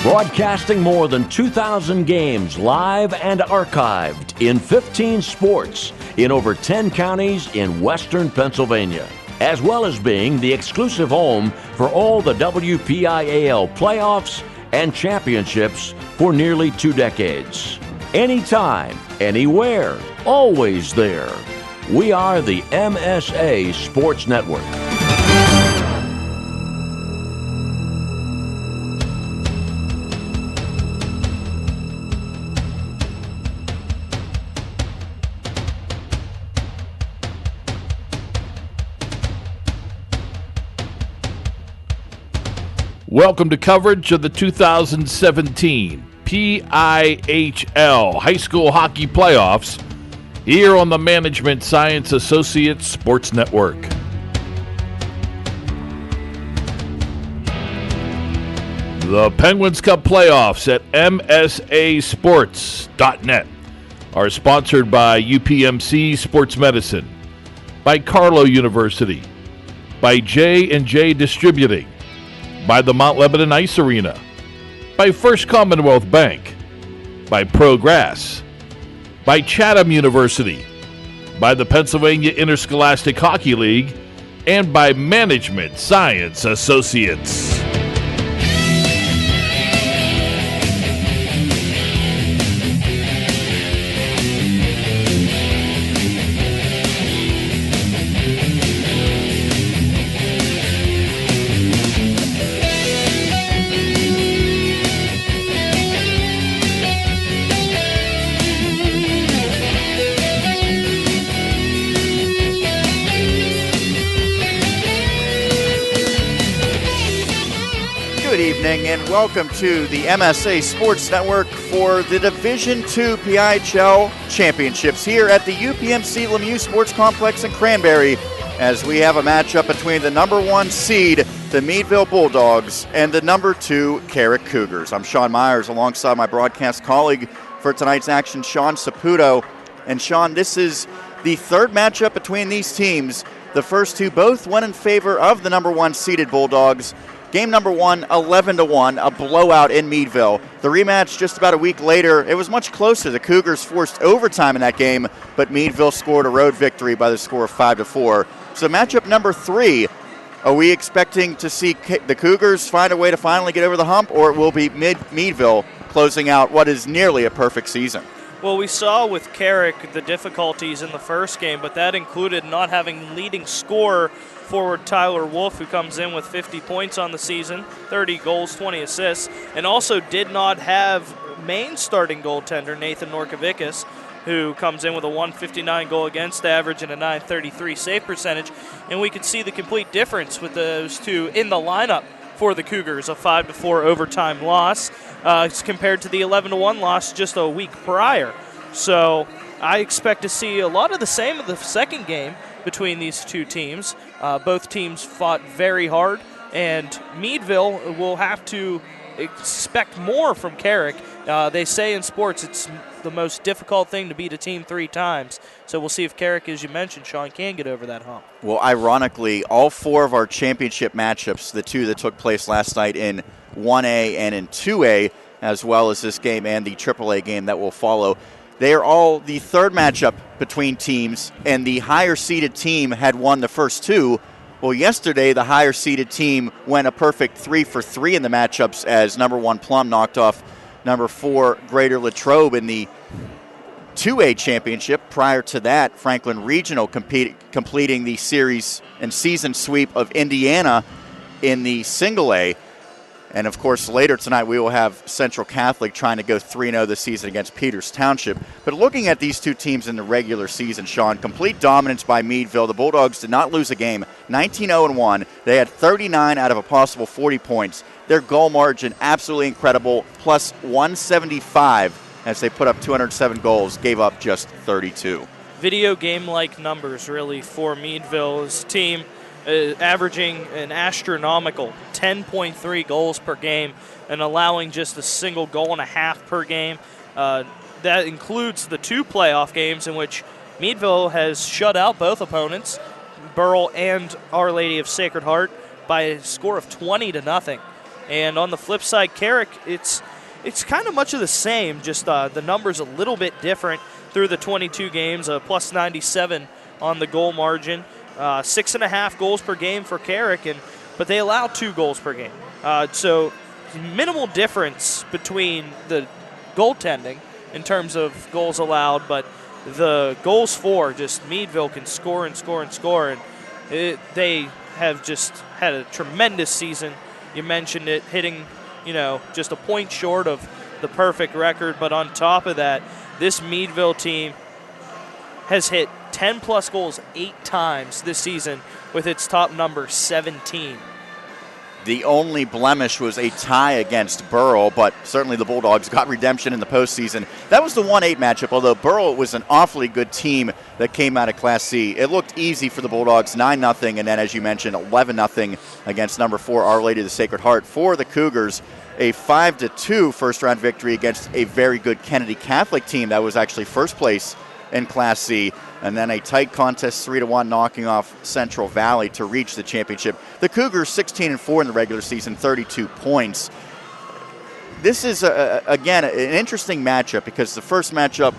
Broadcasting more than 2,000 games live and archived in 15 sports in over 10 counties in western Pennsylvania, as well as being the exclusive home for all the WPIHL playoffs and championships for nearly 2 decades. Anytime, anywhere, always there. We are the MSA Sports Network. Welcome to coverage of the 2017 PIHL High School Hockey Playoffs here on the Management Science Associates Sports Network. The Penguins Cup Playoffs at MSAsports.net are sponsored by UPMC Sports Medicine, by Carlow University, by J&J Distributing, by the Mount Lebanon Ice Arena, by First Commonwealth Bank, by ProGrass, by Chatham University, by the Pennsylvania Interscholastic Hockey League, and by Management Science Associates. And welcome to the MSA Sports Network for the Division II PIHL Championships here at the UPMC Lemieux Sports Complex in Cranberry, as we have a matchup between the number 1 seed, the Meadville Bulldogs, and the number 2 Carrick Cougars. I'm Sean Myers alongside my broadcast colleague for tonight's action, Sean Saputo. And Sean, this is the third matchup between these teams. The first two both went in favor of the number 1 seeded Bulldogs. Game number 1, 11-1, a blowout in Meadville. The rematch just about a week later, it was much closer. The Cougars forced overtime in that game, but Meadville scored a road victory by the score of 5-4. So matchup number 3, are we expecting to see the Cougars find a way to finally get over the hump, or it will be Meadville closing out what is nearly a perfect season? Well, we saw with Carrick the difficulties in the first game, but that included not having leading scorer forward Tyler Wolf, who comes in with 50 points on the season, 30 goals, 20 assists, and also did not have main starting goaltender Nathan Norkovicus, who comes in with a 159 goal against average and a 933 save percentage. And we could see the complete difference with those two in the lineup for the Cougars, a 5-4 overtime loss compared to the 11-1 loss just a week prior. So I expect to see a lot of the same in the second game between these two teams. Both teams fought very hard, and Meadville will have to expect more from Carrick. They say in sports it's the most difficult thing to beat a team 3 times. So we'll see if Carrick, as you mentioned, Sean, can get over that hump. Well, ironically, all 4 of our championship matchups, the 2 that took place last night in 1A and in 2A, as well as this game and the AAA game that will follow, they are all the third matchup between teams, and the higher-seeded team had won the first 2. Well, yesterday, the higher-seeded team went a perfect 3-for-3 in the matchups as number 1 Plum knocked off number 4 Greater Latrobe in the 2A championship. Prior to that, Franklin Regional completing the series and season sweep of Indiana in the single A. And, of course, later tonight we will have Central Catholic trying to go 3-0 this season against Peters Township. But looking at these two teams in the regular season, Sean, complete dominance by Meadville. The Bulldogs did not lose a game, 19-0-1. They had 39 out of a possible 40 points. Their goal margin, absolutely incredible, plus 175 as they put up 207 goals, gave up just 32. Video game-like numbers, really, for Meadville's team. Averaging an astronomical 10.3 goals per game and allowing just a single goal and a half per game. That includes the 2 playoff games in which Meadville has shut out both opponents, Burrell and Our Lady of Sacred Heart, by a score of 20-0. And on the flip side, Carrick, it's kind of much of the same, just the numbers a little bit different through the 22 games, plus 97 on the goal margin. 6.5 goals per game for Carrick, but they allow 2 goals per game. So minimal difference between the goaltending in terms of goals allowed, but the goals for, just Meadville can score and score and score, and they have just had a tremendous season. You mentioned it, hitting, just a point short of the perfect record, but on top of that, this Meadville team has hit 10-plus goals 8 times this season with its top number 17. The only blemish was a tie against Burrell, but certainly the Bulldogs got redemption in the postseason. That was the 1-8 matchup, although Burrell was an awfully good team that came out of Class C. It looked easy for the Bulldogs, 9-0, and then, as you mentioned, 11-0 against number 4, Our Lady of the Sacred Heart. For the Cougars, a 5-2 first-round victory against a very good Kennedy Catholic team that was actually first place in Class C, and then a tight contest 3-1 knocking off Central Valley to reach the championship. The Cougars 16-4 in the regular season, 32 points. This is, again, an interesting matchup because the first matchup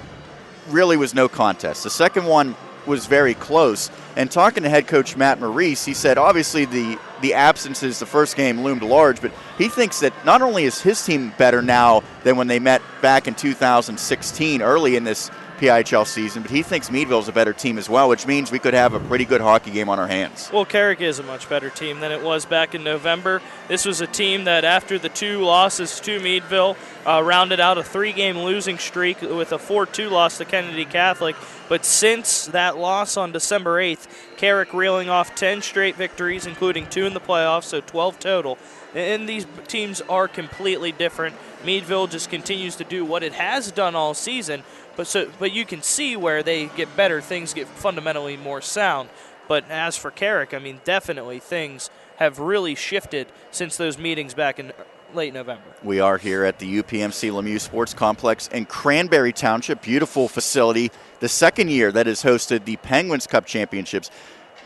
really was no contest. The second one was very close. And talking to head coach Matt Maurice, he said obviously the absences the first game loomed large, but he thinks that not only is his team better now than when they met back in 2016 early in this PIHL season, but he thinks Meadville is a better team as well, which means we could have a pretty good hockey game on our hands. Well, Carrick is a much better team than it was back in November. This was a team that after the 2 losses to Meadville rounded out a 3-game losing streak with a 4-2 loss to Kennedy Catholic. But since that loss on December 8th, Carrick reeling off 10 straight victories, including 2 in the playoffs, so 12 total. And these teams are completely different. Meadville just continues to do what it has done all season, but you can see where they get better, things get fundamentally more sound. But as for Carrick, I mean, definitely things have really shifted since those meetings back in late November. We are here at the UPMC Lemieux Sports Complex in Cranberry Township. Beautiful facility. The second year that has hosted the Penguins Cup Championships.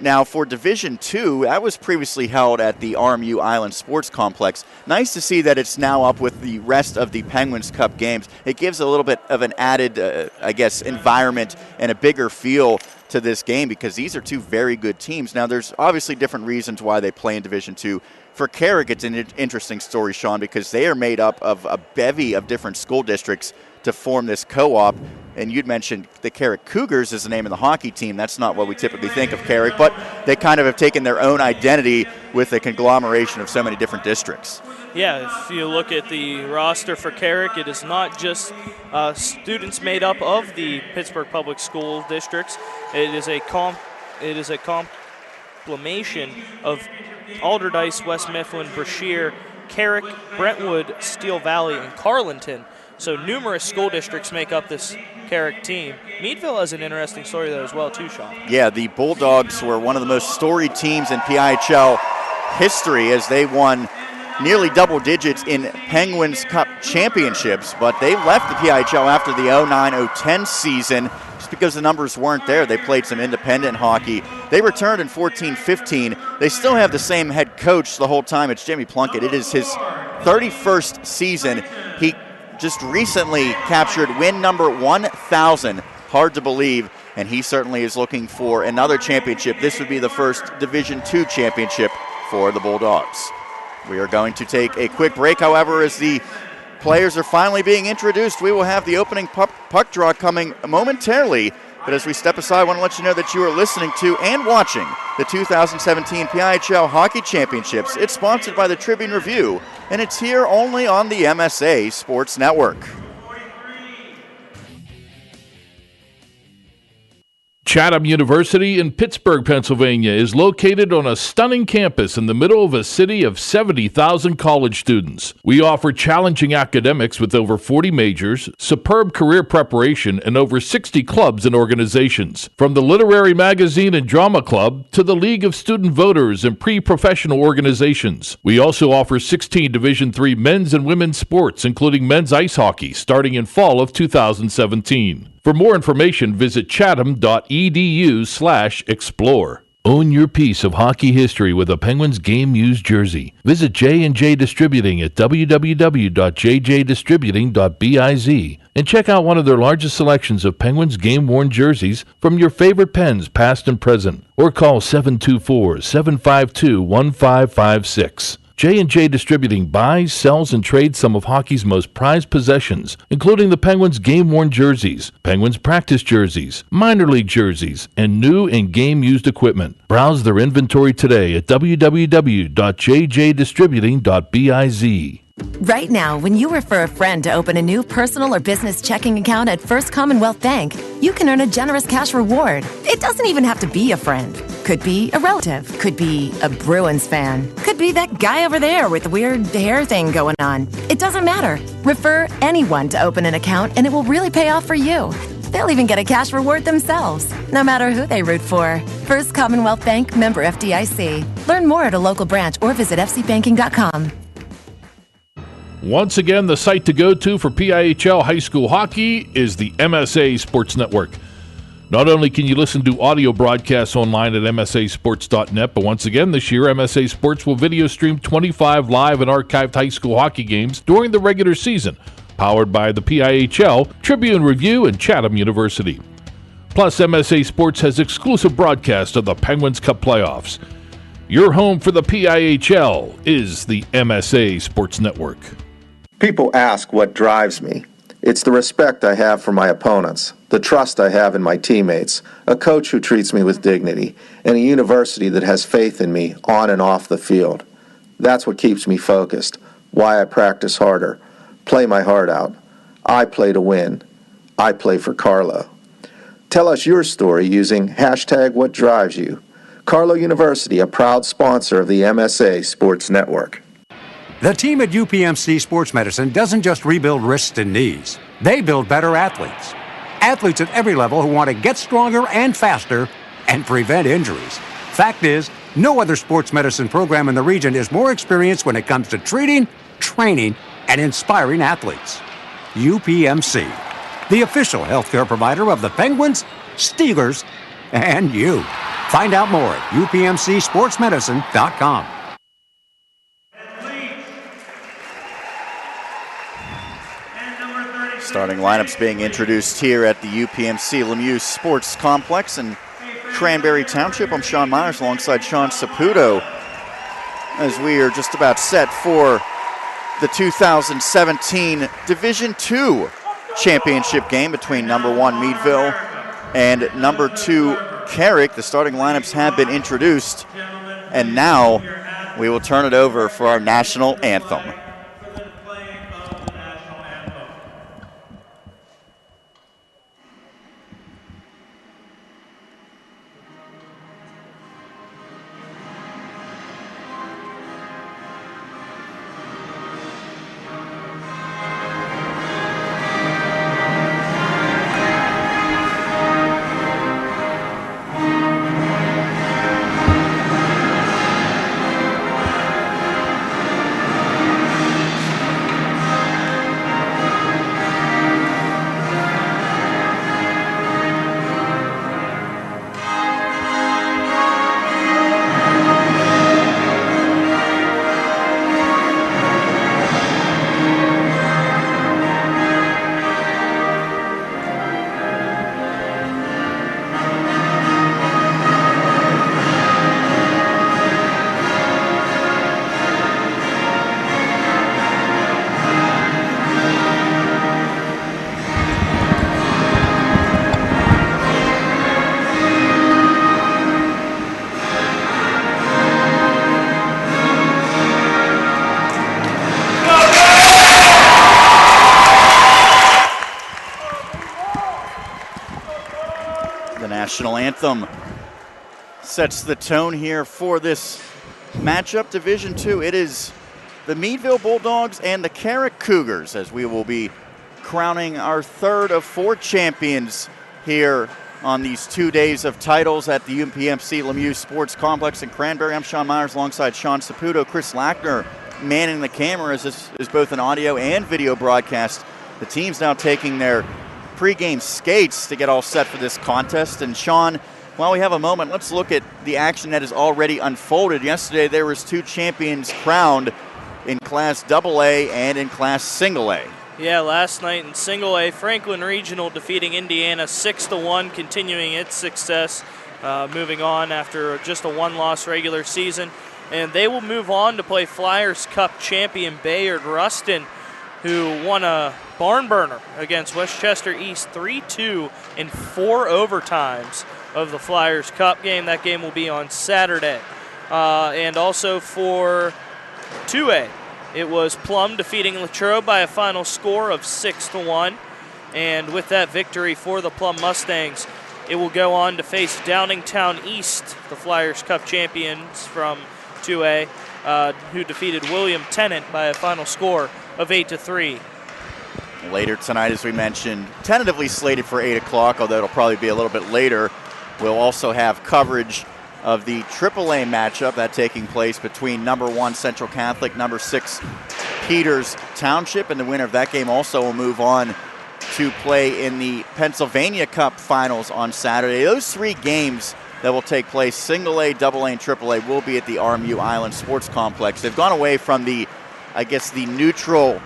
Now, for Division II, that was previously held at the RMU Island Sports Complex. Nice to see that it's now up with the rest of the Penguins Cup games. It gives a little bit of an added, environment and a bigger feel to this game because these are 2 very good teams. Now, there's obviously different reasons why they play in Division II. For Carrick, it's an interesting story, Sean, because they are made up of a bevy of different school districts to form this co-op. And you'd mentioned the Carrick Cougars is the name of the hockey team. That's not what we typically think of Carrick, but they kind of have taken their own identity with a conglomeration of so many different districts. Yeah, if you look at the roster for Carrick, it is not just students made up of the Pittsburgh Public School districts. It is a compilation of Alderdice, West Mifflin, Brashear, Carrick, Brentwood, Steel Valley, and Carlinton. So numerous school districts make up this Carrick team. Meadville has an interesting story, though, as well, too, Sean. Yeah, the Bulldogs were one of the most storied teams in PIHL history as they won nearly double digits in Penguins Cup championships, but they left the PIHL after the 09-010 season just because the numbers weren't there. They played some independent hockey. They returned in 14-15. They still have the same head coach the whole time. It's Jimmy Plunkett. It is his 31st season. He just recently captured win number 1,000. Hard to believe, and he certainly is looking for another championship. This would be the first Division II championship for the Bulldogs. We are going to take a quick break, however, as the players are finally being introduced. We will have the opening puck draw coming momentarily. But as we step aside, I want to let you know that you are listening to and watching the 2017 PIHL Hockey Championships. It's sponsored by the Tribune Review, and it's here only on the MSA Sports Network. Chatham University in Pittsburgh, Pennsylvania is located on a stunning campus in the middle of a city of 70,000 college students. We offer challenging academics with over 40 majors, superb career preparation, and over 60 clubs and organizations. From the Literary Magazine and Drama Club to the League of Student Voters and pre-professional organizations. We also offer 16 Division III men's and women's sports, including men's ice hockey, starting in fall of 2017. For more information, visit chatham.edu/explore. Own your piece of hockey history with a Penguins game used jersey. Visit J&J Distributing at www.jjdistributing.biz and check out one of their largest selections of Penguins game-worn jerseys from your favorite Pens past and present. Or call 724-752-1556. J&J Distributing buys, sells, and trades some of hockey's most prized possessions, including the Penguins game-worn jerseys, Penguins practice jerseys, minor league jerseys, and new and game-used equipment. Browse their inventory today at www.jjdistributing.biz. Right now, when you refer a friend to open a new personal or business checking account at First Commonwealth Bank, you can earn a generous cash reward. It doesn't even have to be a friend. Could be a relative. Could be a Bruins fan. Could be that guy over there with the weird hair thing going on. It doesn't matter. Refer anyone to open an account and it will really pay off for you. They'll even get a cash reward themselves, no matter who they root for. First Commonwealth Bank, member FDIC. Learn more at a local branch or visit fcbanking.com. Once again, the site to go to for PIHL high school hockey is the MSA Sports Network. Not only can you listen to audio broadcasts online at msasports.net, but once again this year, MSA Sports will video stream 25 live and archived high school hockey games during the regular season, powered by the PIHL, Tribune Review, and Chatham University. Plus, MSA Sports has exclusive broadcast of the Penguins Cup playoffs. Your home for the PIHL is the MSA Sports Network. People ask what drives me. It's the respect I have for my opponents, the trust I have in my teammates, a coach who treats me with dignity, and a university that has faith in me on and off the field. That's what keeps me focused, why I practice harder, play my heart out. I play to win. I play for Carlo. Tell us your story using #WhatDrivesYou. Carlo University, a proud sponsor of the MSA Sports Network. The team at UPMC Sports Medicine doesn't just rebuild wrists and knees. They build better athletes. Athletes at every level who want to get stronger and faster and prevent injuries. Fact is, no other sports medicine program in the region is more experienced when it comes to treating, training, and inspiring athletes. UPMC, the official healthcare provider of the Penguins, Steelers, and you. Find out more at upmcsportsmedicine.com. Starting lineups being introduced here at the UPMC Lemieux Sports Complex in Cranberry Township. I'm Sean Myers alongside Sean Saputo as we are just about set for the 2017 Division II championship game between number 1 Meadville and number 2 Carrick. The starting lineups have been introduced, and now we will turn it over for our national anthem. National anthem sets the tone here for this matchup. Division II, it is the Meadville Bulldogs and the Carrick Cougars, as we will be crowning our third of 4 champions here on these 2 days of titles at the UPMC Lemieux Sports Complex in Cranberry. I'm Sean Myers alongside Sean Saputo. Chris Lackner manning the camera as this is both an audio and video broadcast. The team's now taking their pregame skates to get all set for this contest. And Sean, While we have a moment, let's look at the action that has already unfolded. Yesterday there was 2 champions crowned in Class AA and in Class Single A. Yeah, last night in Single A, Franklin Regional defeating Indiana 6-1, continuing its success, moving on after just a 1-loss regular season. And they will move on to play Flyers Cup champion Bayard Ruston, who won a barn burner against Westchester East 3-2 in 4 overtimes of the Flyers Cup game. That game will be on Saturday. And also for 2A, it was Plum defeating Latrobe by a final score of 6-1. And with that victory for the Plum Mustangs, it will go on to face Downingtown East, the Flyers Cup champions from 2A, who defeated William Tennant by a final score of 8-3. Later tonight, as we mentioned, tentatively slated for 8 o'clock, although it'll probably be a little bit later. We'll also have coverage of the AAA matchup that taking place between number 1 Central Catholic, number 6 Peters Township, and the winner of that game also will move on to play in the Pennsylvania Cup finals on Saturday. Those 3 games that will take place, Single A, AA, and AAA, will be at the RMU Island Sports Complex. They've gone away from the neutral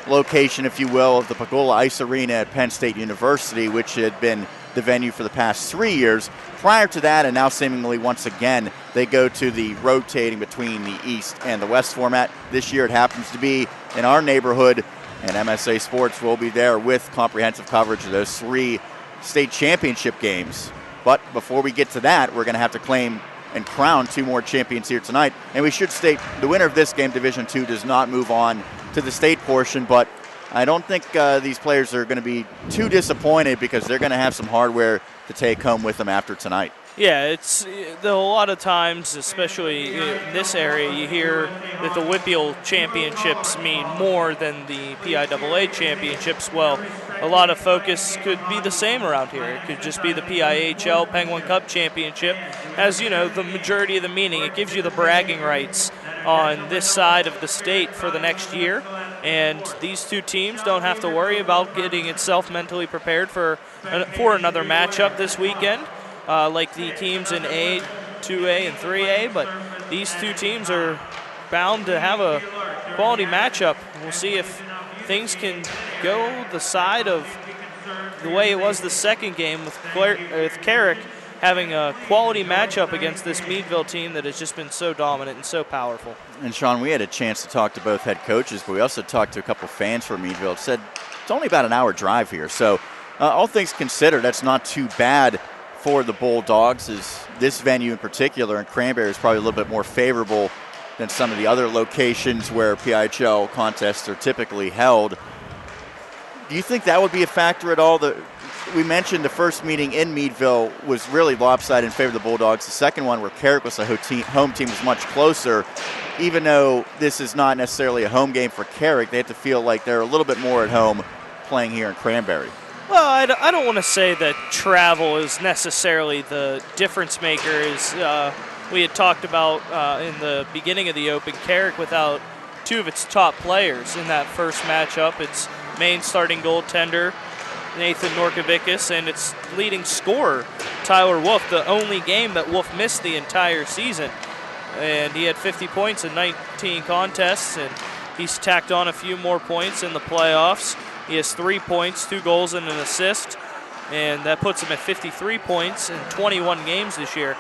location, if you will, of the Pagola Ice Arena at Penn State University, which had been the venue for the past 3 years. Prior to that, and now seemingly once again, they go to the rotating between the East and the West format. This year it happens to be in our neighborhood, and MSA Sports will be there with comprehensive coverage of those 3 state championship games. But before we get to that, we're going to have to claim and crown 2 more champions here tonight. And we should state the winner of this game, Division II, does not move on to the state portion, but I don't think these players are going to be too disappointed because they're going to have some hardware to take home with them after tonight. Yeah, it's a lot of times, especially in this area, you hear that the WPIHL championships mean more than the PIAA championships. Well, a lot of focus could be the same around here. It could just be the PIHL Penguin Cup Championship. As you know, the majority of the meaning, it gives you the bragging rights on this side of the state for the next year. And these 2 teams don't have to worry about getting itself mentally prepared for another matchup this weekend, like the teams in A, 2A, and 3A. But these 2 teams are bound to have a quality matchup. We'll see if things can go the side of the way it was the second game with Carrick having a quality matchup against this Meadville team that has just been so dominant and so powerful. And Sean, we had a chance to talk to both head coaches, but we also talked to a couple fans from Meadville. It said it's only about an hour drive here. So all things considered, that's not too bad for the Bulldogs, as this venue in particular in Cranberry is probably a little bit more favorable than some of the other locations where PIHL contests are typically held. Do you think that would be a factor at all? We mentioned the first meeting in Meadville was really lopsided in favor of the Bulldogs. The second one, where Carrick was the home team, was much closer. Even though this is not necessarily a home game for Carrick, they have to feel like they're a little bit more at home playing here in Cranberry. Well, I don't want to say that travel is necessarily the difference maker. As we had talked about in the beginning of the Open, Carrick without 2 of its top players in that first matchup. Its main starting goaltender, Nathan Norkovicus, and its leading scorer, Tyler Wolf, the only game that Wolf missed the entire season. And he had 50 points in 19 contests, and he's tacked on a few more points in the playoffs. He has 3 points, 2 goals, and an assist, and that puts him at 53 points in 21 games this year.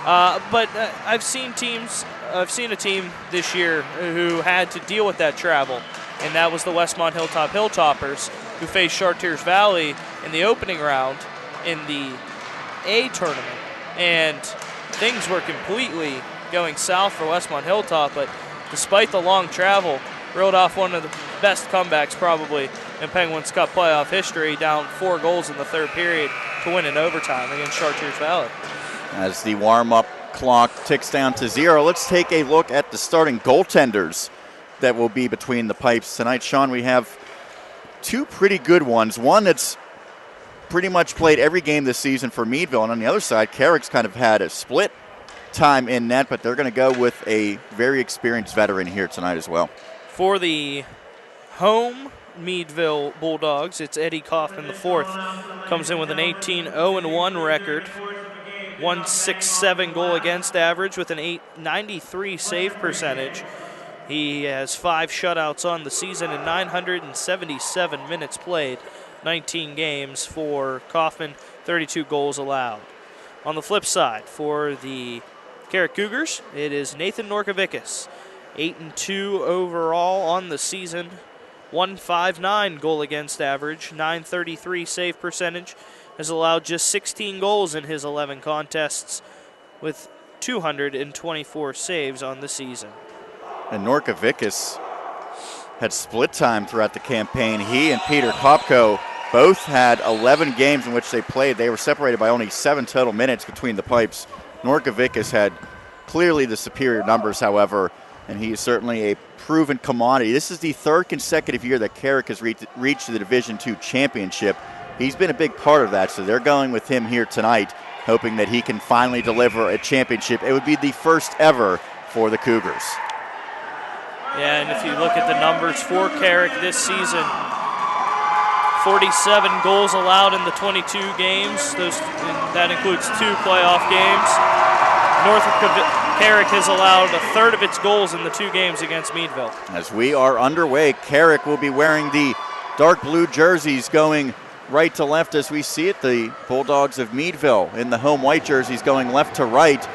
But I've seen a team this year who had to deal with that travel, and that was the Westmont Hilltoppers, who faced Chartiers Valley in the opening round in the A tournament. And things were completely going south for Westmont Hilltop, but despite the long travel, reeled off one of the best comebacks probably in Penguins Cup playoff history, down 4 goals in the third period to win in overtime against Chartiers Valley. As the warm-up clock ticks down to 0, let's take a look at the starting goaltenders that will be between the pipes tonight. Sean, we have 2 pretty good ones. One that's pretty much played every game this season for Meadville, and on the other side, Carrick's kind of had a split time in net, but they're going to go with a very experienced veteran here tonight as well. For the home Meadville Bulldogs, it's Eddie Kaufman, the 4th. Comes in with an 18-0-1 record. .167 goal against average with an .893 save percentage. He has 5 shutouts on the season and 977 minutes played, 19 games for Kaufman, 32 goals allowed. On the flip side, for the Carrick Cougars, it is Nathan Norkovickas, 8-2 overall on the season, .159 goal against average, .933 save percentage, has allowed just 16 goals in his 11 contests with 224 saves on the season. And Norkovickas had split time throughout the campaign. He and Peter Kopko both had 11 games in which they played. They were separated by only 7 total minutes between the pipes. Norkovickas had clearly the superior numbers, however, and he is certainly a proven commodity. This is the 3rd consecutive year that Carrick has reached the Division II championship. He's been a big part of that, so they're going with him here tonight, hoping that he can finally deliver a championship. It would be the first ever for the Cougars. Yeah, and if you look at the numbers for Carrick this season, 47 goals allowed in the 22 games. That includes 2 playoff games. Carrick has allowed a third of its goals in the 2 games against Meadville. As we are underway, Carrick will be wearing the dark blue jerseys going right to left as we see it. The Bulldogs of Meadville in the home white jerseys going left to right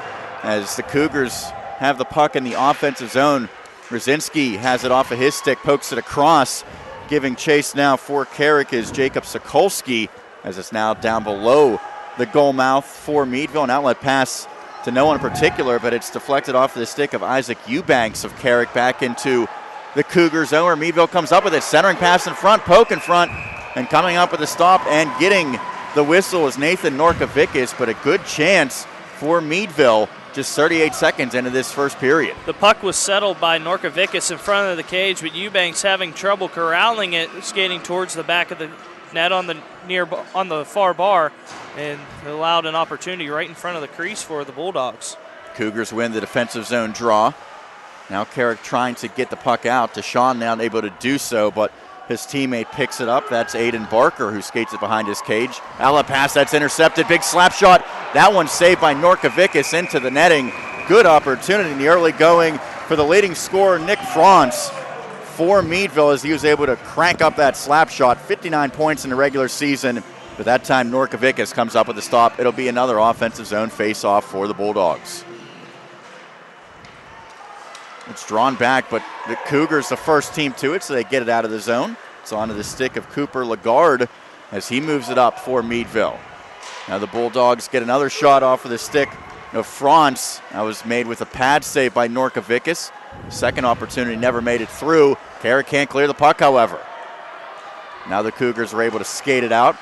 as the Cougars have the puck in the offensive zone. Brzezinski has it off of his stick, pokes it across. Giving chase now for Carrick is Jacob Sokolski as it's now down below the goal mouth for Meadville. An outlet pass to no one in particular, but it's deflected off of the stick of Isaac Eubanks of Carrick back into the Cougars zone where Meadville comes up with it. Centering pass in front, poke in front, and coming up with a stop and getting the whistle is Nathan Norkovickas, but a good chance for Meadville just 38 seconds into this first period. The puck was settled by Norkovickas in front of the cage, but Eubanks having trouble corralling it, skating towards the back of the net on the far bar, and allowed an opportunity right in front of the crease for the Bulldogs. Cougars win the defensive zone draw. Now Carrick trying to get the puck out. Deshaun now able to do so, but his teammate picks it up. That's Aiden Barker who skates it behind his cage. Outlet pass, that's intercepted. Big slap shot. That one saved by Norkovickas into the netting. Good opportunity in the early going for the leading scorer, Nick Franz, for Meadville as he was able to crank up that slap shot. 59 points in the regular season, but that time Norkovickas comes up with a stop. It'll be another offensive zone face-off for the Bulldogs. It's drawn back, but the Cougars the first team to it, so they get it out of the zone. It's onto the stick of Cooper Lagarde as he moves it up for Meadville. Now the Bulldogs get another shot off of the stick of Franz. That was made with a pad save by Norkovickas. Second opportunity never made it through. Carrick can't clear the puck, however. Now the Cougars are able to skate it out.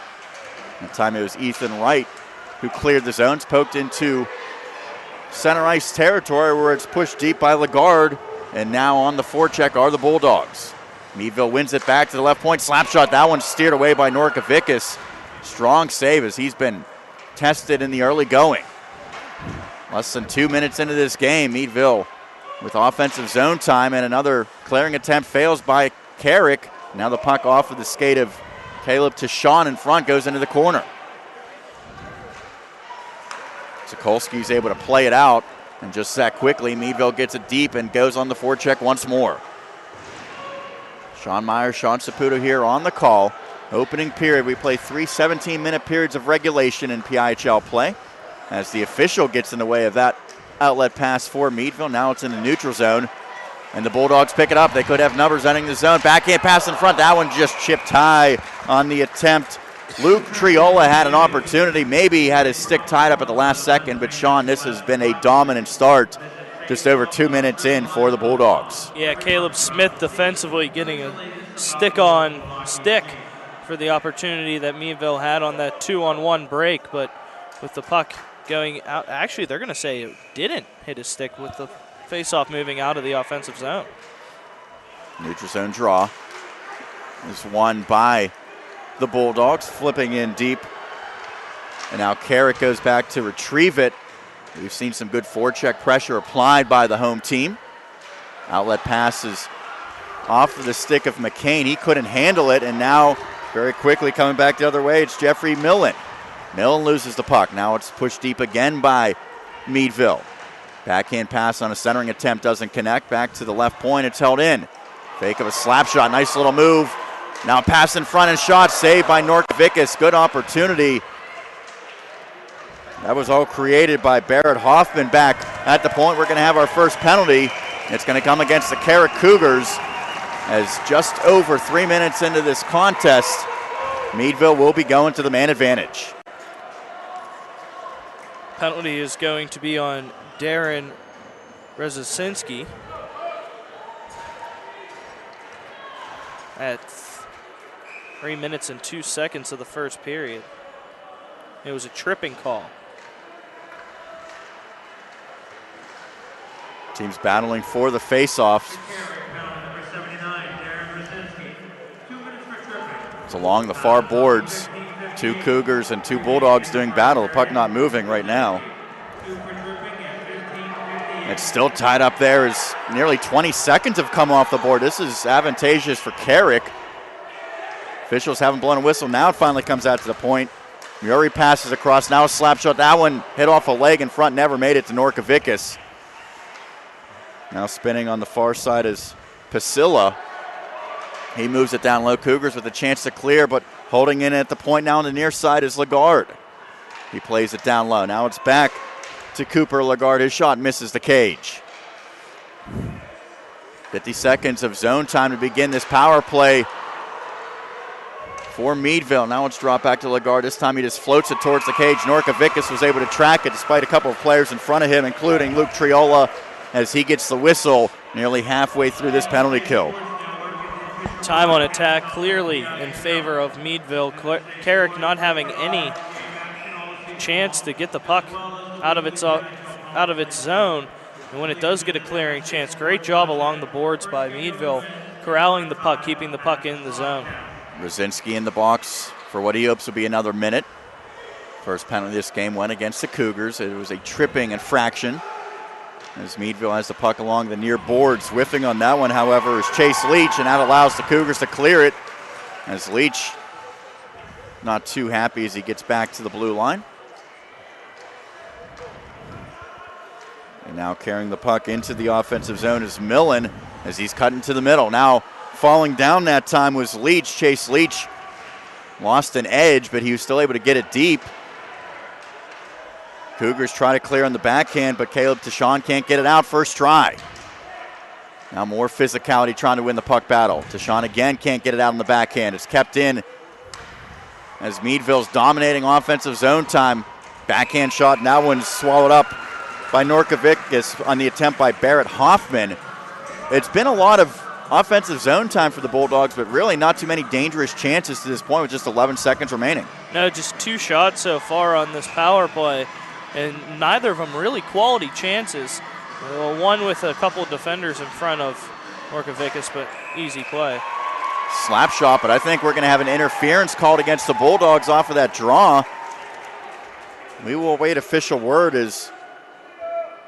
That time it was Ethan Wright who cleared the zones, poked into center ice territory where it's pushed deep by Lagarde, and now on the forecheck are the Bulldogs. Meadville wins it back to the left point. Slap shot, that one steered away by Norkovickas. Strong save as he's been tested in the early going. Less than 2 minutes into this game, Meadville with offensive zone time, and another clearing attempt fails by Carrick. Now the puck off of the skate of Caleb Tishon in front goes into the corner. Sokolski's able to play it out, and just that quickly, Meadville gets it deep and goes on the forecheck once more. Sean Meyer, Sean Saputo here on the call. Opening period, we play 3 17-minute periods of regulation in PIHL play. As the official gets in the way of that outlet pass for Meadville, now it's in the neutral zone, and the Bulldogs pick it up. They could have numbers entering the zone. Backhand pass in front, that one just chipped high on the attempt. Luke Triola had an opportunity, maybe had his stick tied up at the last second, but Sean, this has been a dominant start just over 2 minutes in for the Bulldogs. Yeah, Caleb Smith defensively getting a stick-on-stick for the opportunity that Meadville had on that 2-on-1 break, but with the puck going out, actually they're going to say it didn't hit his stick with the face-off moving out of the offensive zone. Neutral zone draw is won by the Bulldogs, flipping in deep. And now Carrick goes back to retrieve it. We've seen some good forecheck pressure applied by the home team. Outlet passes off of the stick of McCain. He couldn't handle it, and now very quickly coming back the other way, it's Jeffrey Millen. Millen loses the puck. Now it's pushed deep again by Meadville. Backhand pass on a centering attempt doesn't connect. Back to the left point. It's held in. Fake of a slap shot. Nice little move. Now pass in front and shot. Saved by Norkavickas. Good opportunity. That was all created by Barrett Hoffman back at the point. We're going to have our first penalty. It's going to come against the Carrick Cougars, as just over 3 minutes into this contest, Meadville will be going to the man advantage. Penalty is going to be on Darren Rezasinski at 3 minutes and 2 seconds of the first period. It was a tripping call. Teams battling for the face-offs. It's along the far boards. 2 Cougars and 2 Bulldogs doing battle. The puck not moving right now. It's still tied up there as nearly 20 seconds have come off the board. This is advantageous for Carrick. Officials haven't blown a whistle. Now it finally comes out to the point. Murray passes across. Now a slap shot. That one hit off a leg in front. Never made it to Norkavickas. Now spinning on the far side is Pasilla. He moves it down low. Cougars with a chance to clear, but holding in at the point now on the near side is Lagarde. He plays it down low. Now it's back to Cooper Lagarde. His shot misses the cage. 50 seconds of zone time to begin this power play for Meadville. Now it's dropped back to Lagarde. This time he just floats it towards the cage. Norkavickas was able to track it despite a couple of players in front of him, including Luke Triola, as he gets the whistle nearly halfway through this penalty kill. Time on attack clearly in favor of Meadville. Carrick not having any chance to get the puck out of its zone. And when it does get a clearing chance, great job along the boards by Meadville, corralling the puck, keeping the puck in the zone. Rosinski in the box for what he hopes will be another minute. First penalty of this game went against the Cougars. It was a tripping infraction, as Meadville has the puck along the near boards. Whiffing on that one, however, is Chase Leach, and that allows the Cougars to clear it, as Leach not too happy as he gets back to the blue line. And now carrying the puck into the offensive zone is Millen, as he's cut into the middle. Now falling down that time was Leach. Chase Leach lost an edge, but he was still able to get it deep. Cougars try to clear on the backhand, but Caleb Tashon can't get it out first try. Now more physicality trying to win the puck battle. Tashon again can't get it out on the backhand. It's kept in as Meadville's dominating offensive zone time. Backhand shot, and that one's swallowed up by Norkavickas on the attempt by Barrett Hoffman. It's been a lot of offensive zone time for the Bulldogs, but really not too many dangerous chances to this point with just 11 seconds remaining. No, just 2 shots so far on this power play, and neither of them really quality chances. One with a couple of defenders in front of Norkavickas, but easy play. Slap shot, but I think we're going to have an interference called against the Bulldogs off of that draw. We will await official word as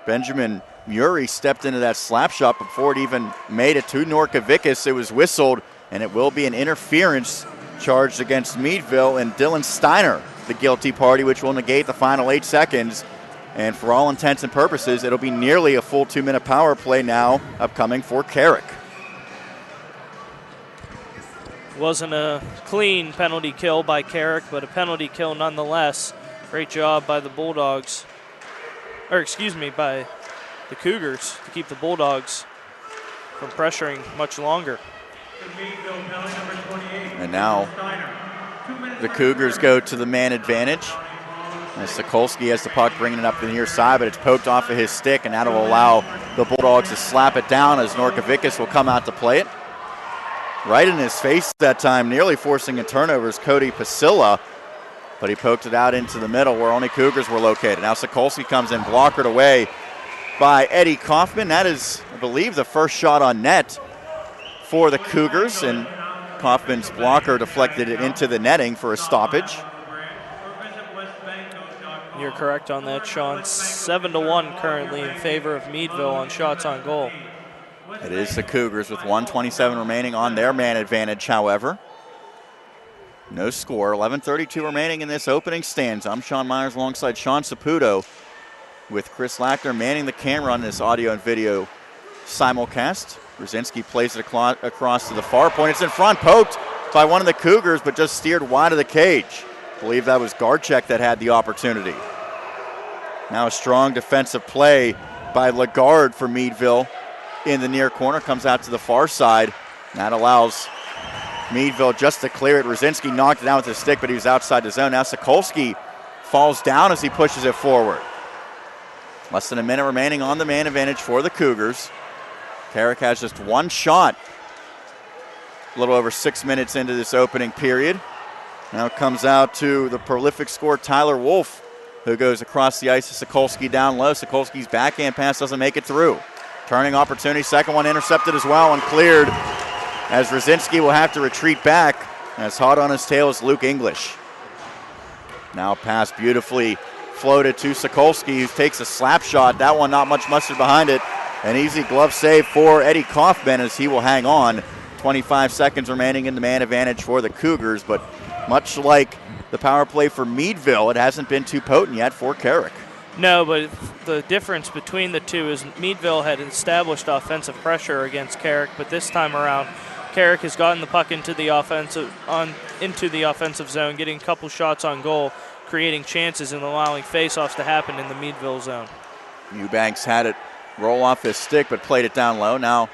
Benjamin Murray stepped into that slap shot before it even made it to Norkavickas. It was whistled, and it will be an interference charged against Meadville, and Dylan Steiner, the guilty party, which will negate the final 8 seconds. And for all intents and purposes, it'll be nearly a full 2-minute power play now upcoming for Carrick. Wasn't a clean penalty kill by Carrick, but a penalty kill nonetheless. Great job by the Bulldogs, by the Cougars, to keep the Bulldogs from pressuring much longer. And now the Cougars go to the man advantage. As Sokolsky has the puck, bringing it up the near side, but it's poked off of his stick, and that'll allow the Bulldogs to slap it down as Norkavickas will come out to play it. Right in his face that time, nearly forcing a turnover, is Cody Pasilla, but he poked it out into the middle where only Cougars were located. Now Sokolsky comes in, blockered away by Eddie Kaufman. That is, I believe, the first shot on net for the Cougars, and Kaufman's blocker deflected it into the netting for a stoppage. You're correct on that, Sean. 7-1 currently in favor of Meadville on shots on goal. It is the Cougars with 1:27 remaining on their man advantage, however. No score. 11:32 remaining in this opening stanza. I'm Sean Myers alongside Sean Saputo with Chris Lackner manning the camera on this audio and video simulcast. Brzezinski plays it across to the far point. It's in front, poked by one of the Cougars, but just steered wide of the cage. I believe that was Garchek that had the opportunity. Now a strong defensive play by Lagarde for Meadville in the near corner. Comes out to the far side. That allows Meadville just to clear it. Brzezinski knocked it down with his stick, but he was outside the zone. Now Sokolski falls down as he pushes it forward. Less than a minute remaining on the man advantage for the Cougars. Carrick has just one shot. A little over 6 minutes into this opening period. Now it comes out to the prolific scorer Tyler Wolf, who goes across the ice to Sokolski down low. Sokolski's backhand pass doesn't make it through. Turning opportunity, second one intercepted as well and cleared, as Brzezinski will have to retreat back. As hot on his tail is Luke English. Now pass beautifully floated to Sokolski, who takes a slap shot. That one not much mustard behind it. An easy glove save for Eddie Kaufman as he will hang on. 25 seconds remaining in the man advantage for the Cougars, but much like the power play for Meadville, it hasn't been too potent yet for Carrick. No, but the difference between the two is Meadville had established offensive pressure against Carrick, but this time around, Carrick has gotten the puck into the offensive zone, getting a couple shots on goal, creating chances and allowing faceoffs to happen in the Meadville zone. Eubanks had it roll off his stick, but played it down low. Now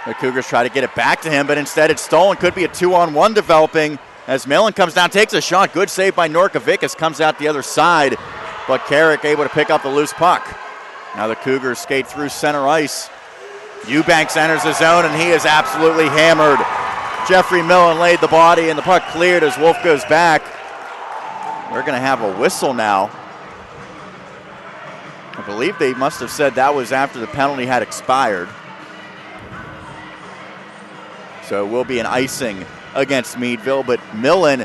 the Cougars try to get it back to him, but instead it's stolen. Could be a 2-on-1 developing as Millen comes down, takes a shot. Good save by Norkovicus, comes out the other side, but Carrick able to pick up the loose puck. Now the Cougars skate through center ice. Eubanks enters the zone, and he is absolutely hammered. Jeffrey Millen laid the body, and the puck cleared as Wolf goes back. We're going to have a whistle now. I believe they must have said that was after the penalty had expired. So it will be an icing against Meadville, but Millen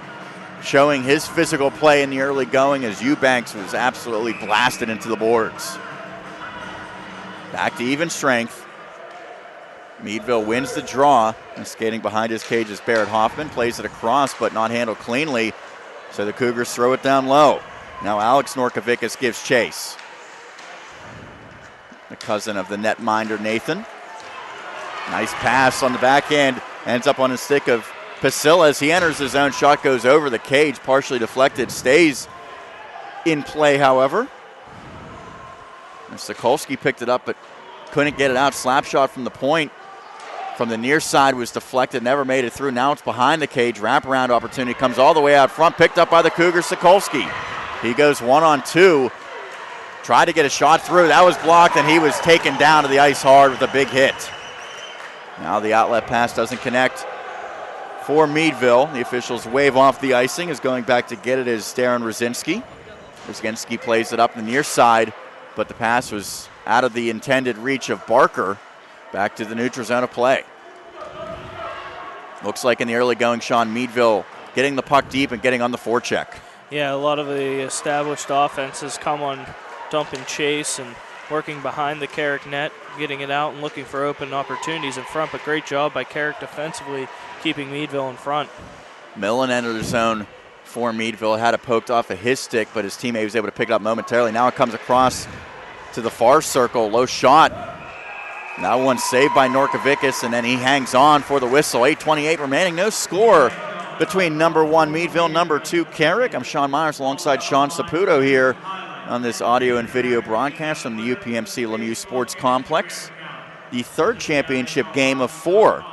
showing his physical play in the early going as Eubanks was absolutely blasted into the boards. Back to even strength. Meadville wins the draw, and skating behind his cage is Barrett Hoffman. Plays it across, but not handled cleanly, so the Cougars throw it down low. Now Alex Norkovicus gives chase. The cousin of the netminder Nathan. Nice pass on the backhand, ends up on the stick of Pasilla as he enters his own. Shot goes over the cage, partially deflected, stays in play, however. And Sokolski picked it up, but couldn't get it out. Slap shot from the point. From the near side was deflected, never made it through. Now it's behind the cage. Wraparound opportunity comes all the way out front, picked up by the Cougars. Sokolski. He goes 1-on-2. Tried to get a shot through. That was blocked, and he was taken down to the ice hard with a big hit. Now the outlet pass doesn't connect for Meadville. The officials wave off the icing. Is going back to get it is Darren Brzezinski. Brzezinski plays it up the near side, but the pass was out of the intended reach of Barker. Back to the neutral zone of play. Looks like in the early going, Sean, Meadville getting the puck deep and getting on the forecheck. Yeah, a lot of the established offenses come on dump and chase and working behind the Carrick net, getting it out and looking for open opportunities in front, but great job by Carrick defensively keeping Meadville in front. Millen entered the zone for Meadville, had it poked off of his stick, but his teammate was able to pick it up momentarily. Now it comes across to the far circle, low shot. That one saved by Norkovicus, and then he hangs on for the whistle. 8:28 remaining, no score between number 1 Meadville, number 2 Carrick. I'm Sean Myers alongside Sean Saputo here on this audio and video broadcast from the UPMC Lemieux Sports Complex. The third championship game of 4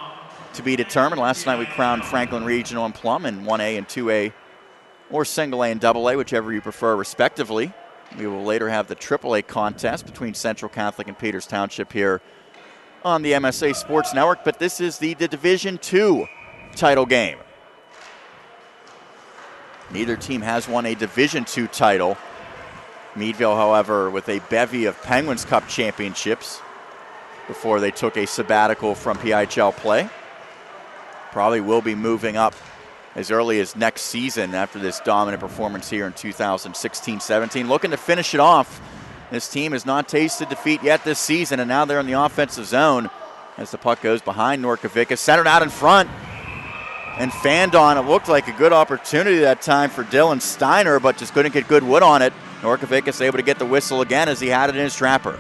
to be determined. Last night we crowned Franklin Regional and Plum in 1A and 2A, or single A and double A, whichever you prefer respectively. We will later have the AAA contest between Central Catholic and Peters Township here on the MSA Sports Network, but this is the Division II title game. Neither team has won a Division II title. Meadville, however, with a bevy of Penguins Cup championships before they took a sabbatical from PIHL play. Probably will be moving up as early as next season after this dominant performance here in 2016-17. Looking to finish it off. This team has not tasted defeat yet this season, and now they're in the offensive zone as the puck goes behind Norkovicus. Centered out in front. and fanned on. It looked like a good opportunity that time for Dylan Steiner, but just couldn't get good wood on it. Norkovicus able to get the whistle again as he had it in his trapper.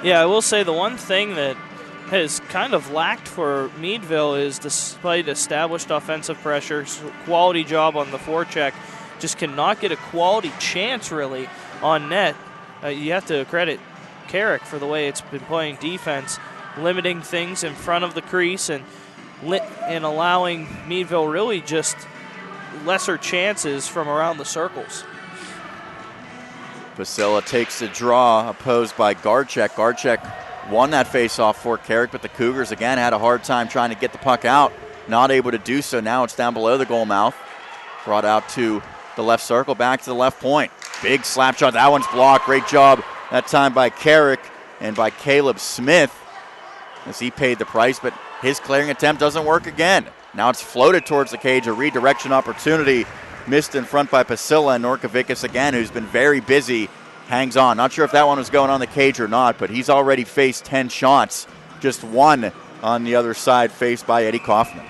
Yeah, I will say the one thing that has kind of lacked for Meadville is, despite established offensive pressure, quality job on the forecheck, just cannot get a quality chance really on net. You have to credit Carrick for the way it's been playing defense, limiting things in front of the crease and allowing Meadville really just lesser chances from around the circles. Basila takes the draw, opposed by Garchek. Garchek won that faceoff for Carrick, but the Cougars again had a hard time trying to get the puck out. Not able to do so. Now it's down below the goal mouth. Brought out to the left circle, back to the left point. Big slap shot. That one's blocked. Great job that time by Carrick and by Caleb Smith as he paid the price, but his clearing attempt doesn't work again. Now it's floated towards the cage, a redirection opportunity. Missed in front by Pasilla, and Norkovicus again, who's been very busy, hangs on. Not sure if that one was going on the cage or not, but he's already faced 10 shots. Just one on the other side faced by Eddie Kaufman.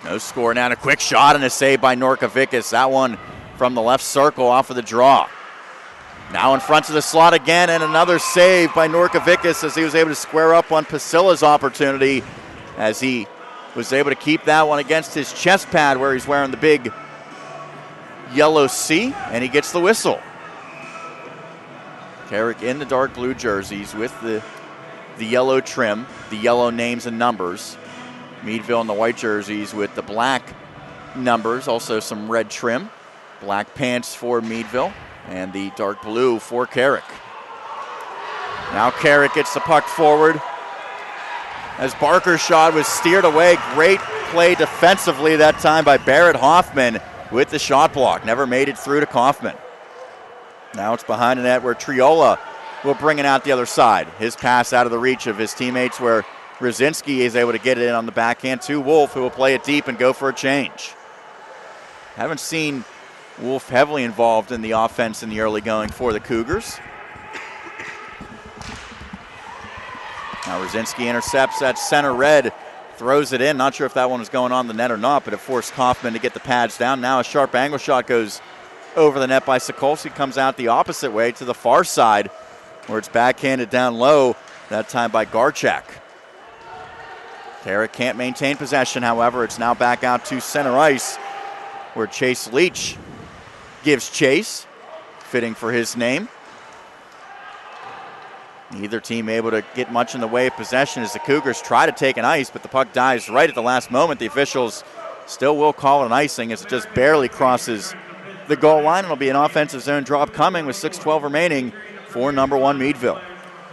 No score now, and a quick shot and a save by Norkovicus. That one from the left circle off of the draw. Now in front of the slot again, and another save by Norkovicus as he was able to square up on Pasilla's opportunity as he was able to keep that one against his chest pad where he's wearing the big yellow C, and he gets the whistle. Carrick in the dark blue jerseys with the yellow trim, the yellow names and numbers. Meadville in the white jerseys with the black numbers, also some red trim. Black pants for Meadville and the dark blue for Carrick. Now Carrick gets the puck forward as Barker's shot was steered away. Great play defensively that time by Barrett Hoffman with the shot block. Never made it through to Kaufman. Now it's behind the net where Triola will bring it out the other side. His pass out of the reach of his teammates where Brzezinski is able to get it in on the backhand to Wolf, who will play it deep and go for a change. Haven't seen Wolf heavily involved in the offense in the early going for the Cougars. Now Brzezinski intercepts at center red, throws it in. Not sure if that one was going on the net or not, but it forced Kaufman to get the pads down. Now a sharp angle shot goes over the net by Sokolsky, comes out the opposite way to the far side where it's backhanded down low, that time by Garchak. Carrick can't maintain possession, however. It's now back out to center ice where Chase Leach gives chase, fitting for his name. Neither team able to get much in the way of possession as the Cougars try to take an ice, but the puck dives right at the last moment. The officials still will call it an icing as it just barely crosses the goal line. It'll be an offensive zone drop coming with 6:12 remaining for number 1 Meadville.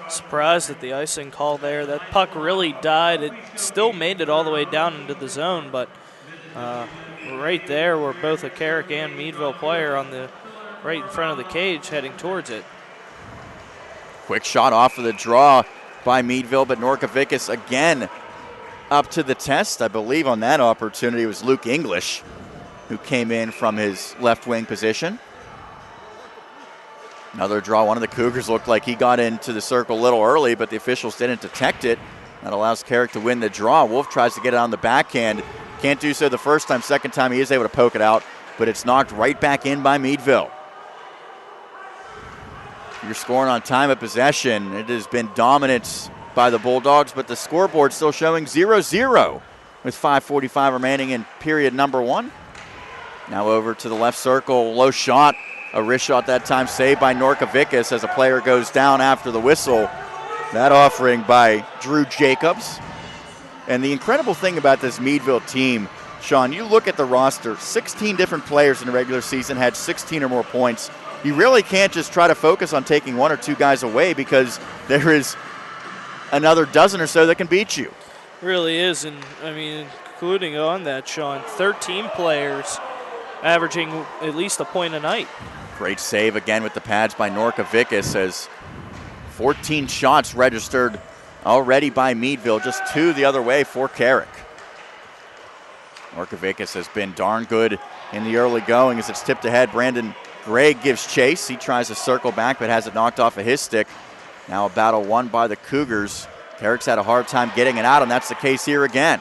Surprised at the icing call there. That puck really died. It still made it all the way down into the zone, but right there were both a Carrick and Meadville player on the right in front of the cage heading towards it. Quick shot off of the draw by Meadville, but Norkovicus again up to the test. I believe on that opportunity was Luke English, who came in from his left wing position. Another draw. One of the Cougars looked like he got into the circle a little early, but the officials didn't detect it. That allows Carrick to win the draw. Wolf tries to get it on the backhand. Can't do so the first time. Second time he is able to poke it out, but it's knocked right back in by Meadville. You're scoring on time of possession. It has been dominance by the Bulldogs, but the scoreboard still showing 0-0 with 5:45 remaining in period number 1. Now over to the left circle, low shot. A wrist shot that time saved by Norkovicus as a player goes down after the whistle. That offering by Drew Jacobs. And the incredible thing about this Meadville team, Sean, you look at the roster, 16 different players in the regular season had 16 or more points. You really can't just try to focus on taking one or two guys away because there is another dozen or so that can beat you. Really is, and I mean, including on that, Sean, 13 players averaging at least a point a night. Great save again with the pads by Norkovicus as 14 shots registered already by Meadville, just 2 the other way for Carrick. Norkovicus has been darn good in the early going as it's tipped ahead. Brandon Gregg gives chase. He tries to circle back but has it knocked off of his stick. Now a battle won by the Cougars Carrick's had a hard time getting it out, and that's the case here again.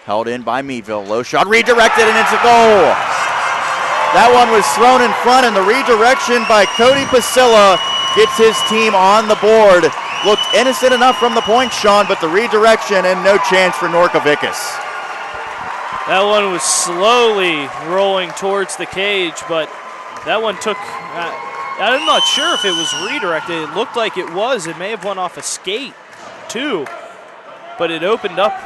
Held in by Meadville. Low shot redirected, and it's a goal. That one was thrown in front, and the redirection by Cody Pasilla gets his team on the board. Looked innocent enough from the point, Sean, but the redirection and no chance for Norkovicus. That one was slowly rolling towards the cage, but that one took, I'm not sure if it was redirected. It looked like it was. It may have went off a skate, too. But it opened up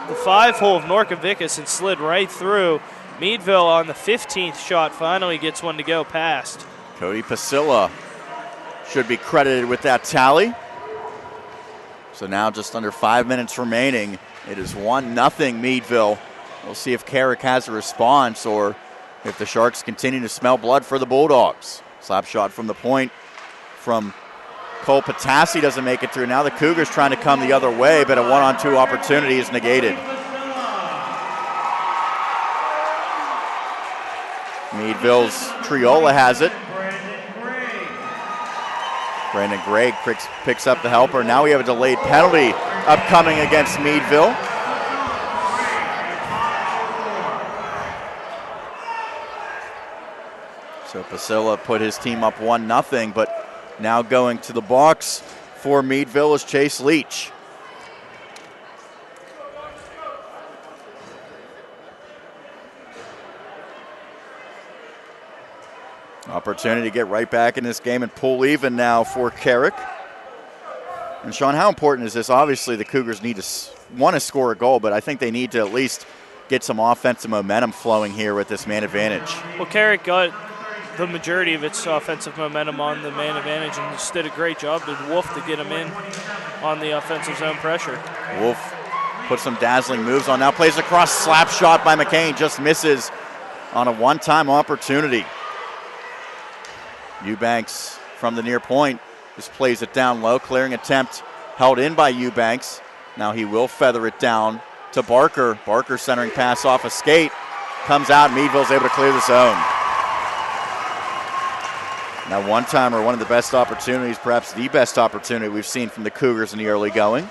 the 5-hole of Norkovicus and slid right through. Meadville on the 15th shot finally gets one to go past. Cody Pasilla should be credited with that tally. So now just under 5 minutes remaining. It is 1-0 Meadville. We'll see if Carrick has a response or if the Sharks continue to smell blood for the Bulldogs. Slap shot from the point from Cole Patassi doesn't make it through. Now the Cougars trying to come the other way, but a 1-on-2 opportunity is negated. Meadville's Triola has it. Brandon Gregg picks up the helper. Now we have a delayed penalty upcoming against Meadville. So Pasilla put his team up 1-0, but now going to the box for Meadville is Chase Leach. Opportunity to get right back in this game and pull even now for Carrick. And Sean, how important is this? Obviously the Cougars need to want to score a goal, but I think they need to at least get some offensive momentum flowing here with this man advantage. Well, Carrick got the majority of its offensive momentum on the man advantage and just did a great job with Wolf to get him in on the offensive zone pressure. Wolf put some dazzling moves on, now plays across, slap shot by McCain, just misses on a one-time opportunity. Eubanks from the near point just plays it down low, clearing attempt held in by Eubanks. Now he will feather it down to Barker. Barker centering pass off a skate, comes out, Meadville's able to clear the zone. Now one-timer, one of the best opportunities, perhaps the best opportunity we've seen from the Cougars in the early going.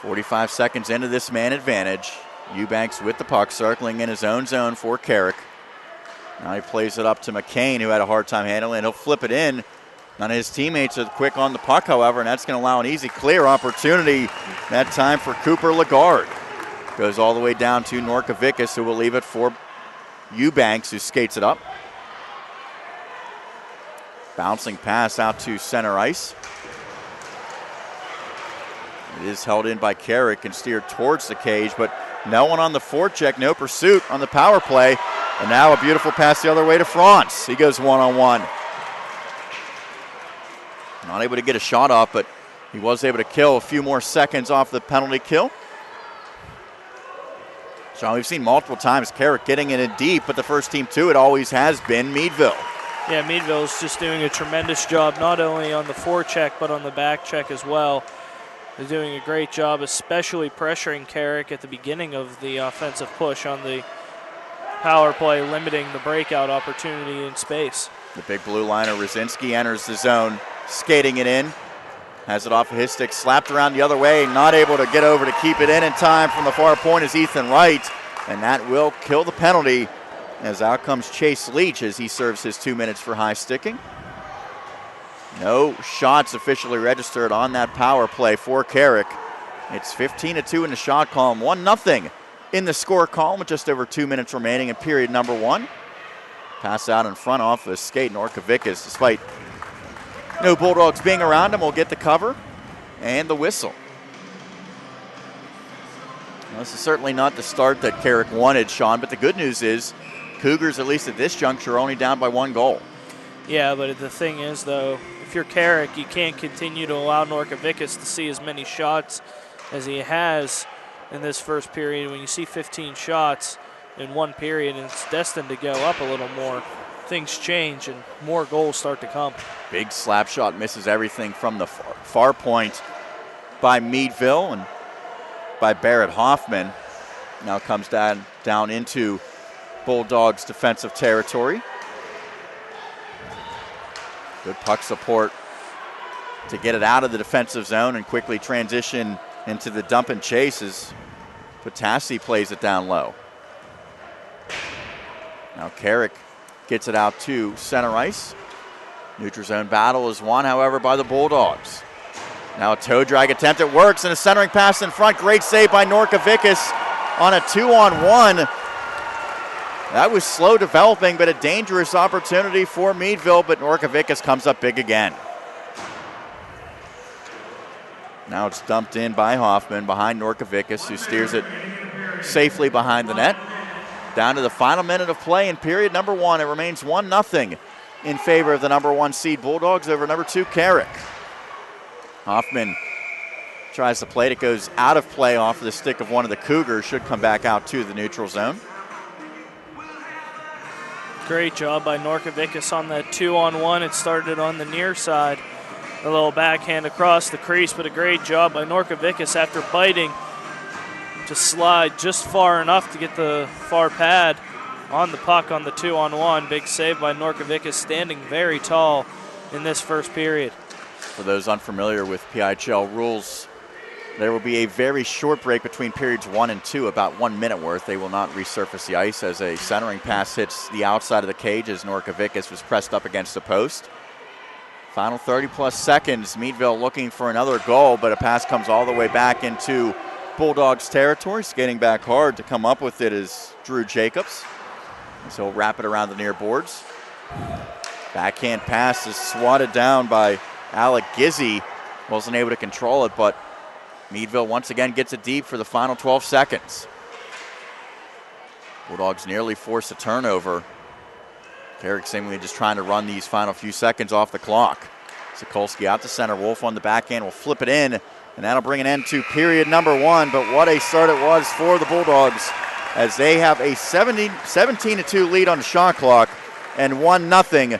45 seconds into this man advantage. Eubanks with the puck, circling in his own zone for Carrick. Now he plays it up to McCain, who had a hard time handling it. He'll flip it in. None of his teammates are quick on the puck, however, and that's going to allow an easy clear opportunity. That time for Cooper Lagarde. Goes all the way down to Norkovicus, who will leave it for Eubanks, who skates it up. Bouncing pass out to center ice. It is held in by Carrick and steered towards the cage, but no one on the forecheck, no pursuit on the power play. And now a beautiful pass the other way to France. He goes one-on-one. Not able to get a shot off, but he was able to kill a few more seconds off the penalty kill. Sean, we've seen multiple times Carrick getting it in deep, but the first team to it always has been Meadville. Yeah, Meadville's just doing a tremendous job, not only on the forecheck, but on the back check as well. They're doing a great job, especially pressuring Carrick at the beginning of the offensive push on the power play, limiting the breakout opportunity in space. The big blue liner, Rosinski, enters the zone, skating it in. Has it off of his stick, slapped around the other way, not able to get over to keep it in time from the far point is Ethan Wright, and that will kill the penalty as out comes Chase Leach as he serves his 2 minutes for high sticking. No shots officially registered on that power play for Carrick. It's 15-2 in the shot column, 1-0 in the score column with just over 2 minutes remaining in period number one. Pass out in front off the skate, Norkovicus, despite no Bulldogs being around him, will get the cover and the whistle. Well, this is certainly not the start that Carrick wanted, Sean, but the good news is Cougars, at least at this juncture, are only down by 1 goal. Yeah, but the thing is, though, if you're Carrick, you can't continue to allow Norkovicus to see as many shots as he has in this first period. When you see 15 shots in one period and it's destined to go up a little more, things change and more goals start to come. Big slap shot misses everything from the far point by Meadville and by Barrett Hoffman. Now comes down into Bulldogs defensive territory. Good puck support to get it out of the defensive zone and quickly transition into the dump and chase as Patassi plays it down low. Now Carrick gets it out to center ice. Neutral zone battle is won, however, by the Bulldogs. Now a toe drag attempt, it works, and a centering pass in front. Great save by Norkovikas on a 2-on-1. That was slow developing, but a dangerous opportunity for Meadville, but Norkovikas comes up big again. Now it's dumped in by Hoffman behind Norkovikas, who steers it safely behind the net. Down to the final minute of play in period number 1. It remains 1-0 in favor of the number 1 seed Bulldogs over number 2 Carrick. Hoffman tries to play it. It goes out of play off of the stick of one of the Cougars. Should come back out to the neutral zone. Great job by Norkovikas on that 2-on-1. It started on the near side. A little backhand across the crease, but a great job by Norkovikas after biting to slide just far enough to get the far pad on the puck on the 2-on-1. Big save by Norkovikas, standing very tall in this first period. For those unfamiliar with PIHL rules, there will be a very short break between periods 1 and 2, about 1 minute worth. They will not resurface the ice as a centering pass hits the outside of the cage as Norkovikas was pressed up against the post. Final 30-plus seconds, Meadville looking for another goal, but a pass comes all the way back into Bulldogs territory. Skating back hard to come up with it is Drew Jacobs. So he'll wrap it around the near boards. Backhand pass is swatted down by Alec Gizzi. Wasn't able to control it, but Meadville once again gets it deep for the final 12 seconds. Bulldogs nearly force a turnover. Carrick seemingly just trying to run these final few seconds off the clock. Sokolsky out to center. Wolf on the backhand will flip it in, and that'll bring an end to period number 1. But what a start it was for the Bulldogs as they have a 17-2 lead on the shot clock, and 1-0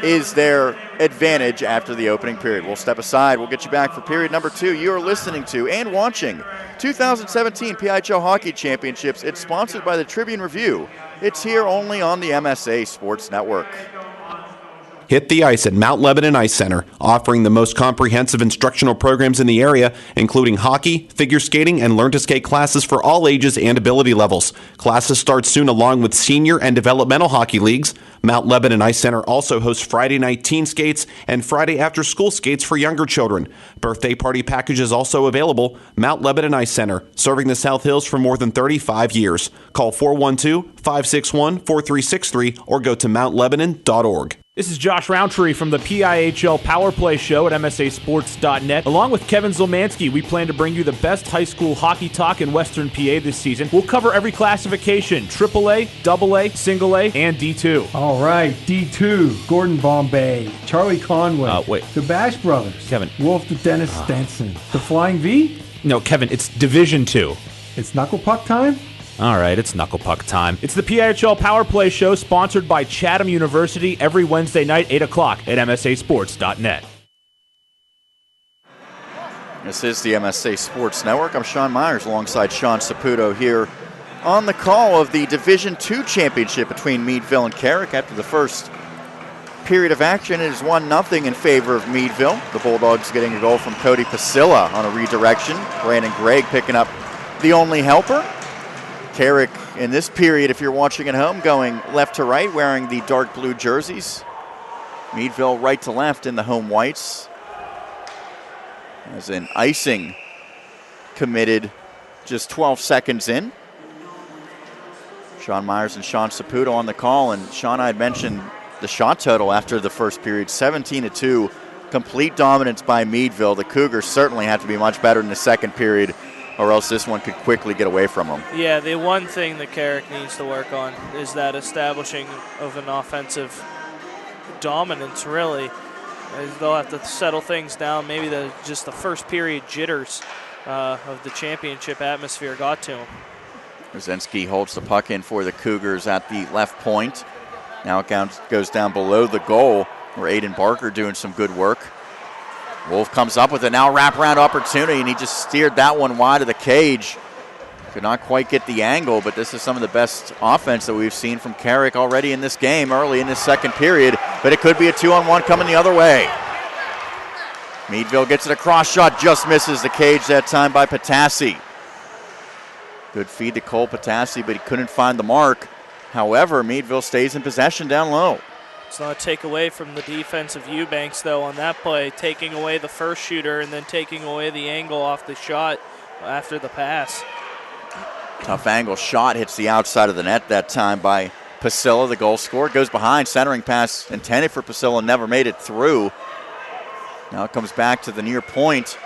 is their advantage after the opening period. We'll step aside. We'll get you back for period number 2. You are listening to and watching 2017 PIHL Hockey Championships. It's sponsored by the Tribune Review. It's here only on the MSA Sports Network. Hit the ice at Mount Lebanon Ice Center, offering the most comprehensive instructional programs in the area, including hockey, figure skating, and learn-to-skate classes for all ages and ability levels. Classes start soon along with senior and developmental hockey leagues. Mount Lebanon Ice Center also hosts Friday night teen skates and Friday after-school skates for younger children. Birthday party packages also available. Mount Lebanon Ice Center, serving the South Hills for more than 35 years. Call 412-561-4363 or go to mountlebanon.org. This is Josh Roundtree from the PIHL Power Play Show at MSASports.net. Along with Kevin Zilmansky, we plan to bring you the best high school hockey talk in Western PA this season. We'll cover every classification, AAA, AA, Single A, and D2. All right, D2, Gordon Bombay, Charlie Conway, the Bash Brothers, Kevin, Wolf the Dennis Stenson, the Flying V? No, Kevin, it's Division 2. It's Knuckle Puck time? All right, it's Knuckle Puck time. It's the PIHL Power Play Show sponsored by Chatham University every Wednesday night, 8 o'clock at MSASports.net. This is the MSA Sports Network. I'm Sean Myers alongside Sean Saputo here on the call of the Division II championship between Meadville and Carrick. After the first period of action, it is 1-0 in favor of Meadville. The Bulldogs getting a goal from Cody Pasilla on a redirection. Brandon Gregg picking up the only helper. Carrick in this period, if you're watching at home, going left to right, wearing the dark blue jerseys. Meadville right to left in the home whites. As an icing committed just 12 seconds in. Sean Myers and Sean Saputo on the call. And Sean, I had mentioned the shot total after the first period, 17-2. Complete dominance by Meadville. The Cougars certainly had to be much better in the second period, or else this one could quickly get away from them. Yeah, the one thing that Carrick needs to work on is that establishing of an offensive dominance, really. They'll have to settle things down. Maybe just the first period jitters of the championship atmosphere got to him. Brzezinski holds the puck in for the Cougars at the left point. Now it goes down below the goal, where Aiden Barker doing some good work. Wolf comes up with a now wraparound opportunity, and he just steered that one wide of the cage. Could not quite get the angle, but this is some of the best offense that we've seen from Carrick already in this game, early in this second period. But it could be a 2-on-1 coming the other way. Meadville gets it across, shot just misses the cage that time by Patassi. Good feed to Cole Patassi, but he couldn't find the mark. However, Meadville stays in possession down low. It's not a takeaway from the defense of Eubanks, though, on that play, taking away the first shooter and then taking away the angle off the shot after the pass. Tough angle shot hits the outside of the net that time by Pasilla, the goal scorer. Goes behind, centering pass intended for Pasilla, never made it through. Now it comes back to the near point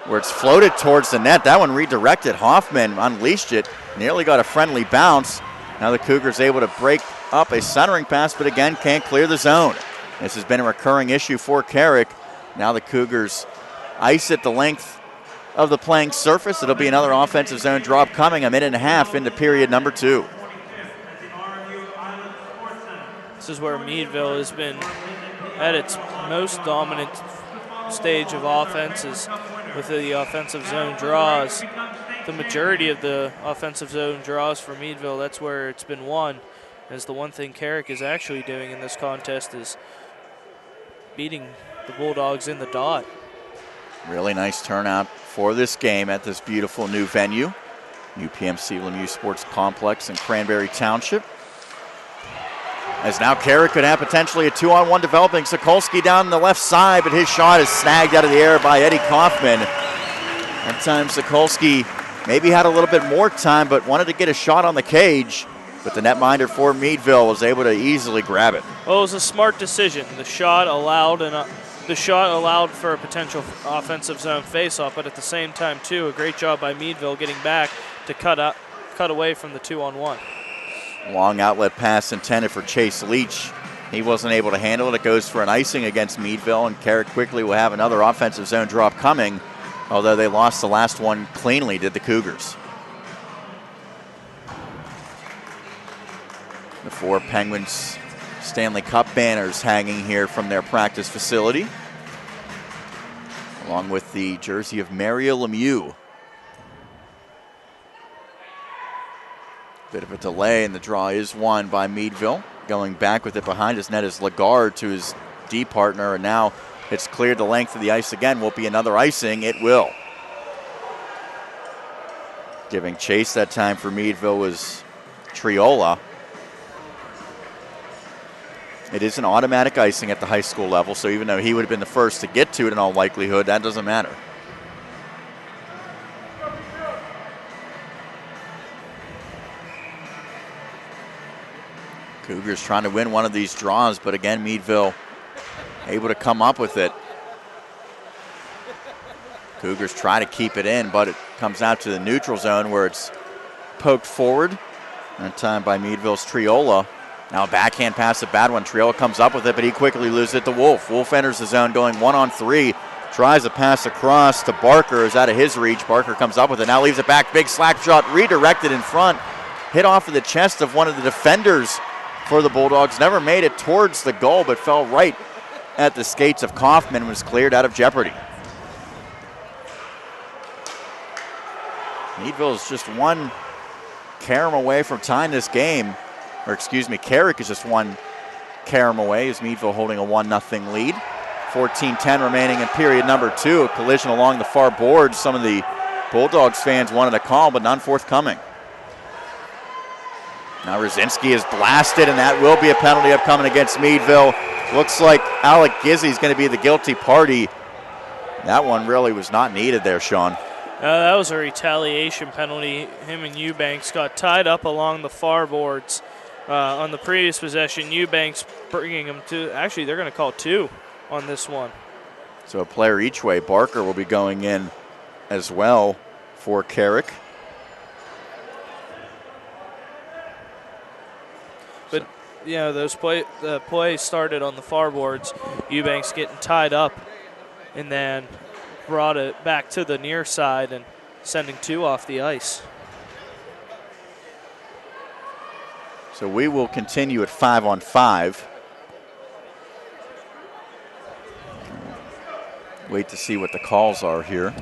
where it's floated towards the net. That one redirected. Hoffman unleashed it, nearly got a friendly bounce. Now the Cougars able to break up a centering pass, but again can't clear the zone. This has been a recurring issue for Carrick. Now the Cougars ice it the length of the playing surface. It'll be another offensive zone drop coming a minute and a half into period number 2. This is where Meadville has been at its most dominant stage of offenses with the offensive zone draws. The majority of the offensive zone draws for Meadville, that's where it's been won. As the one thing Carrick is actually doing in this contest is beating the Bulldogs in the dot. Really nice turnout for this game at this beautiful new venue, UPMC Lemieux Sports Complex in Cranberry Township. As now Carrick could have potentially a 2-on-1 developing. Sokolsky down the left side, but his shot is snagged out of the air by Eddie Kaufman. That time Sokolsky maybe had a little bit more time, but wanted to get a shot on the cage. But the netminder for Meadville was able to easily grab it. Well, it was a smart decision. The shot allowed for a potential offensive zone faceoff, but at the same time, too, a great job by Meadville getting back to cut away from the 2-on-1. Long outlet pass intended for Chase Leach. He wasn't able to handle it. It goes for an icing against Meadville, and Carrick quickly will have another offensive zone drop coming, although they lost the last one cleanly, did the Cougars. The 4 Penguins Stanley Cup banners hanging here from their practice facility, along with the jersey of Maria Lemieux. Bit of a delay, and the draw is won by Meadville. Going back with it behind his net is Lagarde to his D partner, and now it's cleared the length of the ice again. Will be another icing. It will. Giving chase that time for Meadville was Triola. It is an automatic icing at the high school level, so even though he would have been the first to get to it in all likelihood, that doesn't matter. Cougars trying to win one of these draws, but again, Meadville able to come up with it. Cougars try to keep it in, but it comes out to the neutral zone where it's poked forward. That time by Meadville's Triola. Now a backhand pass, a bad one. Triola comes up with it, but he quickly loses it to Wolf. Wolf enters the zone going 1-on-3. Tries a pass across to Barker, is out of his reach. Barker comes up with it, now leaves it back. Big slap shot, redirected in front. Hit off of the chest of one of the defenders for the Bulldogs. Never made it towards the goal, but fell right at the skates of Kaufman and was cleared out of jeopardy. Meadville is just one carom away from tying this game. Or excuse me, Carrick is just one carom away as Meadville holding a 1-0 lead. 14-10 remaining in period number 2. A collision along the far boards. Some of the Bulldogs fans wanted a call, but none forthcoming. Now Rosinski is blasted, and that will be a penalty upcoming against Meadville. Looks like Alec Gizzi is going to be the guilty party. That one really was not needed there, Sean. That was a retaliation penalty. Him and Eubanks got tied up along the far boards. On the previous possession, Eubanks bringing them to, actually they're going to call 2 on this one. So a player each way. Barker will be going in as well for Carrick. But, you know, the play started on the far boards. Eubanks getting tied up and then brought it back to the near side and sending 2 off the ice. So we will continue at 5-on-5. Wait to see what the calls are here.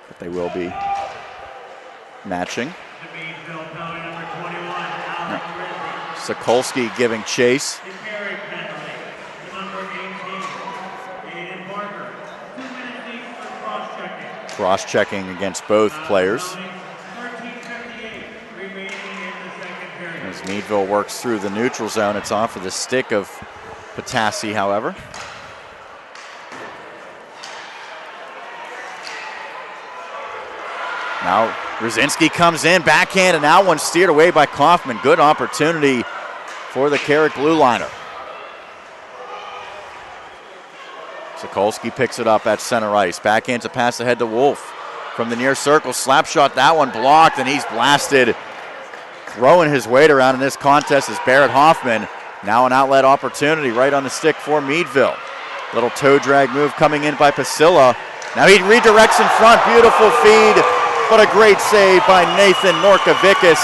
But they will be matching. Sokolsky giving chase. Cross-checking against both players. As Meadville works through the neutral zone, it's off of the stick of Patassi, however. Now Rosinski comes in, backhand, and that one steered away by Kaufman. Good opportunity for the Carrick blue liner. Sokolsky picks it up at center ice. Backhands a pass ahead to Wolf. From the near circle, slap shot, that one blocked, and he's blasted. Throwing his weight around in this contest is Barrett Hoffman. Now an outlet opportunity right on the stick for Meadville. Little toe drag move coming in by Pasilla. Now he redirects in front, beautiful feed, but a great save by Nathan Norkovicus.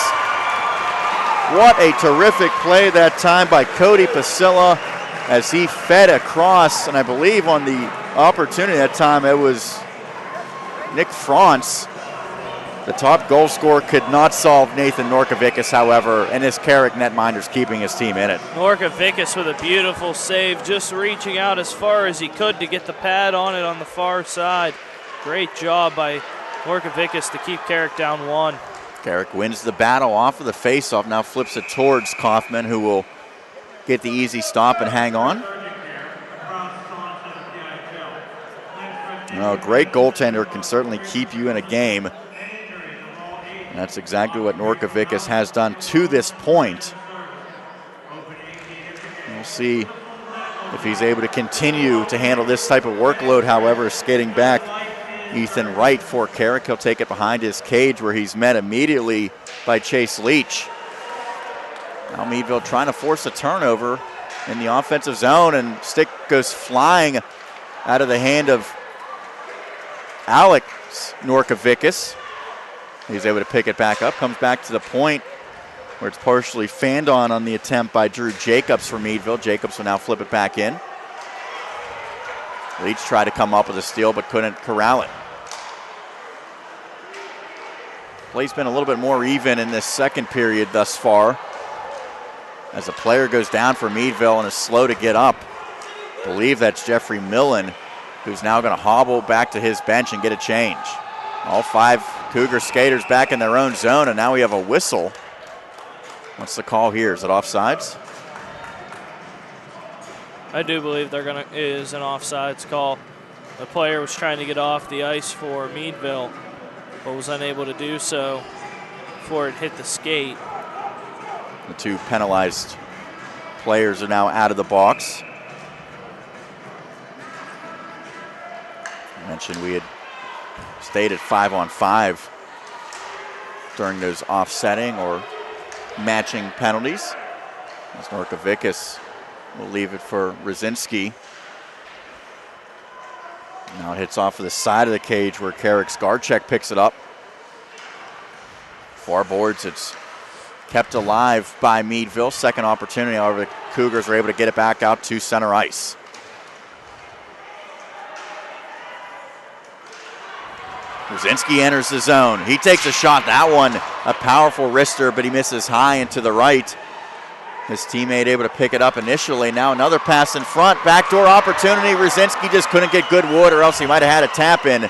What a terrific play that time by Cody Pasilla as he fed across, and I believe on the opportunity that time it was Nick Franz. The top goal scorer could not solve Nathan Norkovicus, however, and his Carrick netminder's keeping his team in it. Norkovicus with a beautiful save, just reaching out as far as he could to get the pad on it on the far side. Great job by Norkovicus to keep Carrick down 1. Carrick wins the battle off of the faceoff, now flips it towards Kaufman, who will get the easy stop and hang on. A great goaltender can certainly keep you in a game. And that's exactly what Norkovicus has done to this point. We'll see if he's able to continue to handle this type of workload. However, skating back, Ethan Wright for Carrick. He'll take it behind his cage where he's met immediately by Chase Leach. Now Meadville trying to force a turnover in the offensive zone, and stick goes flying out of the hand of Alex Norkovicus. He's able to pick it back up, comes back to the point where it's partially fanned on the attempt by Drew Jacobs for Meadville. Jacobs will now flip it back in. Leach tried to come up with a steal but couldn't corral it. Play's been a little bit more even in this second period thus far, as a player goes down for Meadville and is slow to get up. I believe that's Jeffrey Millen, who's now going to hobble back to his bench and get a change. All 5 Cougar skaters back in their own zone, and now we have a whistle. What's the call here? Is it offsides? I do believe it is an offsides call. The player was trying to get off the ice for Meadville, but was unable to do so before it hit the skate. The 2 penalized players are now out of the box. I mentioned we had stayed at 5-on-5 during those offsetting or matching penalties. As Norkovicus will leave it for Rosinski. Now it hits off of the side of the cage where Carrick Skarchek picks it up. Far boards, it's kept alive by Meadville. Second opportunity, however, the Cougars were able to get it back out to center ice. Rosinski enters the zone. He takes a shot. That one, a powerful wrister, but he misses high and to the right. His teammate able to pick it up initially. Now another pass in front. Backdoor opportunity. Rosinski just couldn't get good wood, or else he might have had a tap in.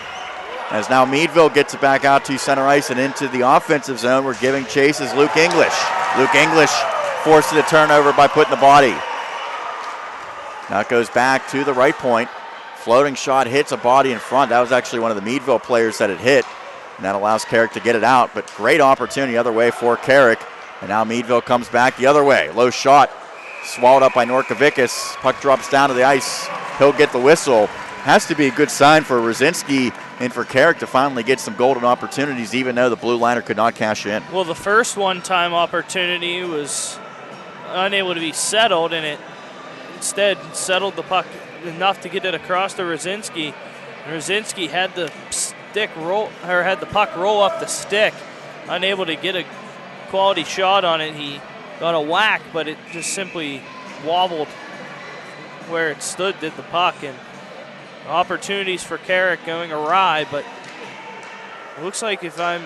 As now Meadville gets it back out to center ice and into the offensive zone. We're giving chase is Luke English. Luke English forced the turnover by putting the body. Now it goes back to the right point. Floating shot hits a body in front. That was actually one of the Meadville players that it hit, and that allows Carrick to get it out. But great opportunity other way for Carrick. And now Meadville comes back the other way. Low shot, swallowed up by Norkovicus. Puck drops down to the ice. He'll get the whistle. Has to be a good sign for Rosinski and for Carrick to finally get some golden opportunities, even though the blue liner could not cash in. Well, the first one-time opportunity was unable to be settled, and it instead settled the puck enough to get it across to Rosinski. Rosinski had the puck roll up the stick, unable to get a quality shot on it. He got a whack, but it just simply wobbled where it stood, did the puck, and opportunities for Carrick going awry. But it looks like if I'm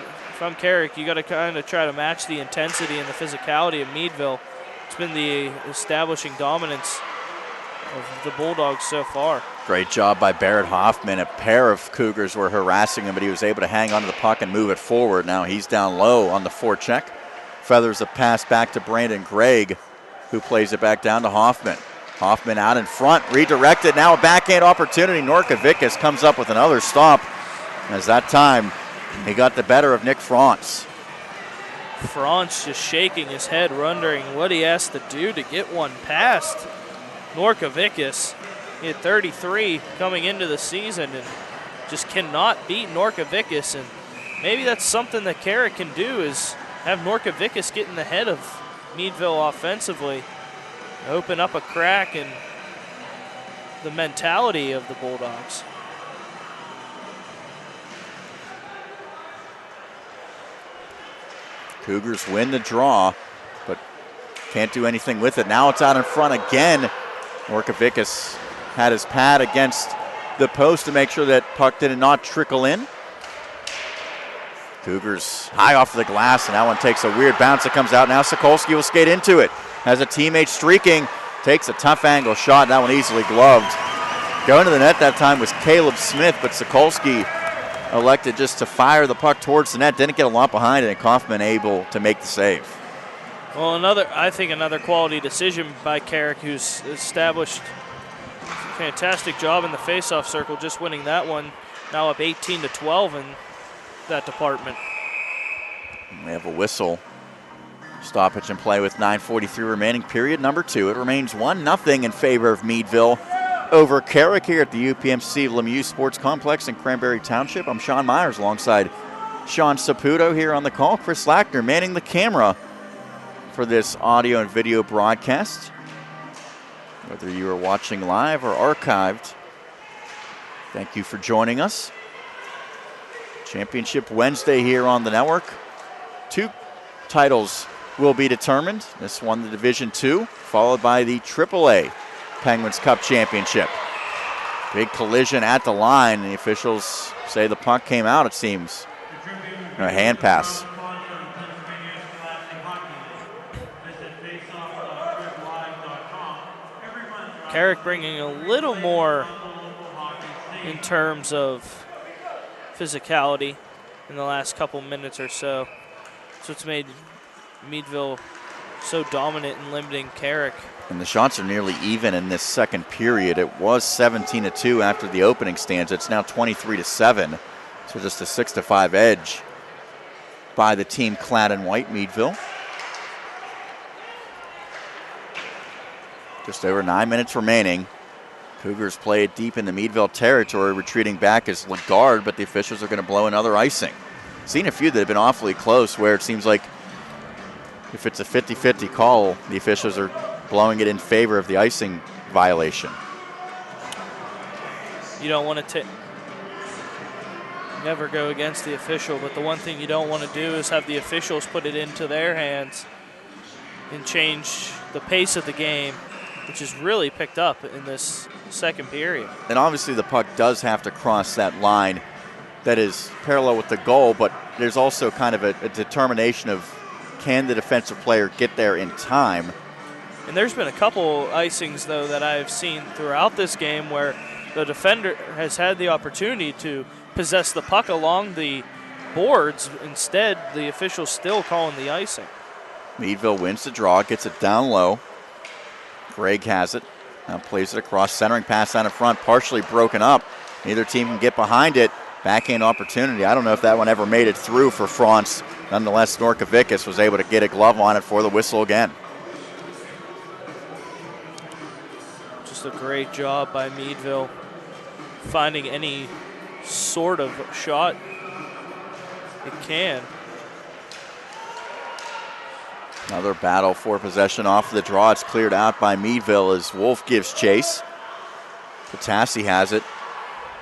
Carrick, you got to kind of try to match the intensity and the physicality of Meadville. It's been the establishing dominance of the Bulldogs so far. Great job by Barrett Hoffman. A pair of Cougars were harassing him, but he was able to hang onto the puck and move it forward. Now he's down low on the forecheck. Feathers a pass back to Brandon Gregg, who plays it back down to Hoffman. Hoffman out in front, redirected. Now a backhand opportunity. Norkovicus comes up with another stop. As that time, he got the better of Nick Franz. Franz just shaking his head, wondering what he has to do to get one past Norkovicus. He had 33 coming into the season and just cannot beat Norkovicus. And maybe that's something that Carrick can do, is have Norkovicus get in the head of Meadville offensively, open up a crack in the mentality of the Bulldogs. Cougars win the draw, but can't do anything with it. Now it's out in front again. Norkovicus had his pad against the post to make sure that puck did not trickle in. Cougars high off the glass, and that one takes a weird bounce. It comes out. Now Sokolsky will skate into it. Has a teammate streaking, takes a tough angle shot. That one easily gloved. Going to the net that time was Caleb Smith, but Sokolsky elected just to fire the puck towards the net. Didn't get a lot behind it, and Kaufman able to make the save. Well, I think another quality decision by Carrick, who's established a fantastic job in the faceoff circle, just winning that one. Now up 18-12 in that department. We have a whistle. Stoppage in play with 9:43 remaining, period number 2. It remains 1-0 in favor of Meadville over Carrick here at the UPMC Lemieux Sports Complex in Cranberry Township. I'm Sean Myers alongside Sean Saputo here on the call. Chris Lackner manning the camera for this audio and video broadcast. Whether you are watching live or archived, thank you for joining us. Championship Wednesday here on the network. 2 titles will be determined. This one, the Division II, followed by the AAA Penguins Cup Championship. Big collision at the line. The officials say the puck came out, it seems. A hand pass. Carrick bringing a little more in terms of physicality in the last couple minutes or so. That's what's made Meadville so dominant in limiting Carrick. And the shots are nearly even in this second period. It was 17-2 after the opening stanza. It's now 23-7. So just a 6-5 edge by the team clad in white, Meadville. Just over 9 minutes remaining. Cougars play it deep in the Meadville territory, retreating back as Lagarde, but the officials are going to blow another icing. Seen a few that have been awfully close where it seems like if it's a 50-50 call, the officials are blowing it in favor of the icing violation. You don't want to never go against the official, but the one thing you don't want to do is have the officials put it into their hands and change the pace of the game, which has really picked up in this second period. And obviously the puck does have to cross that line that is parallel with the goal, but there's also kind of a determination of, can the defensive player get there in time? And there's been a couple icings, though, that I've seen throughout this game where the defender has had the opportunity to possess the puck along the boards. Instead, the official's still calling the icing. Meadville wins the draw, gets it down low. Gregg has it. Now plays it across, centering pass out in front, partially broken up. Neither team can get behind it. Backhand opportunity. I don't know if that one ever made it through for Franz. Nonetheless, Norkovicus was able to get a glove on it for the whistle again. Just a great job by Meadville finding any sort of shot it can. Another battle for possession off the draw. It's cleared out by Meadville as Wolf gives chase. Patassi has it.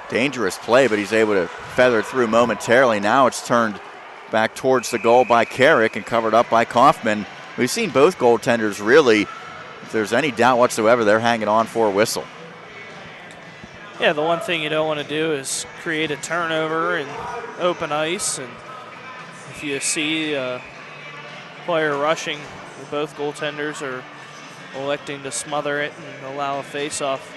Dangerous play, but he's able to feather through momentarily. Now it's turned back towards the goal by Carrick and covered up by Kaufman. We've seen both goaltenders really, if there's any doubt whatsoever, they're hanging on for a whistle. Yeah, the one thing you don't want to do is create a turnover in open ice. And if you see a player rushing, both goaltenders are electing to smother it and allow a face-off.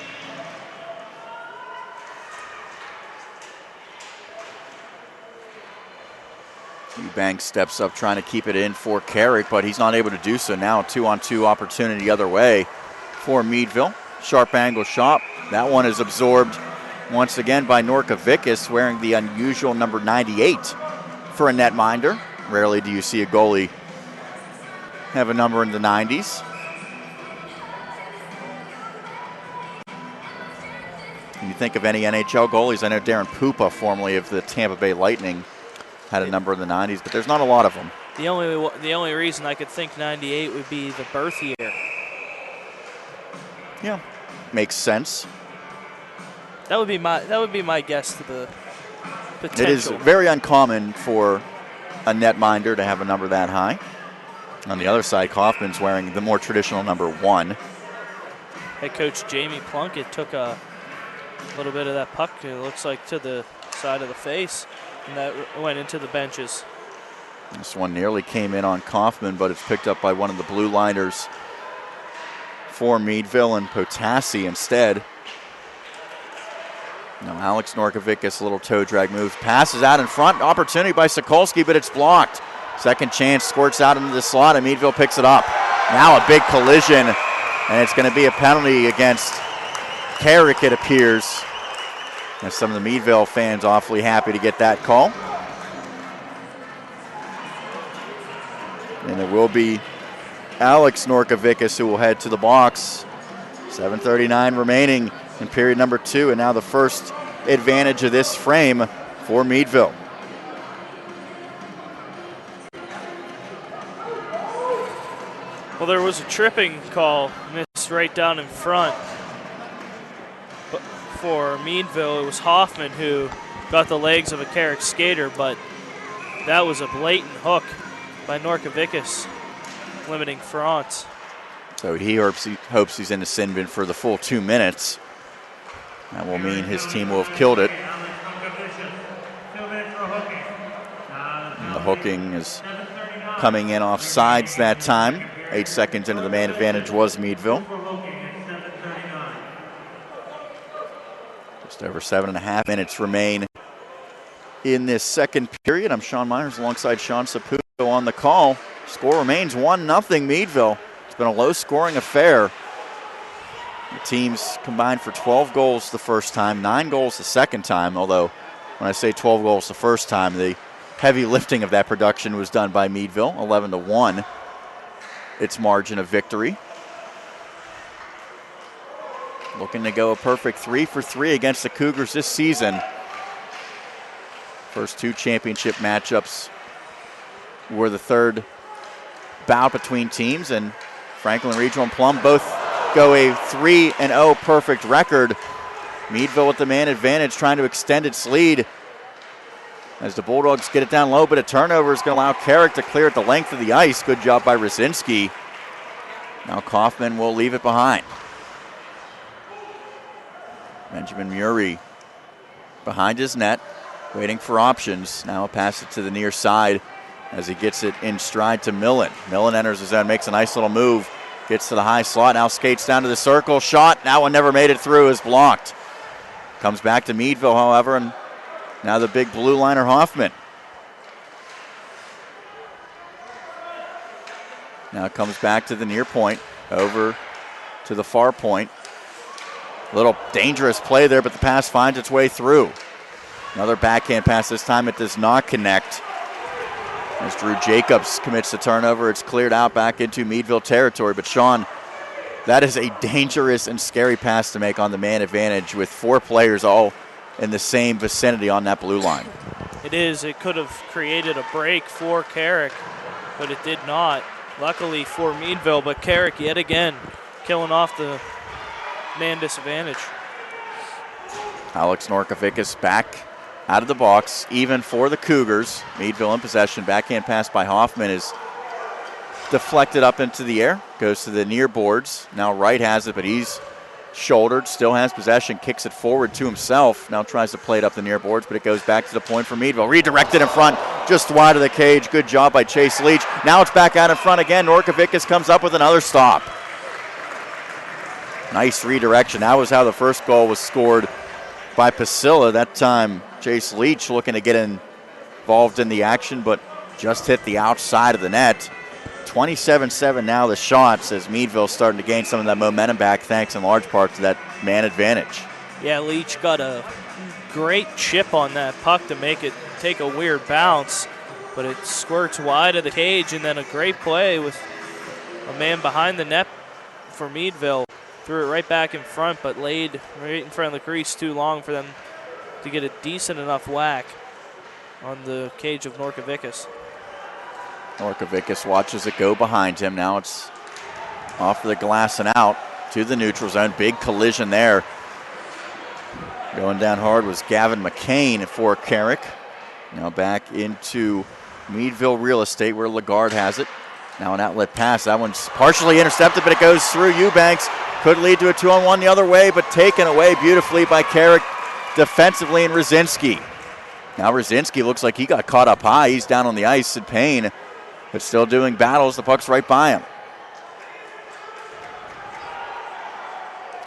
Eubanks steps up trying to keep it in for Carrick, but he's not able to do so now. 2-on-2 opportunity other way for Meadville. Sharp angle shot. That one is absorbed once again by Norkovicus, wearing the unusual number 98 for a netminder. Rarely do you see a goalie have a number in the 90s. When you think of any NHL goalies, I know Darren Pupa, formerly of the Tampa Bay Lightning, had a number in the 90s, but there's not a lot of them. The only reason I could think 98 would be the birth year. Yeah, makes sense. That would be my guess to the potential. It is very uncommon for a netminder to have a number that high. On the other side, Kaufman's wearing the more traditional number 1. Head coach Jamie Plunkett took a little bit of that puck, it looks like, to the side of the face, and that went into the benches. This one nearly came in on Kaufman, but it's picked up by one of the blue liners for Meadville, and Potassi instead. Now Alex Norkovicus, little toe drag moves, passes out in front, opportunity by Sokolsky, but it's blocked. Second chance, squirts out into the slot, and Meadville picks it up. Now a big collision, and it's going to be a penalty against Carrick, it appears. And some of the Meadville fans awfully happy to get that call. And it will be Alex Norkovicus who will head to the box. 7:39 remaining in period number 2, and now the first advantage of this frame for Meadville. Well, there was a tripping call missed right down in front. But for Meadville, it was Hoffman who got the legs of a Carrick skater, but that was a blatant hook by Norkovicus, limiting France. So he hopes he's in the sin bin for the full 2 minutes. That will mean his team will have killed it. And the hooking is coming in off sides that time. 8 seconds into the man advantage was Meadville. Just over 7.5 minutes remain in this second period. I'm Sean Myers alongside Sean Saputo on the call. Score remains 1-0 Meadville. It's been a low-scoring affair. The teams combined for 12 goals the first time, 9 goals the second time, although when I say 12 goals the first time, the heavy lifting of that production was done by Meadville, 11-1. Its margin of victory. Looking to go a perfect 3 for 3 against the Cougars this season. First 2 championship matchups were the third bout between teams, and Franklin Regional and Plum both go a 3-0 perfect record. Meadville with the man advantage, trying to extend its lead as the Bulldogs get it down low, but a turnover is going to allow Carrick to clear it the length of the ice. Good job by Rosinski. Now Kaufman will leave it behind. Benjamin Murray behind his net, waiting for options. Now pass it to the near side as he gets it in stride to Millen. Millen enters his zone, makes a nice little move, gets to the high slot, now skates down to the circle. Shot, that one never made it through, is blocked. Comes back to Meadville, however, and now the big blue liner Hoffman. Now it comes back to the near point, over to the far point. A little dangerous play there, but the pass finds its way through. Another backhand pass, this time it does not connect. As Drew Jacobs commits the turnover, it's cleared out back into Meadville territory. But Sean, that is a dangerous and scary pass to make on the man advantage with 4 players all in the same vicinity on that blue line. It is. It could have created a break for Carrick, but it did not. Luckily for Meadville, but Carrick yet again killing off the man disadvantage. Alex Norkovicus back out of the box, even for the Cougars. Meadville in possession. Backhand pass by Hoffman is deflected up into the air. Goes to the near boards. Now Wright has it, but he's shouldered, still has possession, kicks it forward to himself. Now tries to play it up the near boards, but it goes back to the point for Meadville. Redirected in front, just wide of the cage. Good job by Chase Leach. Now it's back out in front again. Norkovicus comes up with another stop. Nice redirection. That was how the first goal was scored by Pasilla. That time, Chase Leach looking to get involved in the action, but just hit the outside of the net. 27-7 now the shots as Meadville starting to gain some of that momentum back, thanks in large part to that man advantage. Yeah, Leach got a great chip on that puck to make it take a weird bounce, but it squirts wide of the cage, and then a great play with a man behind the net for Meadville. Threw it right back in front, but laid right in front of the crease too long for them to get a decent enough whack on the cage of Norkovicus. Norkovicus watches it go behind him. Now it's off the glass and out to the neutral zone. Big collision there. Going down hard was Gavin McCain for Carrick. Now back into Meadville real estate where Lagarde has it. Now an outlet pass. That one's partially intercepted, but it goes through Eubanks. Could lead to a 2-on-1 the other way, but taken away beautifully by Carrick defensively and Rosinski. Now Rosinski looks like he got caught up high. He's down on the ice in pain, but still doing battles. The puck's right by him.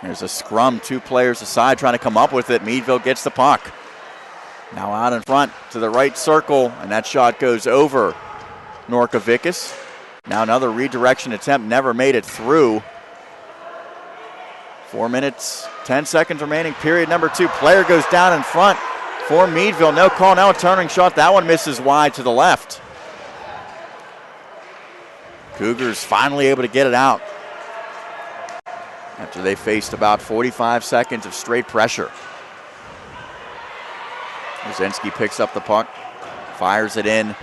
There's a scrum, 2 players aside trying to come up with it. Meadville gets the puck. Now out in front to the right circle, and that shot goes over Norkovicus. Now another redirection attempt, never made it through. 4 minutes, 10 seconds remaining, period number 2. Player goes down in front for Meadville. No call, now a turning shot. That one misses wide to the left. Cougars finally able to get it out after they faced about 45 seconds of straight pressure. Rosinski picks up the puck, fires it in,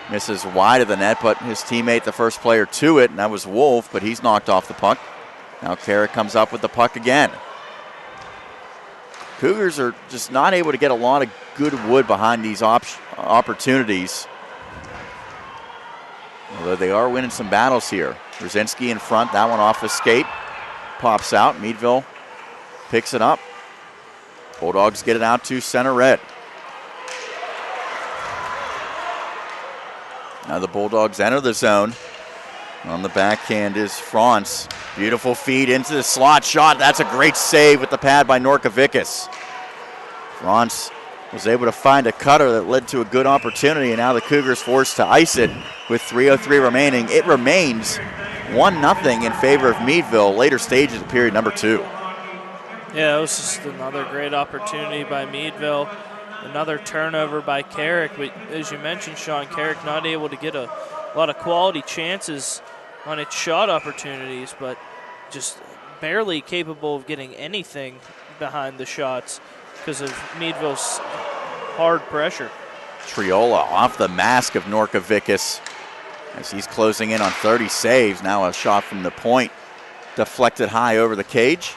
misses wide of the net, but his teammate, the first player to it, and that was Wolf, but he's knocked off the puck. Now Carrick comes up with the puck again. Cougars are just not able to get a lot of good wood behind these opportunities, although they are winning some battles here. Rosinski in front, that one off the skate, pops out. Meadville picks it up. Bulldogs get it out to center red. Now the Bulldogs enter the zone. On the backhand is Franz. Beautiful feed into the slot shot. That's a great save with the pad by Norkovicus. Franz was able to find a cutter that led to a good opportunity, and now the Cougars forced to ice it with 3:03 remaining. It remains 1-0 in favor of Meadville, later stages of period number 2. Yeah, it was just another great opportunity by Meadville. Another turnover by Carrick, but as you mentioned, Sean, Carrick not able to get a lot of quality chances on its shot opportunities, but just barely capable of getting anything behind the shots because of Meadville's hard pressure. Triola off the mask of Norkovicus as he's closing in on 30 saves. Now a shot from the point deflected high over the cage.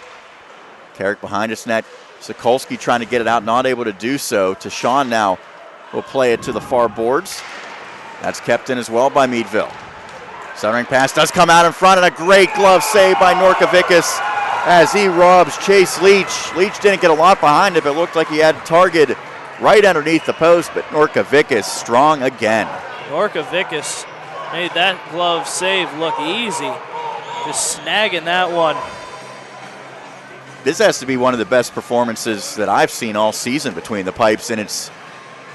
Carrick behind his net. Sokolsky trying to get it out, not able to do so. Tashawn now will play it to the far boards. That's kept in as well by Meadville. Centering pass does come out in front, and a great glove save by Norkovicus as he robs Chase Leach. Leach didn't get a lot behind it, but it looked like he had target right underneath the post, but Norkovicus strong again. Norkovicus made that glove save look easy. Just snagging that one. This has to be one of the best performances that I've seen all season between the pipes, and it's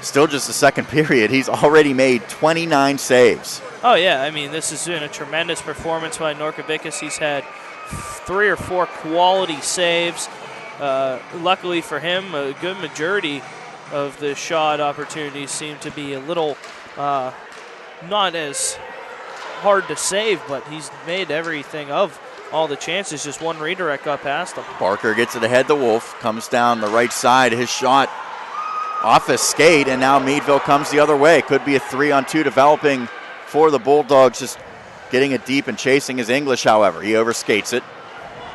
still just the second period. He's already made 29 saves. Oh, yeah. I mean, this has been a tremendous performance by Norkovicus. He's had 3 or 4 quality saves. Luckily for him, a good majority of the shot opportunities seem to be a little not as hard to save, but he's made everything of all the chances. Just one redirect got past him. Barker gets it ahead to Wolf, comes down the right side. His shot off his skate, and now Meadville comes the other way. Could be a 3-on-2 developing for the Bulldogs, just getting it deep and chasing his English, however. He overskates it.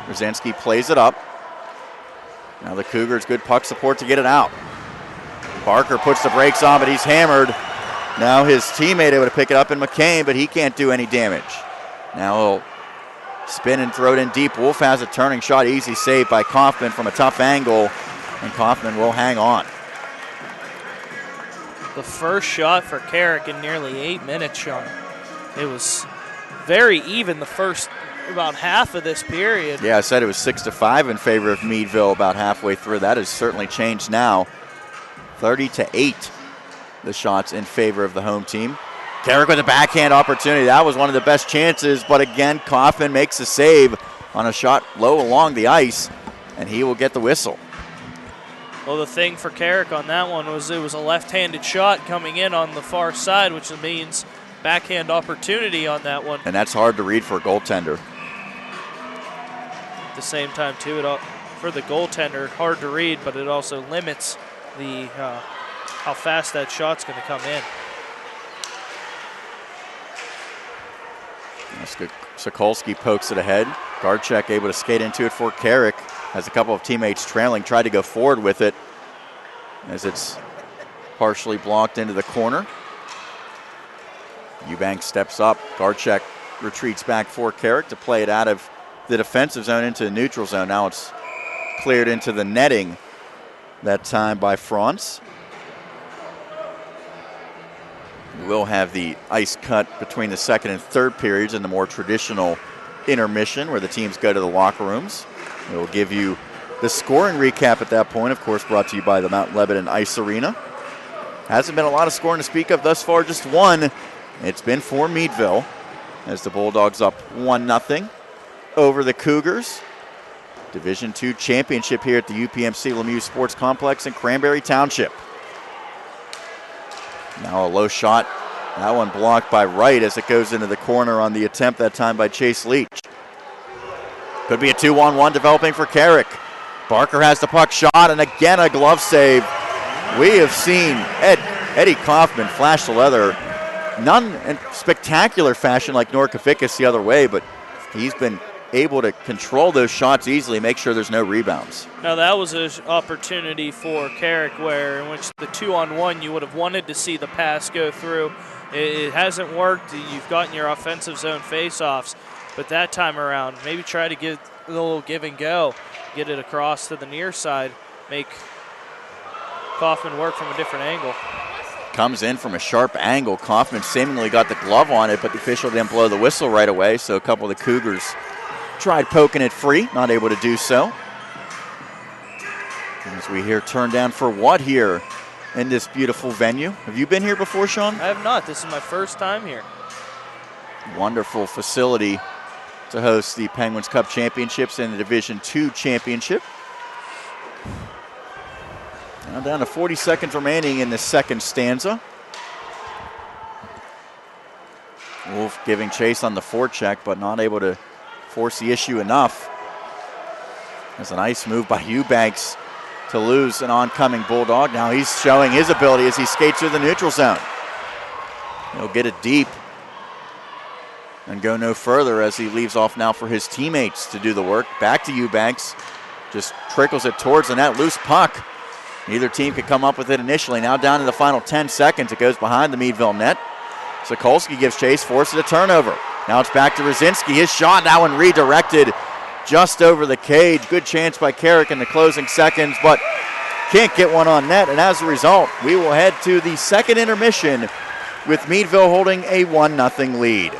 Rosinski plays it up. Now the Cougars, good puck support to get it out. Barker puts the brakes on, but he's hammered. Now his teammate able to pick it up in McCain, but he can't do any damage. Now he'll spin and throw it in deep. Wolf has a turning shot, easy save by Kaufman from a tough angle, and Kaufman will hang on. The first shot for Carrick in nearly 8 minutes, Sean. It was very even the first about half of this period. Yeah, I said it was 6-5 in favor of Meadville about halfway through. That has certainly changed now. 30-8, the shots in favor of the home team. Carrick with a backhand opportunity. That was one of the best chances, but again, Kaufman makes a save on a shot low along the ice, and he will get the whistle. Well, the thing for Carrick on that one was it was a left-handed shot coming in on the far side, which means backhand opportunity on that one. And that's hard to read for a goaltender. At the same time, too, for the goaltender, hard to read, but it also limits the how fast that shot's going to come in. Sokolsky pokes it ahead. Garchek able to skate into it for Carrick. Has a couple of teammates trailing, tried to go forward with it as it's partially blocked into the corner. Eubanks steps up. Garchek retreats back for Carrick to play it out of the defensive zone into the neutral zone. Now it's cleared into the netting that time by France. We'll have the ice cut between the second and third periods in the more traditional intermission where the teams go to the locker rooms. We'll give you the scoring recap at that point, of course, brought to you by the Mount Lebanon Ice Arena. Hasn't been a lot of scoring to speak of thus far, just one. It's been for Meadville as the Bulldogs up 1-0 over the Cougars. Division II championship here at the UPMC Lemieux Sports Complex in Cranberry Township. Now a low shot. That one blocked by Wright as it goes into the corner on the attempt that time by Chase Leach. Could be a 2-on-1 developing for Carrick. Barker has the puck shot, and again a glove save. We have seen Eddie Kaufman flash the leather. None in spectacular fashion like Norkafikis the other way, but he's been able to control those shots easily, make sure there's no rebounds. Now that was an opportunity for Carrick where in which the 2-on-1 you would have wanted to see the pass go through. It hasn't worked. You've gotten your offensive zone face-offs, but that time around, maybe try to get a little give and go, get it across to the near side, make Kaufman work from a different angle. Comes in from a sharp angle. Kaufman seemingly got the glove on it, but the official didn't blow the whistle right away, so a couple of the Cougars tried poking it free, not able to do so. As we hear turn down for what here in this beautiful venue. Have you been here before, Sean? I have not. This is my first time here. Wonderful facility to host the Penguins Cup Championships and the Division II Championship. Now down to 40 seconds remaining in the second stanza. Wolf giving chase on the forecheck, but not able to force the issue enough. There's a nice move by Eubanks to lose an oncoming Bulldog. Now he's showing his ability as he skates through the neutral zone. He'll get it deep and go no further as he leaves off now for his teammates to do the work. Back to Eubanks. Just trickles it towards the net. Loose puck. Neither team could come up with it initially. Now down to the final 10 seconds. It goes behind the Meadville net. Sokolsky gives chase, forces a turnover. Now it's back to Rosinski. His shot, that one redirected just over the cage. Good chance by Carrick in the closing seconds, but can't get one on net. And as a result, we will head to the second intermission with Meadville holding a 1-0 lead.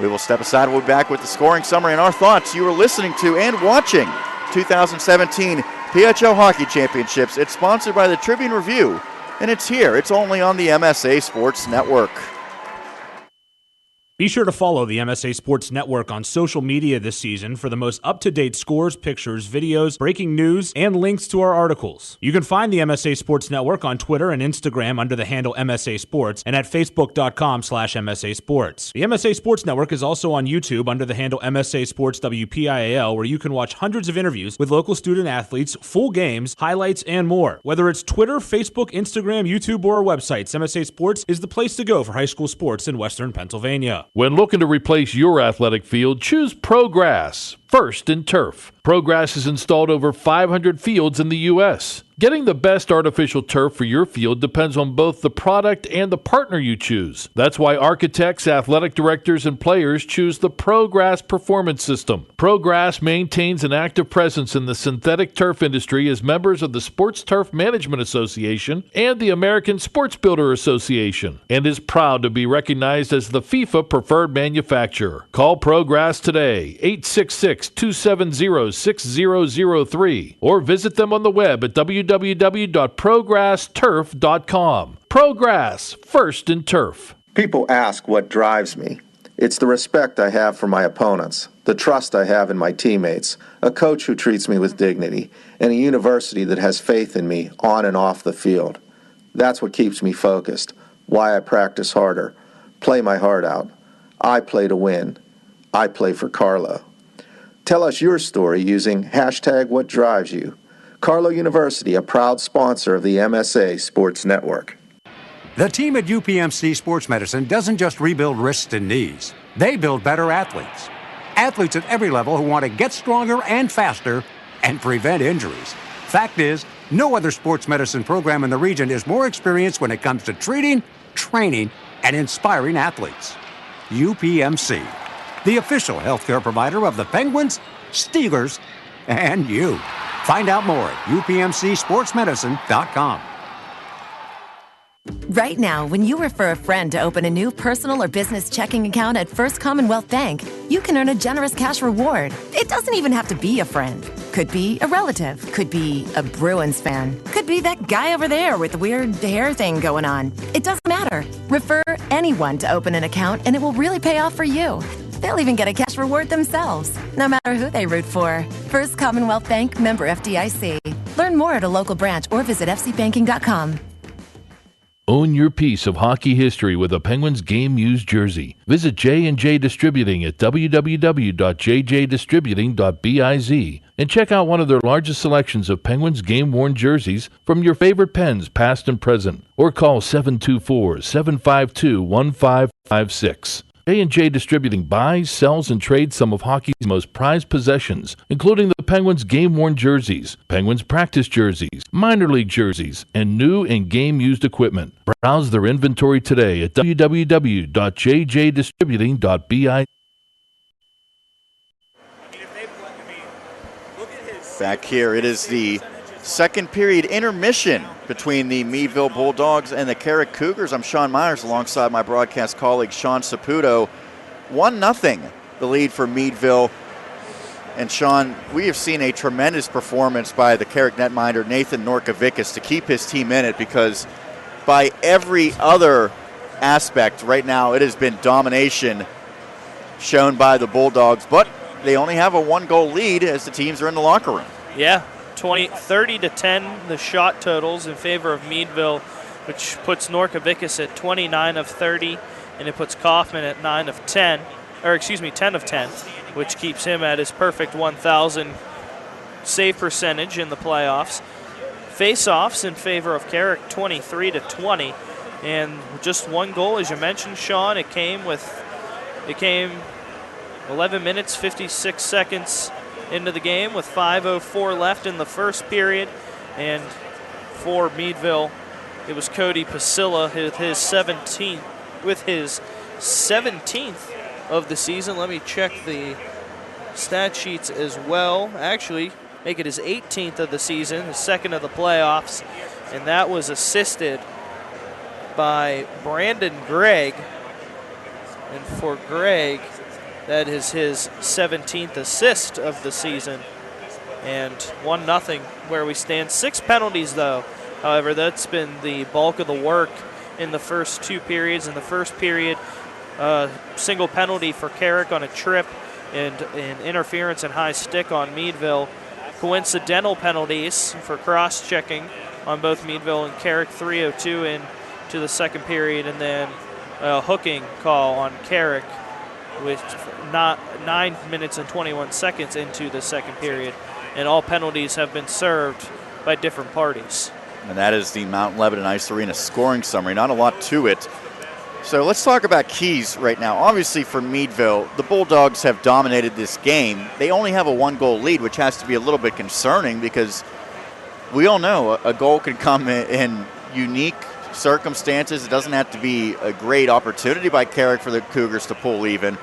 We will step aside. We'll be back with the scoring summary and our thoughts. You are listening to and watching 2017 PIHL Hockey Championships. It's sponsored by the Tribune Review, and it's here. It's only on the MSA Sports Network. Be sure to follow the MSA Sports Network on social media this season for the most up-to-date scores, pictures, videos, breaking news, and links to our articles. You can find the MSA Sports Network on Twitter and Instagram under the handle MSA Sports and at facebook.com/MSA Sports. The MSA Sports Network is also on YouTube under the handle MSA Sports WPIHL, where you can watch hundreds of interviews with local student athletes, full games, highlights, and more. Whether it's Twitter, Facebook, Instagram, YouTube, or our websites, MSA Sports is the place to go for high school sports in Western Pennsylvania. When looking to replace your athletic field, choose ProGrass. first in turf. ProGrass has installed over 500 fields in the U.S. Getting the best artificial turf for your field depends on both the product and the partner you choose. That's why architects, athletic directors, and players choose the ProGrass Performance System. ProGrass maintains an active presence in the synthetic turf industry as members of the Sports Turf Management Association and the American Sports Builder Association, and is proud to be recognized as the FIFA preferred manufacturer. Call ProGrass today, 866-270-6003, or visit them on the web at www.progressturf.com. ProGrass, first in turf. People ask what drives me. It's the respect I have for my opponents, the trust I have in my teammates, a coach who treats me with dignity, and a university that has faith in me on and off the field. That's what keeps me focused, why I practice harder, play my heart out. I play to win. I play for Carlo. Tell us your story using #WhatDrivesYou. Carlo University, a proud sponsor of the MSA Sports Network. The team at UPMC Sports Medicine doesn't just rebuild wrists and knees. They build better athletes. Athletes at every level who want to get stronger and faster and prevent injuries. Fact is, no other sports medicine program in the region is more experienced when it comes to treating, training, and inspiring athletes. UPMC, the official healthcare provider of the Penguins, Steelers, and you. Find out more at upmcsportsmedicine.com. Right now, when you refer a friend to open a new personal or business checking account at First Commonwealth Bank, you can earn a generous cash reward. It doesn't even have to be a friend. Could be a relative. Could be a Bruins fan. Could be that guy over there with the weird hair thing going on. It doesn't matter. Refer anyone to open an account and it will really pay off for you. They'll even get a cash reward themselves, no matter who they root for. First Commonwealth Bank, member FDIC. Learn more at a local branch or visit fcbanking.com. Own your piece of hockey history with a Penguins game-used jersey. Visit J&J Distributing at www.jjdistributing.biz and check out one of their largest selections of Penguins game-worn jerseys from your favorite Pens, past and present. Or call 724-752-1556. J&J Distributing buys, sells, and trades some of hockey's most prized possessions, including the Penguins game-worn jerseys, Penguins practice jerseys, minor league jerseys, and new and game-used equipment. Browse their inventory today at www.jjdistributing.biz. Back here, it is the second period intermission between the Meadville Bulldogs and the Carrick Cougars. I'm Sean Myers alongside my broadcast colleague Sean Saputo. 1-0 the lead for Meadville. And Sean, we have seen a tremendous performance by the Carrick netminder Nathan Norkovickas to keep his team in it, because by every other aspect right now it has been domination shown by the Bulldogs, but they only have a one-goal lead as the teams are in the locker room. Yeah. 30-10 the shot totals in favor of Meadville, which puts Norkovickas at 29 of 30, and it puts Kaufman at 10 of 10, which keeps him at his perfect 1,000 save percentage in the playoffs. Face-offs in favor of Carrick, 23-20, and just one goal, as you mentioned, Sean. It came 11 minutes 56 seconds into the game with 5:04 left in the first period, and for Meadville, it was Cody Pasilla with his 17th of the season. Let me check the stat sheets as well. Actually, make it his 18th of the season, his second of the playoffs, and that was assisted by Brandon Gregg. And for Gregg, that is his 17th assist of the season. And 1-0 where we stand. 6 penalties, though. However, that's been the bulk of the work in the first 2 periods. In the first period, single penalty for Carrick on a trip and an interference and high stick on Meadville. Coincidental penalties for cross-checking on both Meadville and Carrick, 3:02 into the second period, and then a hooking call on Carrick, with 9 minutes and 21 seconds into the second period. And all penalties have been served by different parties. And that is the Mount Lebanon Ice Arena scoring summary. Not a lot to it. So let's talk about keys right now. Obviously for Meadville, the Bulldogs have dominated this game. They only have a 1-goal lead, which has to be a little bit concerning because we all know a goal can come in unique circumstances. It doesn't have to be a great opportunity by Carrick for the Cougars to pull even.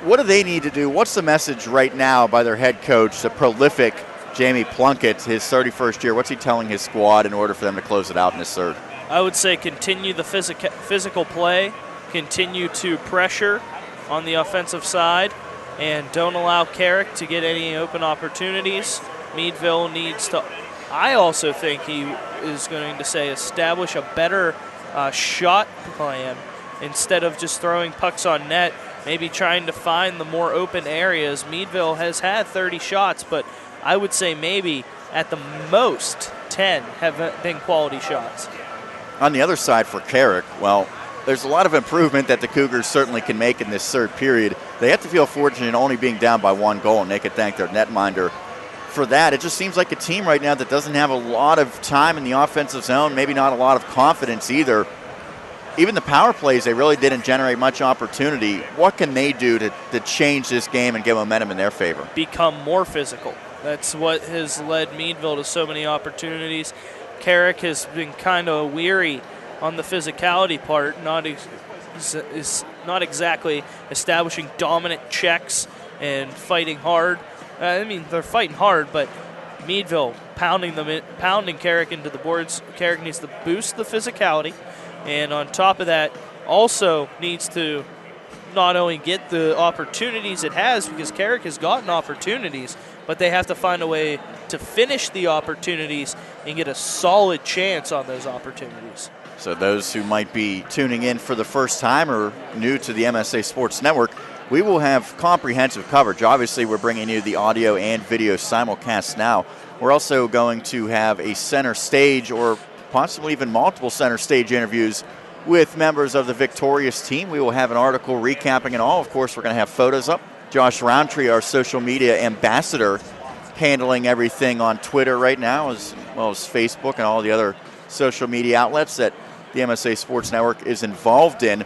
What do they need to do? What's the message right now by their head coach, the prolific Jamie Plunkett, his 31st year? What's he telling his squad in order for them to close it out in this third? I would say continue the physical play, continue to pressure on the offensive side, and don't allow Carrick to get any open opportunities. Meadville needs to, I also think he is going to say, establish a better shot plan instead of just throwing pucks on net, maybe trying to find the more open areas. Meadville has had 30 shots, but I would say maybe at the most 10 have been quality shots. On the other side for Carrick, well, there's a lot of improvement that the Cougars certainly can make in this third period. They have to feel fortunate only being down by 1 goal, and they could thank their netminder for that. It just seems like a team right now that doesn't have a lot of time in the offensive zone, maybe not a lot of confidence either. Even the power plays, they really didn't generate much opportunity. What can they do to change this game and get momentum in their favor? Become more physical. That's what has led Meadville to so many opportunities. Carrick has been kind of weary on the physicality part, is not exactly establishing dominant checks and fighting hard. I mean, they're fighting hard, but Meadville pounding Carrick into the boards. Carrick needs to boost the physicality, and on top of that, also needs to not only get the opportunities it has, because Carrick has gotten opportunities, but they have to find a way to finish the opportunities and get a solid chance on those opportunities. So those who might be tuning in for the first time or new to the MSA Sports Network, we will have comprehensive coverage. Obviously, we're bringing you the audio and video simulcast now. We're also going to have a center stage or possibly even multiple center stage interviews with members of the victorious team. We will have an article recapping it all. Of course, we're going to have photos up. Josh Roundtree, our social media ambassador, handling everything on Twitter right now, as well as Facebook and all the other social media outlets that the MSA Sports Network is involved in.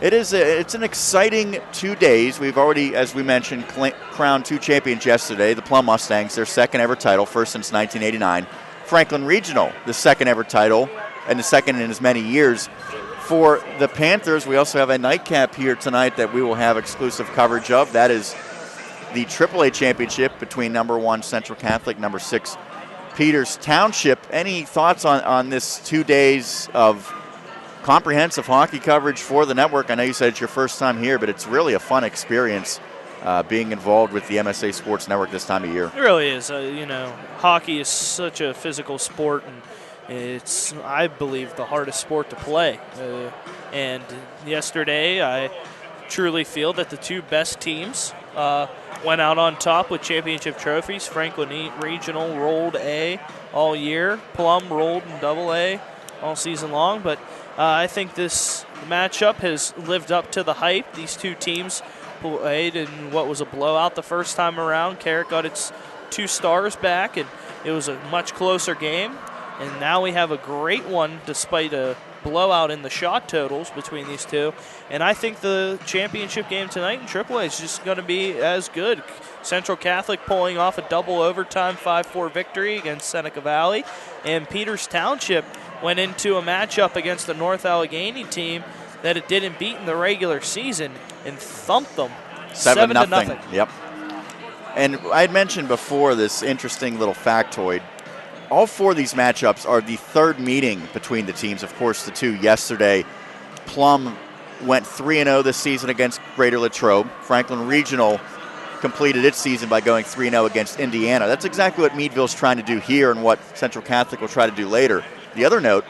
It's an exciting 2 days. We've already, as we mentioned, crowned 2 champions yesterday. The Plum Mustangs, their second ever title, first since 1989. Franklin Regional, the second ever title, and the second in as many years. For the Panthers, we also have a nightcap here tonight that we will have exclusive coverage of. That is the AAA championship between number 1 Central Catholic, number 6 Peters Township. Any thoughts on this 2 days of comprehensive hockey coverage for the network? I know you said it's your first time here, but it's really a fun experience being involved with the MSA Sports Network this time of year. It really is. Hockey is such a physical sport, and it's, I believe, the hardest sport to play. And yesterday, I truly feel that the 2 best teams went out on top with championship trophies. Franklin Regional rolled A all year. Plum rolled in AA all season long. But I think this matchup has lived up to the hype. These 2 teams played in what was a blowout the first time around. Carrick got its 2 stars back, and it was a much closer game. And now we have a great one despite a blowout in the shot totals between these 2. And I think the championship game tonight in AAA is just going to be as good. Central Catholic pulling off a double overtime 5-4 victory against Seneca Valley. And Peters Township went into a matchup against the North Allegheny team that it didn't beat in the regular season and thumped them 7-0. Yep. And I had mentioned before this interesting little factoid. All 4 of these matchups are the 3rd meeting between the teams. Of course, the 2 yesterday. Plum went 3-0 this season against Greater Latrobe. Franklin Regional completed its season by going 3-0 against Indiana. That's exactly what Meadville's trying to do here and what Central Catholic will try to do later. The other note,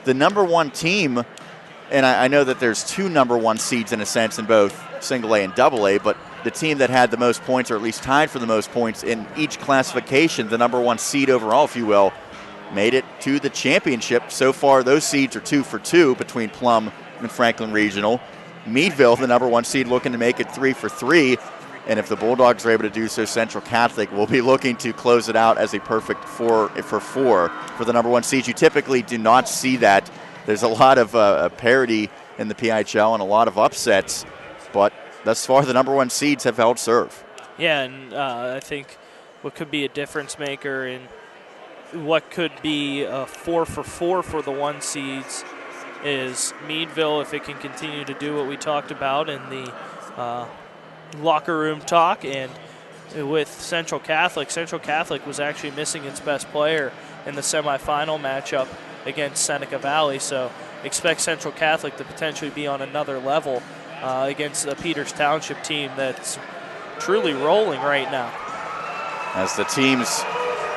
the number 1 team, and I know that there's 2 number 1 seeds in a sense in both single A and AA, but the team that had the most points, or at least tied for the most points in each classification, the number 1 seed overall, if you will, made it to the championship. So far, those seeds are 2 for 2 between Plum and Franklin Regional. Meadville, the number 1 seed, looking to make it 3 for 3. And if the Bulldogs are able to do so, Central Catholic will be looking to close it out as a perfect 4 for 4 for the number 1 seed. You typically do not see that. There's a lot of parity in the PIHL and a lot of upsets, but thus far the number 1 seeds have held serve. Yeah, and I think what could be a difference maker in what could be a 4-for-4 for the 1 seeds is Meadville, if it can continue to do what we talked about in the locker room talk, and with Central Catholic. Central Catholic was actually missing its best player in the semifinal matchup against Seneca Valley, so expect Central Catholic to potentially be on another level against the Peters Township team that's truly rolling right now. As the teams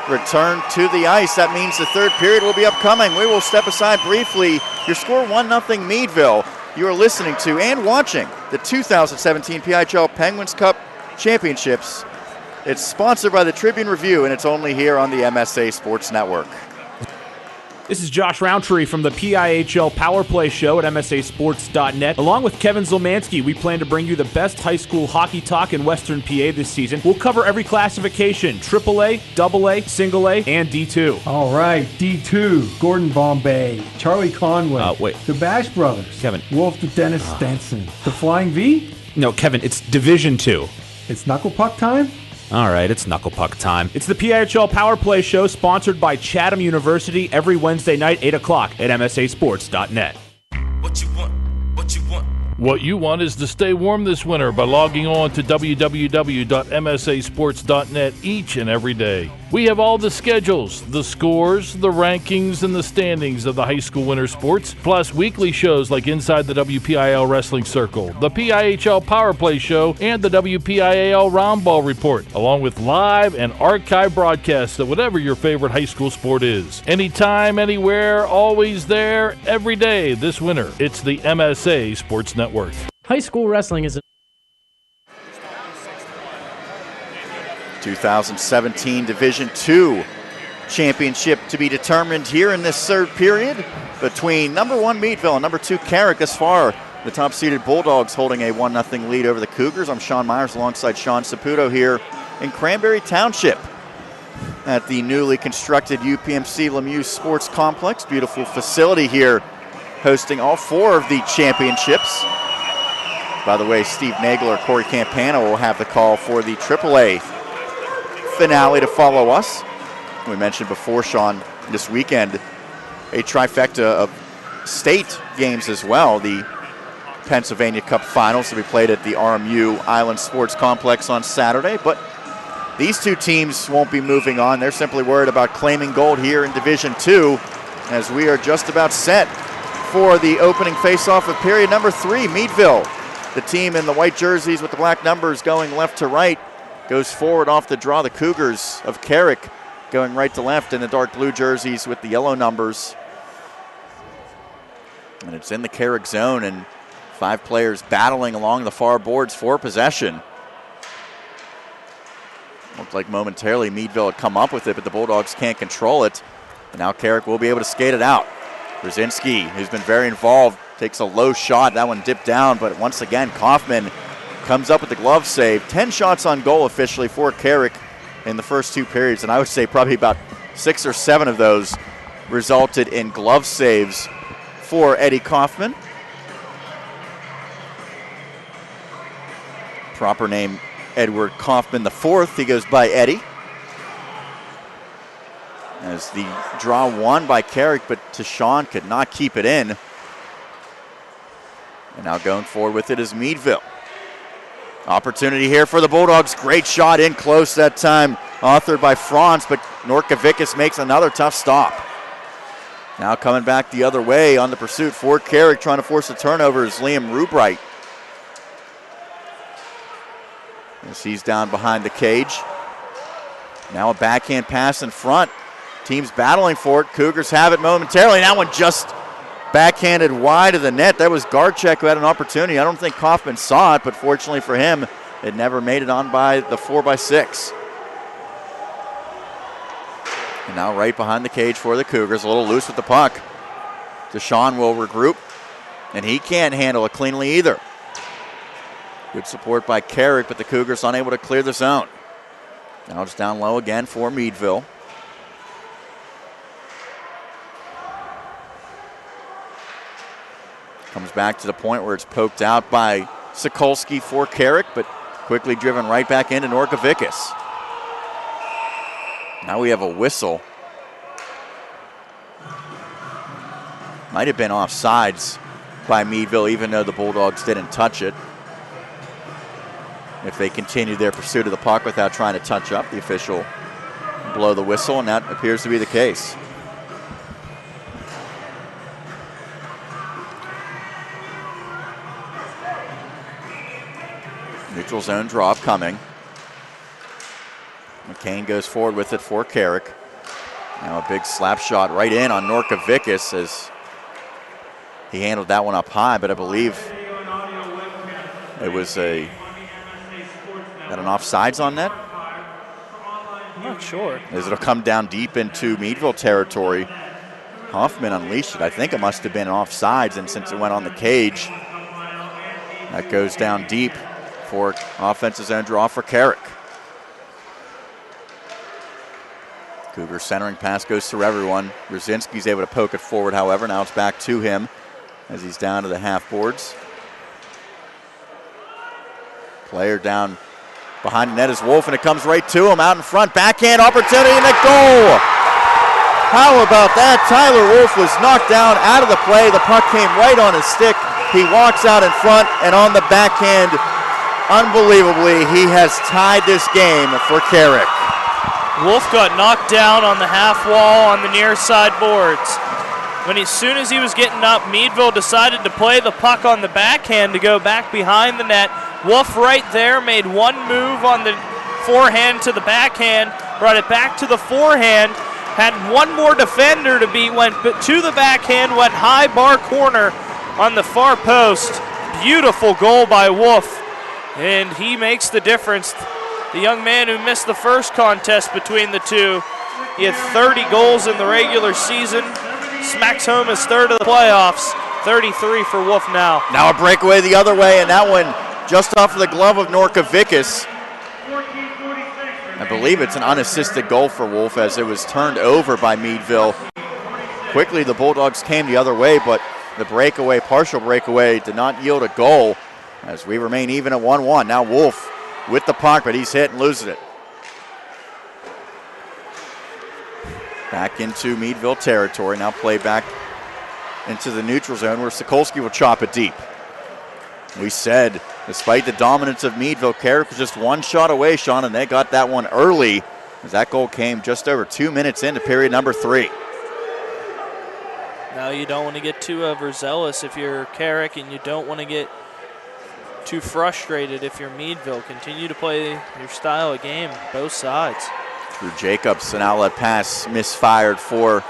return to the ice, that means the third period will be upcoming. We will step aside briefly. Your score 1-0 Meadville. You are listening to and watching the 2017 PIHL Penguins Cup Championships. It's sponsored by the Tribune Review, and it's only here on the MSA Sports Network. This is Josh Roundtree from the PIHL Power Play Show at MSASports.net. Along with Kevin Zolmanski, we plan to bring you the best high school hockey talk in Western PA this season. We'll cover every classification: AAA, AA, Single A, and D2. All right, D2, Gordon Bombay, Charlie Conway, the Bash Brothers, Kevin. Wolf the Dennis Stenson, the Flying V? No, Kevin, it's Division 2. It's Knuckle Puck time? All right, it's Knuckle Puck time. It's the PIHL Power Play Show, sponsored by Chatham University, every Wednesday night, 8 o'clock at MSASports.net. What you want? What you want? What you want is to stay warm this winter by logging on to www.msasports.net each and every day. We have all the schedules, the scores, the rankings, and the standings of the high school winter sports, plus weekly shows like Inside the WPIL Wrestling Circle, the PIHL Power Play Show, and the WPIAL Roundball Report, along with live and archive broadcasts of whatever your favorite high school sport is. Anytime, anywhere, always there, every day this winter. It's the MSA Sports Network. High school wrestling is 2017 Division II championship to be determined here in this third period between number 1 Meadville and number 2 Carrick. Thus far, the top-seeded Bulldogs holding a 1-0 lead over the Cougars. I'm Sean Myers alongside Sean Saputo here in Cranberry Township at the newly constructed UPMC Lemieux Sports Complex. Beautiful facility here, hosting all 4 of the championships. By the way, Steve Nagler, Corey Campana will have the call for the AAA finale to follow us. We mentioned before, Sean, this weekend, a trifecta of state games as well. The Pennsylvania Cup Finals to be played at the RMU Island Sports Complex on Saturday. But these 2 teams won't be moving on. They're simply worried about claiming gold here in Division II, as we are just about set for the opening face-off of period number 3. Meadville, the team in the white jerseys with the black numbers going left to right, goes forward off the draw. The Cougars of Carrick going right to left in the dark blue jerseys with the yellow numbers. And it's in the Carrick zone, and 5 players battling along the far boards for possession. Looked like momentarily Meadville had come up with it, but the Bulldogs can't control it. And now Carrick will be able to skate it out. Brzezinski, who's been very involved, takes a low shot. That one dipped down, but once again, Kaufman comes up with the glove save. 10 shots on goal officially for Carrick in the first 2 periods, and I would say probably about 6 or 7 of those resulted in glove saves for Eddie Kaufman. Proper name, Edward Kaufman IV. He goes by Eddie. As the draw won by Carrick, but Tashawn could not keep it in. And now going forward with it is Meadville. Opportunity here for the Bulldogs. Great shot in close that time, authored by Franz, but Norkovicus makes another tough stop. Now coming back the other way on the pursuit for Carrick, trying to force a turnover is Liam Rubright. As he's down behind the cage. Now a backhand pass in front. Teams battling for it. Cougars have it momentarily. That one just backhanded wide of the net. That was Garchek who had an opportunity. I don't think Kaufman saw it, but fortunately for him, it never made it on by the 4x6. And now right behind the cage for the Cougars, a little loose with the puck. Deshaun will regroup, and he can't handle it cleanly either. Good support by Carrick, but the Cougars unable to clear the zone. Now it's down low again for Meadville. Comes back to the point where it's poked out by Sokolsky for Carrick, but quickly driven right back into Norkovicus. Now we have a whistle. Might have been offsides by Meadville, even though the Bulldogs didn't touch it. If they continue their pursuit of the puck without trying to touch up, the official will blow the whistle, and that appears to be the case. Neutral zone draw coming. McCain goes forward with it for Carrick. Now a big slap shot right in on Norkovicus as he handled that one up high, but I believe it was an offsides on net? I'm not sure. As it'll come down deep into Meadville territory. Hoffman unleashed it. I think it must have been offsides, and since it went on the cage, that goes down deep for offensive zone draw for Carrick. Cougar centering pass goes through everyone. Brzezinski's able to poke it forward, however. Now it's back to him as he's down to the half boards. Player down behind the net is Wolf, and it comes right to him out in front. Backhand opportunity and a goal. How about that? Tyler Wolf was knocked down out of the play. The puck came right on his stick. He walks out in front, and on the backhand, unbelievably, he has tied this game for Carrick. Wolf got knocked down on the half wall on the near side boards. As soon as he was getting up, Meadville decided to play the puck on the backhand to go back behind the net. Wolf right there made one move on the forehand to the backhand, brought it back to the forehand, had one more defender to beat, went to the backhand, went high bar corner on the far post. Beautiful goal by Wolf, and he makes the difference. The young man who missed the first contest between the two, he had 30 goals in the regular season, smacks home his third of the playoffs. 33 for Wolf now. Now a breakaway the other way, and that one just off of the glove of Norkovicus. I believe it's an unassisted goal for Wolf as it was turned over by Meadville. Quickly the Bulldogs came the other way, but the breakaway, partial breakaway, did not yield a goal as we remain even at 1-1. Now Wolf with the puck, but he's hit and loses it. Back into Meadville territory. Now play back into the neutral zone where Sokolsky will chop it deep. We said, despite the dominance of Meadville, Carrick was just one shot away, Sean, and they got that one early as that goal came just over 2 minutes into period number 3. Now you don't want to get too overzealous if you're Carrick, and you don't want to get too frustrated if you're Meadville. Continue to play your style of game, both sides. Drew Jacobs, an outlet pass misfired for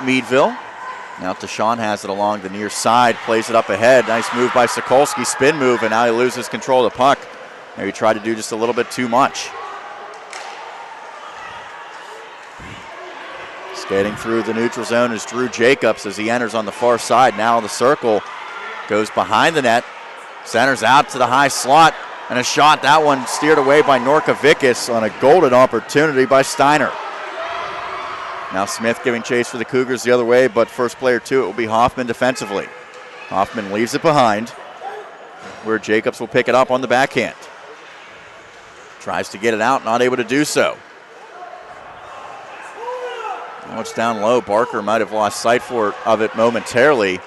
Meadville. Now Tashawn has it along the near side, plays it up ahead. Nice move by Sokolsky, spin move, and now he loses control of the puck. Maybe tried to do just a little bit too much. Skating through the neutral zone is Drew Jacobs as he enters on the far side. Now the circle goes behind the net, centers out to the high slot, and a shot. That one steered away by Norkovicus on a golden opportunity by Steiner. Now Smith giving chase for the Cougars the other way, but first player to it will be Hoffman defensively. Hoffman leaves it behind, where Jacobs will pick it up on the backhand. Tries to get it out, not able to do so. Now it's down low. Barker might have lost sight of it momentarily.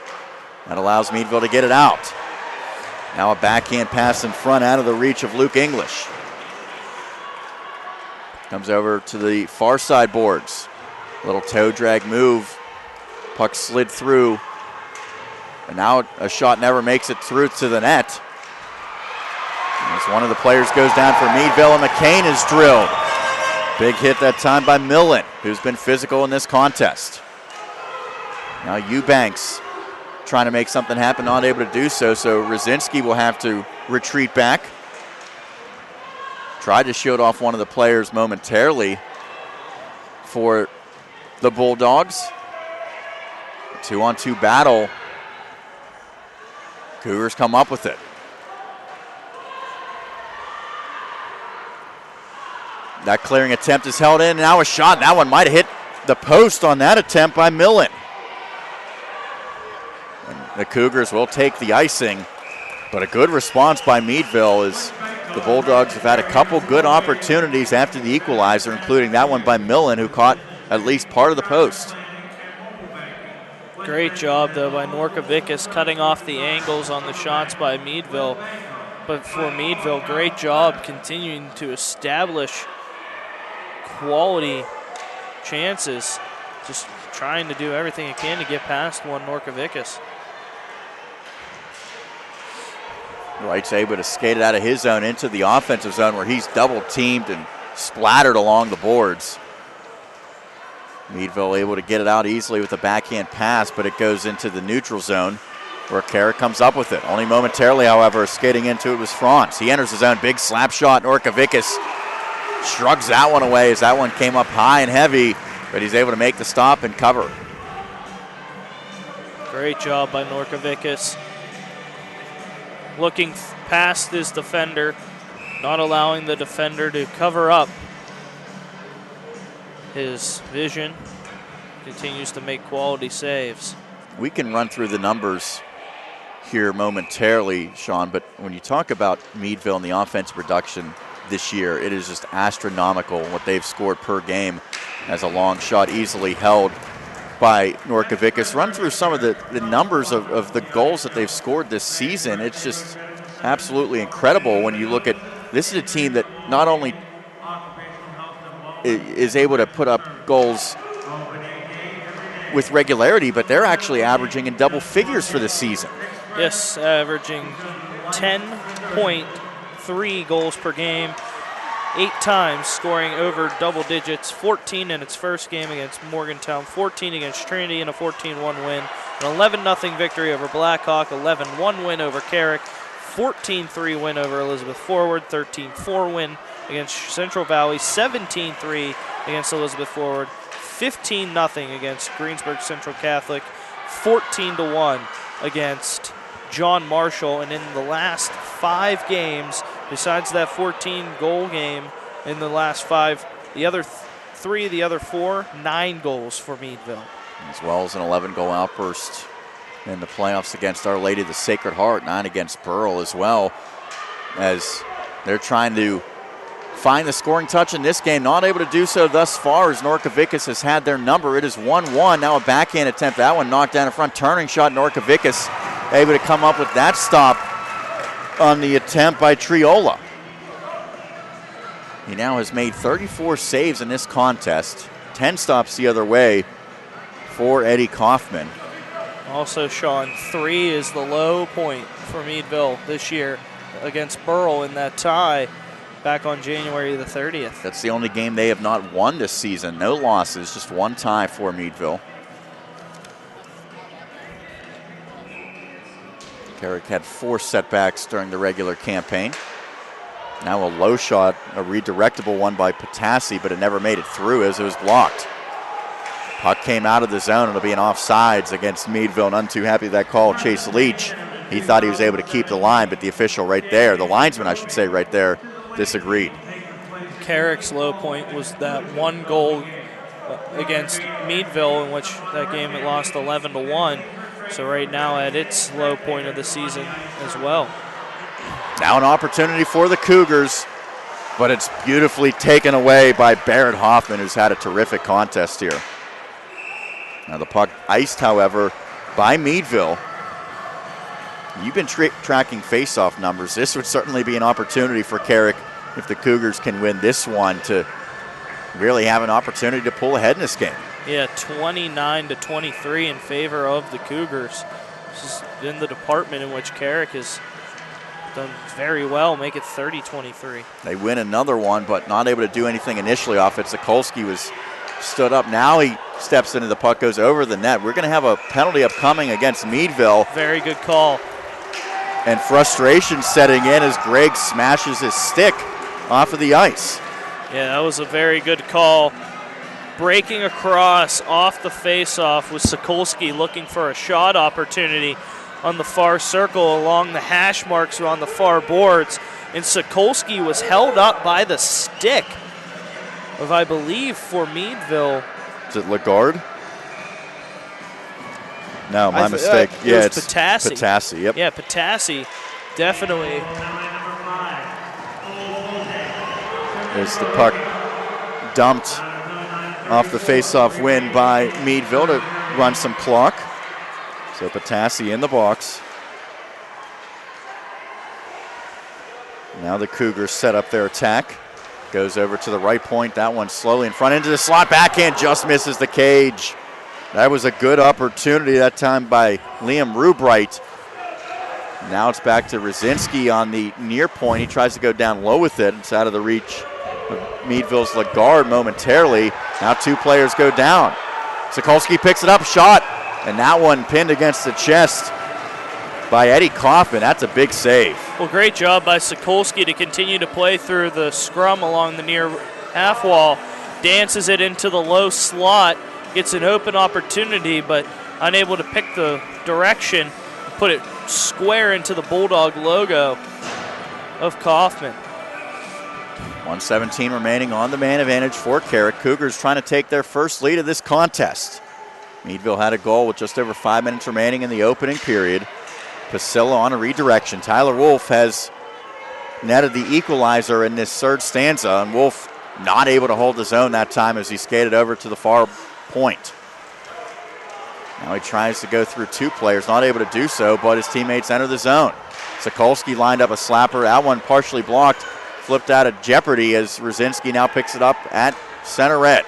That allows Meadville to get it out. Now a backhand pass in front out of the reach of Luke English. Comes over to the far side boards. Little toe drag move. Puck slid through. And now a shot never makes it through to the net. As one of the players goes down for Meadville, and McCain is drilled. Big hit that time by Millen, who's been physical in this contest. Now Eubanks trying to make something happen, not able to do so, so Rzazinski will have to retreat back. Tried to shield off one of the players momentarily for the Bulldogs. 2-on-2 battle. Cougars come up with it. That clearing attempt is held in. Now a shot. That one might have hit the post on that attempt by Millen. And the Cougars will take the icing, but a good response by Meadville as the Bulldogs have had a couple good opportunities after the equalizer, including that one by Millen, who caught at least part of the post. Great job, though, by Norkovicus cutting off the angles on the shots by Meadville. But for Meadville, great job continuing to establish quality chances, just trying to do everything it can to get past one Norkovicus. Wright's able to skate it out of his zone into the offensive zone where he's double teamed and splattered along the boards. Meadville able to get it out easily with a backhand pass, but it goes into the neutral zone where Carrick comes up with it. Only momentarily, however, skating into it was Franz. He enters the zone, big slap shot. Norkovicus shrugs that one away as that one came up high and heavy, but he's able to make the stop and cover. Great job by Norkovicus. Looking past his defender, not allowing the defender to cover up his vision. Continues to make quality saves. We can run through the numbers here momentarily, Sean, but when you talk about Meadville and the offensive production this year, it is just astronomical what they've scored per game as a long shot easily held by Norkovicus. Run through some of the numbers of the goals that they've scored this season. It's just absolutely incredible when you look at, this is a team that not only is able to put up goals with regularity, but they're actually averaging in double figures for this season. Yes, averaging 10.3 goals per game, 8 times scoring over double digits, 14 in its first game against Morgantown, 14 against Trinity in a 14-1 win, an 11-0 victory over Blackhawk, 11-1 win over Carrick, 14-3 win over Elizabeth Forward, 13-4 win against Central Valley, 17-3 against Elizabeth Forward, 15-0 against Greensburg Central Catholic, 14-1 against John Marshall. And in the last 5 games, besides that 14-goal game in the last 5, the other 3 of the other 4, 9 goals for Meadville. As well as an 11-goal outburst in the playoffs against Our Lady of the Sacred Heart, 9 against Burrell as well, as they're trying to find the scoring touch in this game. Not able to do so thus far as Norkovicus has had their number. It is 1-1. Now a backhand attempt. That one knocked down in front. Turning shot. Norkovicus able to come up with that stop on the attempt by Triola. He now has made 34 saves in this contest. 10 stops the other way for Eddie Kaufman. Also, Sean, 3 is the low point for Meadville this year against Burrell in that tie back on January the 30th. That's the only game they have not won this season. No losses, just 1 tie for Meadville. Carrick had 4 setbacks during the regular campaign. Now a low shot, a redirectable one by Potassi, but it never made it through as it was blocked. Puck came out of the zone. It'll be an offsides against Meadville. None too happy with that call. Chase Leach, he thought he was able to keep the line, but the official right there, the linesman I should say right there, disagreed. Carrick's low point was that 1 goal against Meadville, in which that game it lost 11-1. So right now at its low point of the season as well. Now an opportunity for the Cougars, but it's beautifully taken away by Barrett Hoffman, who's had a terrific contest here. Now the puck iced, however, by Meadville. You've been tracking face-off numbers. This would certainly be an opportunity for Carrick if the Cougars can win this one to really have an opportunity to pull ahead in this game. Yeah, 29-23 in favor of the Cougars. This is in the department in which Carrick has done very well, make it 30-23. They win another one, but not able to do anything initially off it. Sokolsky was stood up. Now he steps into the puck, goes over the net. We're going to have a penalty upcoming against Meadville. Very good call. And frustration setting in as Greg smashes his stick off of the ice. Yeah, that was a very good call. Breaking across off the face-off was Sokolsky looking for a shot opportunity on the far circle along the hash marks on the far boards. And Sokolsky was held up by the stick of, I believe, for Meadville. Is it Lagarde? No, my mistake. Yeah, it's Patassi. Patassi, yep. Yeah, Patassi, definitely. There's the puck dumped off the face-off win by Meadville to run some clock. So Patassi in the box. Now the Cougars set up their attack. Goes over to the right point. That one slowly in front into the slot. Backhand just misses the cage. That was a good opportunity that time by Liam Rubright. Now it's back to Rosinski on the near point. He tries to go down low with it. It's out of the reach of Meadville's Lagarde momentarily. Now two players go down. Sokolsky picks it up, shot, and that one pinned against the chest by Eddie Kaufman. That's a big save. Well, great job by Sokolsky to continue to play through the scrum along the near half wall. Dances it into the low slot. Gets an open opportunity, but unable to pick the direction. Put it square into the Bulldog logo of Kaufman. 1:17 remaining on the man advantage for Carrick. Cougars trying to take their first lead of this contest. Meadville had a goal with just over 5 minutes remaining in the opening period. Pasilla on a redirection. Tyler Wolf has netted the equalizer in this third stanza, and Wolf not able to hold his own that time as he skated over to the far point. Now he tries to go through two players, not able to do so, but his teammates enter the zone. Sokolsky lined up a slapper. That one partially blocked, flipped out of jeopardy as Rosinski now picks it up at center red.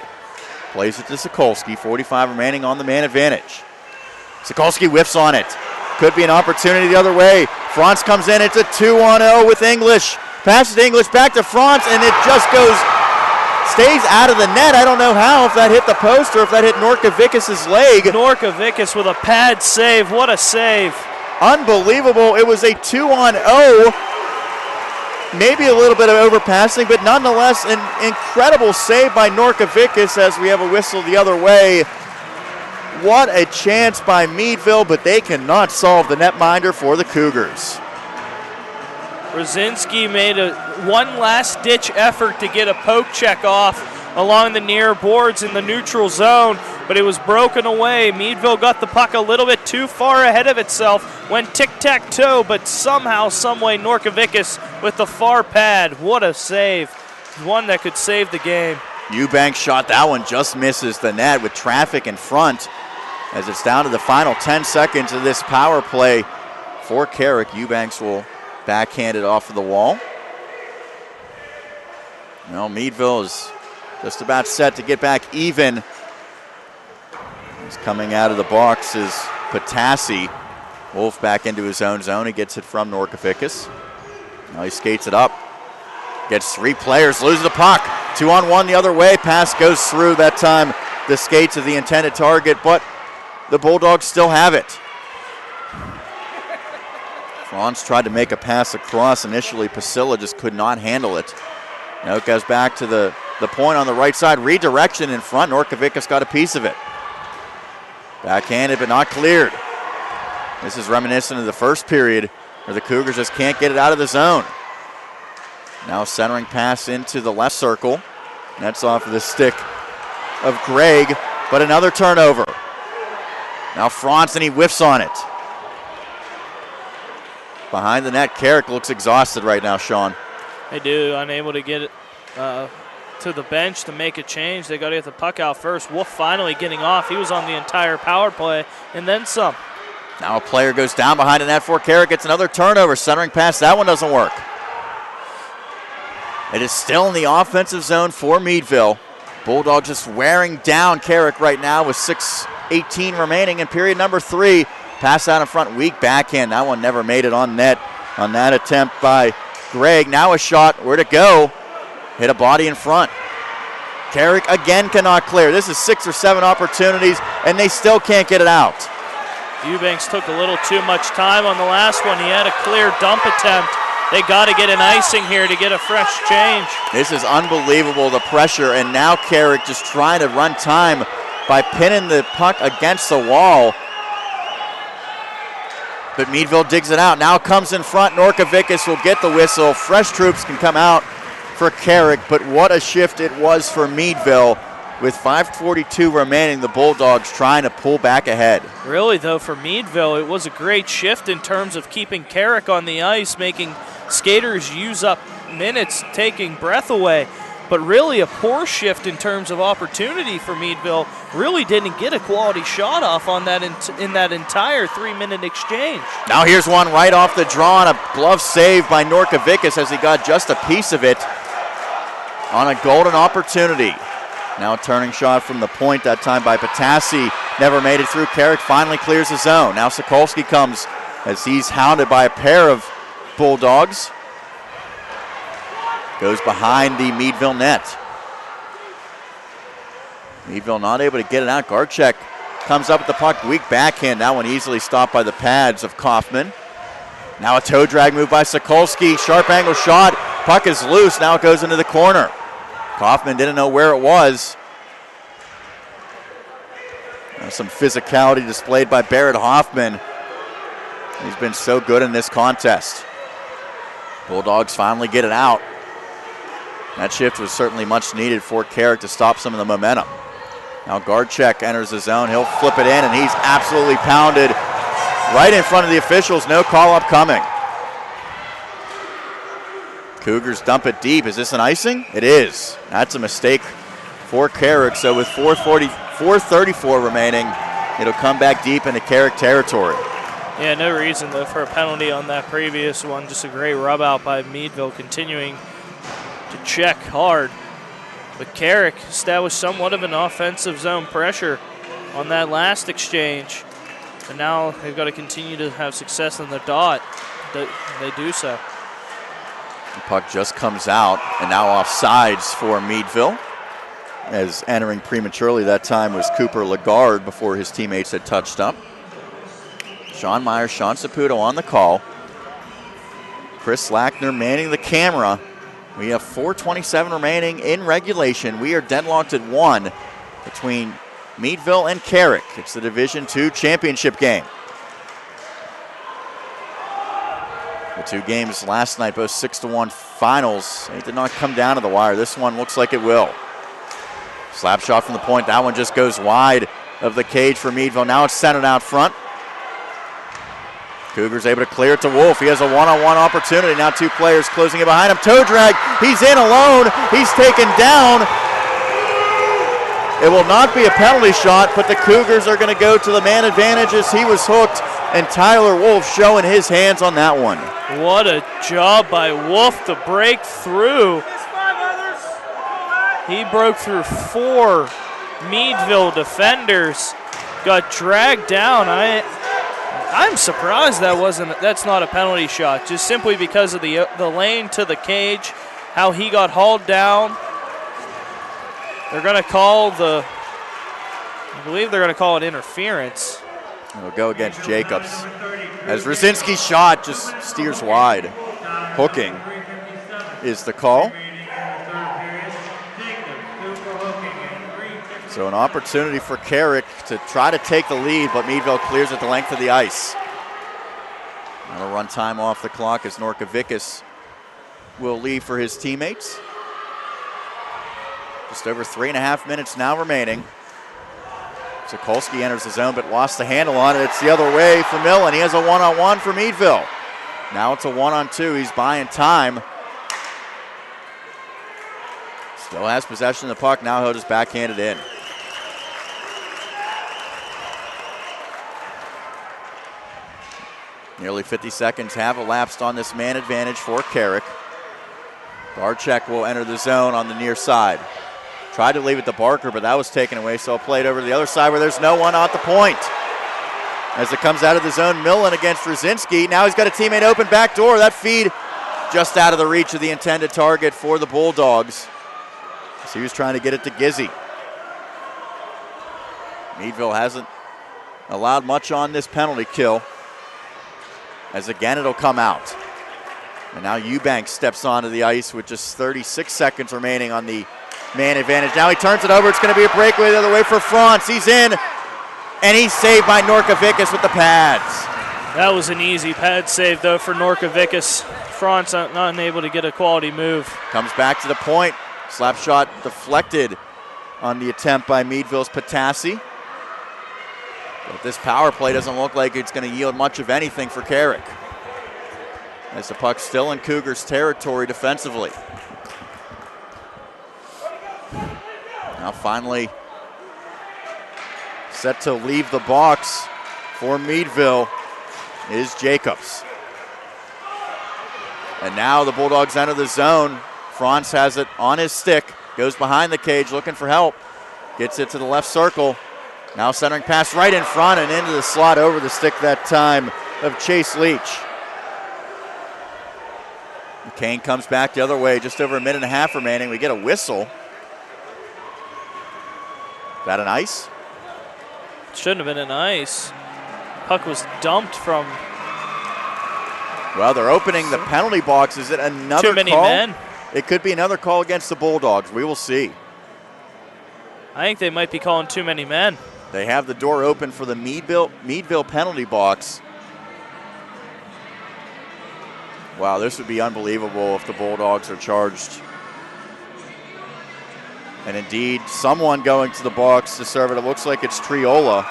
Plays it to Sokolsky, 45 remaining on the man advantage. Sokolsky whiffs on it. Could be an opportunity the other way. Franz comes in, it's a 2-on-0 with English. Passes English back to Franz, and it just stays out of the net. I don't know how, if that hit the post or if that hit Norkovicus' leg. Norkovicus with a pad save. What a save. Unbelievable. It was a 2-on-0. Maybe a little bit of overpassing, but nonetheless an incredible save by Norkovicus as we have a whistle the other way. What a chance by Meadville, but they cannot solve the netminder for the Cougars. Rosinski made one last-ditch effort to get a poke check off along the near boards in the neutral zone, but it was broken away. Meadville got the puck a little bit too far ahead of itself, went tic-tac-toe, but somehow, someway, Norkovicus with the far pad. What a save. One that could save the game. Eubanks shot that one, just misses the net with traffic in front as it's down to the final 10 seconds of this power play for Carrick. Eubanks will backhand it off of the wall. Well, Meadville is just about set to get back even. He's coming out of the box is Patassi. Wolf back into his own zone. He gets it from Norkovicus. Now he skates it up. Gets three players, loses the puck. 2-on-1 the other way. Pass goes through that time the skates of the intended target, but the Bulldogs still have it. Franz tried to make a pass across. Initially, Pasilla just could not handle it. Now it goes back to the point on the right side. Redirection in front. Norkovicus got a piece of it. Backhanded, but not cleared. This is reminiscent of the first period where the Cougars just can't get it out of the zone. Now a centering pass into the left circle. That's off of the stick of Gregg, but another turnover. Now Franz, and he whiffs on it. Behind the net, Carrick looks exhausted right now, Sean. They do, unable to get it to the bench to make a change. They got to get the puck out first. Wolf finally getting off. He was on the entire power play, and then some. Now a player goes down behind the net for Carrick. Gets another turnover. Centering pass, that one doesn't work. It is still in the offensive zone for Meadville. Bulldogs just wearing down Carrick right now with 6:18 remaining in period number 3. Pass out in front, weak backhand. That one never made it on net on that attempt by Gregg. Now a shot, where to go? Hit a body in front. Carrick again cannot clear. This is 6 or 7 opportunities, and they still can't get it out. Eubanks took a little too much time on the last one. He had a clear dump attempt. They got to get an icing here to get a fresh change. This is unbelievable, the pressure, and now Carrick just trying to run time by pinning the puck against the wall. But Meadville digs it out. Now comes in front. Norkovicus will get the whistle. Fresh troops can come out for Carrick, but what a shift it was for Meadville. with 5:42 remaining, the Bulldogs trying to pull back ahead. Really, though, for Meadville, it was a great shift in terms of keeping Carrick on the ice, making skaters use up minutes, taking breath away. But really a poor shift in terms of opportunity for Meadville. Really didn't get a quality shot off on that in that entire 3-minute exchange. Now here's one right off the draw, and a glove save by Norkovicus as he got just a piece of it on a golden opportunity. Now a turning shot from the point, that time by Patassi. Never made it through. Carrick finally clears the zone. Now Sokolsky comes as he's hounded by a pair of Bulldogs. Goes behind the Meadville net. Meadville not able to get it out. Garchek comes up with the puck. Weak backhand. That one easily stopped by the pads of Kaufman. Now a toe drag move by Sokolsky. Sharp angle shot. Puck is loose. Now it goes into the corner. Kaufman didn't know where it was. Now some physicality displayed by Barrett Hoffman. He's been so good in this contest. Bulldogs finally get it out. That shift was certainly much needed for Carrick to stop some of the momentum. Now Garchek enters the zone. He'll flip it in, and he's absolutely pounded right in front of the officials. No call-up coming. Cougars dump it deep. Is this an icing? It is. That's a mistake for Carrick. So with 4:34 remaining, it'll come back deep into Carrick territory. Yeah, no reason, though, for a penalty on that previous one. Just a great rub out by Meadville, continuing to check hard. But Carrick established somewhat of an offensive zone pressure on that last exchange. And now they've got to continue to have success in the dot. They do so. The puck just comes out, and now offsides for Meadville. As entering prematurely that time was Cooper Lagarde before his teammates had touched up. Sean Myers, Sean Saputo on the call. Chris Lackner manning the camera. We have 4:27 remaining in regulation. We are deadlocked at 1 between Meadville and Carrick. It's the Division II championship game. The two games last night, both 6-1 finals. They did not come down to the wire. This one looks like it will. Slap shot from the point. That one just goes wide of the cage for Meadville. Now it's centered out front. Cougars able to clear it to Wolf. He has a one-on-one opportunity. Now two players closing it behind him. Toe drag. He's in alone. He's taken down. It will not be a penalty shot, but the Cougars are going to go to the man advantage as he was hooked, and Tyler Wolf showing his hands on that one. What a job by Wolf to break through. He broke through 4 Meadville defenders. Got dragged down. I'm surprised that's not a penalty shot, just simply because of the lane to the cage, how he got hauled down. They're going to call I believe they're going to call it interference. It'll go against Jacobs. As Rosinsky's shot just steers wide. Hooking is the call. So an opportunity for Carrick to try to take the lead, but Meadville clears at the length of the ice. Another run time off the clock as Norkovicus will leave for his teammates. Just over 3.5 minutes now remaining. Sokolsky enters the zone but lost the handle on it. It's the other way for Millen. He has a one-on-one for Meadville. Now it's a 1-on-2. He's buying time. Still has possession of the puck. Now he'll just backhand it in. Nearly 50 seconds have elapsed on this man advantage for Carrick. Garchek will enter the zone on the near side. Tried to leave it to Barker, but that was taken away, so played over to the other side where there's no one at the point. As it comes out of the zone, Millen against Rosinsky. Now he's got a teammate open back door. That feed just out of the reach of the intended target for the Bulldogs. So he was trying to get it to Gizzy. Meadville hasn't allowed much on this penalty kill. As again, it'll come out. And now Eubanks steps onto the ice with just 36 seconds remaining on the man advantage. Now he turns it over. It's going to be a breakaway the other way for Franz. He's in, and he's saved by Norkovicus with the pads. That was an easy pad save, though, for Norkovicus. Franz not unable to get a quality move. Comes back to the point. Slap shot deflected on the attempt by Meadville's Patassi. But this power play doesn't look like it's going to yield much of anything for Carrick, as the puck's still in Cougars territory defensively. Now finally set to leave the box for Meadville is Jacobs. And now the Bulldogs enter the zone. Franz has it on his stick, goes behind the cage looking for help, gets it to the left circle. Now centering pass right in front and into the slot over the stick that time of Chase Leach. McCain comes back the other way, just over a minute and a half remaining. We get a whistle. Is that an ice? Shouldn't have been an ice. Puck was dumped from... Well, they're opening the penalty box. Is it another call? Too many men. It could be another call against the Bulldogs. We will see. I think they might be calling too many men. They have the door open for the Meadville penalty box. Wow, this would be unbelievable if the Bulldogs are charged. And indeed, someone going to the box to serve it. It looks like it's Triola.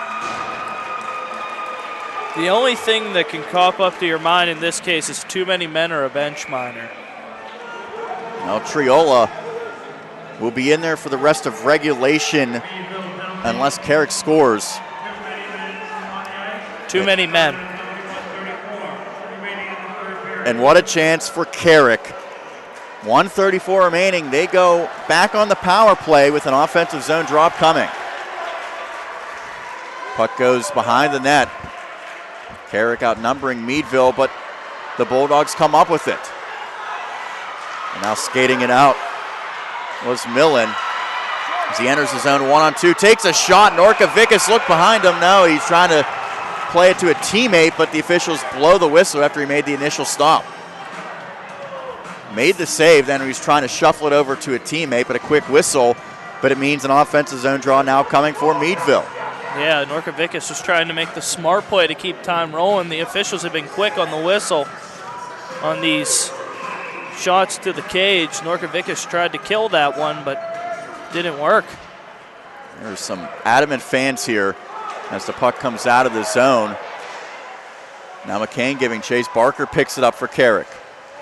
The only thing that can pop up to your mind in this case is too many men or a bench minor. Now Triola will be in there for the rest of regulation unless Carrick scores. Too many men. And what a chance for Carrick. 1:34 remaining. They go back on the power play with an offensive zone drop coming. Puck goes behind the net. Carrick outnumbering Meadville, but the Bulldogs come up with it. And now skating it out was Millen. As he enters his own 1-on-2, takes a shot. Norkovicus looked behind him. No, he's trying to play it to a teammate, but the officials blow the whistle after he made the initial stop. Made the save, then he was trying to shuffle it over to a teammate, but a quick whistle. But it means an offensive zone draw now coming for Meadville. Yeah, Norkovicus was trying to make the smart play to keep time rolling. The officials have been quick on the whistle on these shots to the cage. Norkovicus tried to kill that one, but didn't work. There's some adamant fans here as the puck comes out of the zone. Now McCain giving chase. Barker picks it up for Carrick.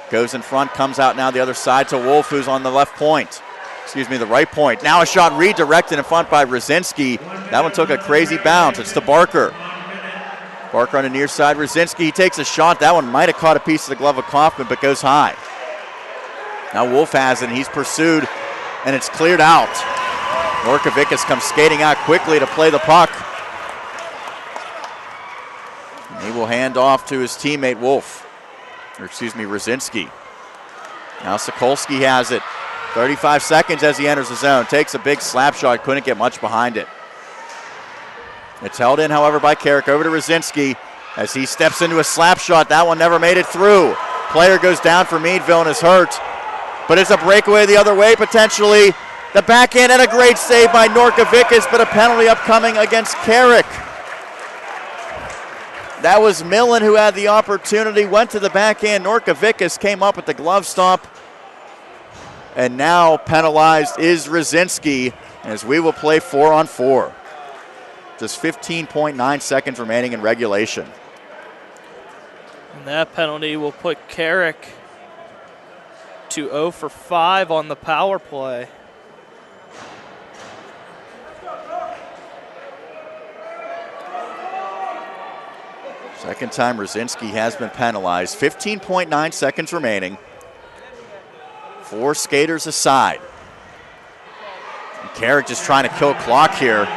Goes in front, comes out now the other side to Wolf, who's on the left point. Excuse me, the right point. Now a shot redirected in front by Brzezinski. That one took a crazy bounce. It's to Barker. Barker on the near side. Brzezinski, he takes a shot. That one might have caught a piece of the glove of Kaufman, but goes high. Now Wolf has it, and he's pursued, and it's cleared out. Norkovicus comes skating out quickly to play the puck. And he will hand off to his teammate Wolf. Or excuse me, Brzezinski. Now Sokolsky has it. 35 seconds as he enters the zone. Takes a big slap shot, couldn't get much behind it. It's held in, however, by Carrick. Over to Brzezinski as he steps into a slap shot. That one never made it through. Player goes down for Meadville and is hurt. But it's a breakaway the other way, potentially. The backhand and a great save by Norkovicus, but a penalty upcoming against Carrick. That was Millen who had the opportunity, went to the backhand. Norkovicus came up with the glove stop. And now penalized is Brzezinski as we will play 4-on-4. Just 15.9 seconds remaining in regulation. And that penalty will put Carrick to 0 for 5 on the power play. Second time Brzezinski has been penalized. 15.9 seconds remaining. 4 skaters aside. And Carrick just trying to kill clock here,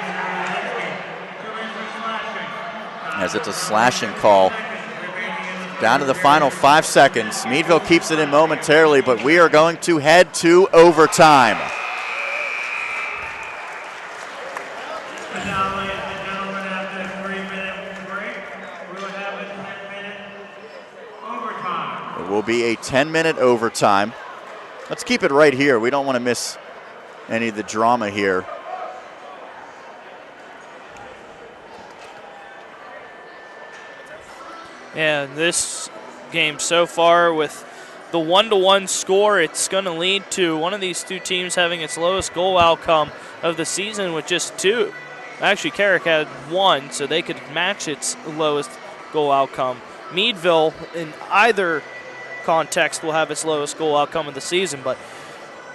as it's a slashing call. Down to the final 5 seconds. Meadville keeps it in momentarily, but we are going to head to overtime. It will be a 10-minute overtime. Let's keep it right here. We don't want to miss any of the drama here. Yeah, this game so far with the 1-1 score, it's going to lead to one of these two teams having its lowest goal outcome of the season with just 2. Actually, Carrick had 1, so they could match its lowest goal outcome. Meadville, in either context, will have its lowest goal outcome of the season, but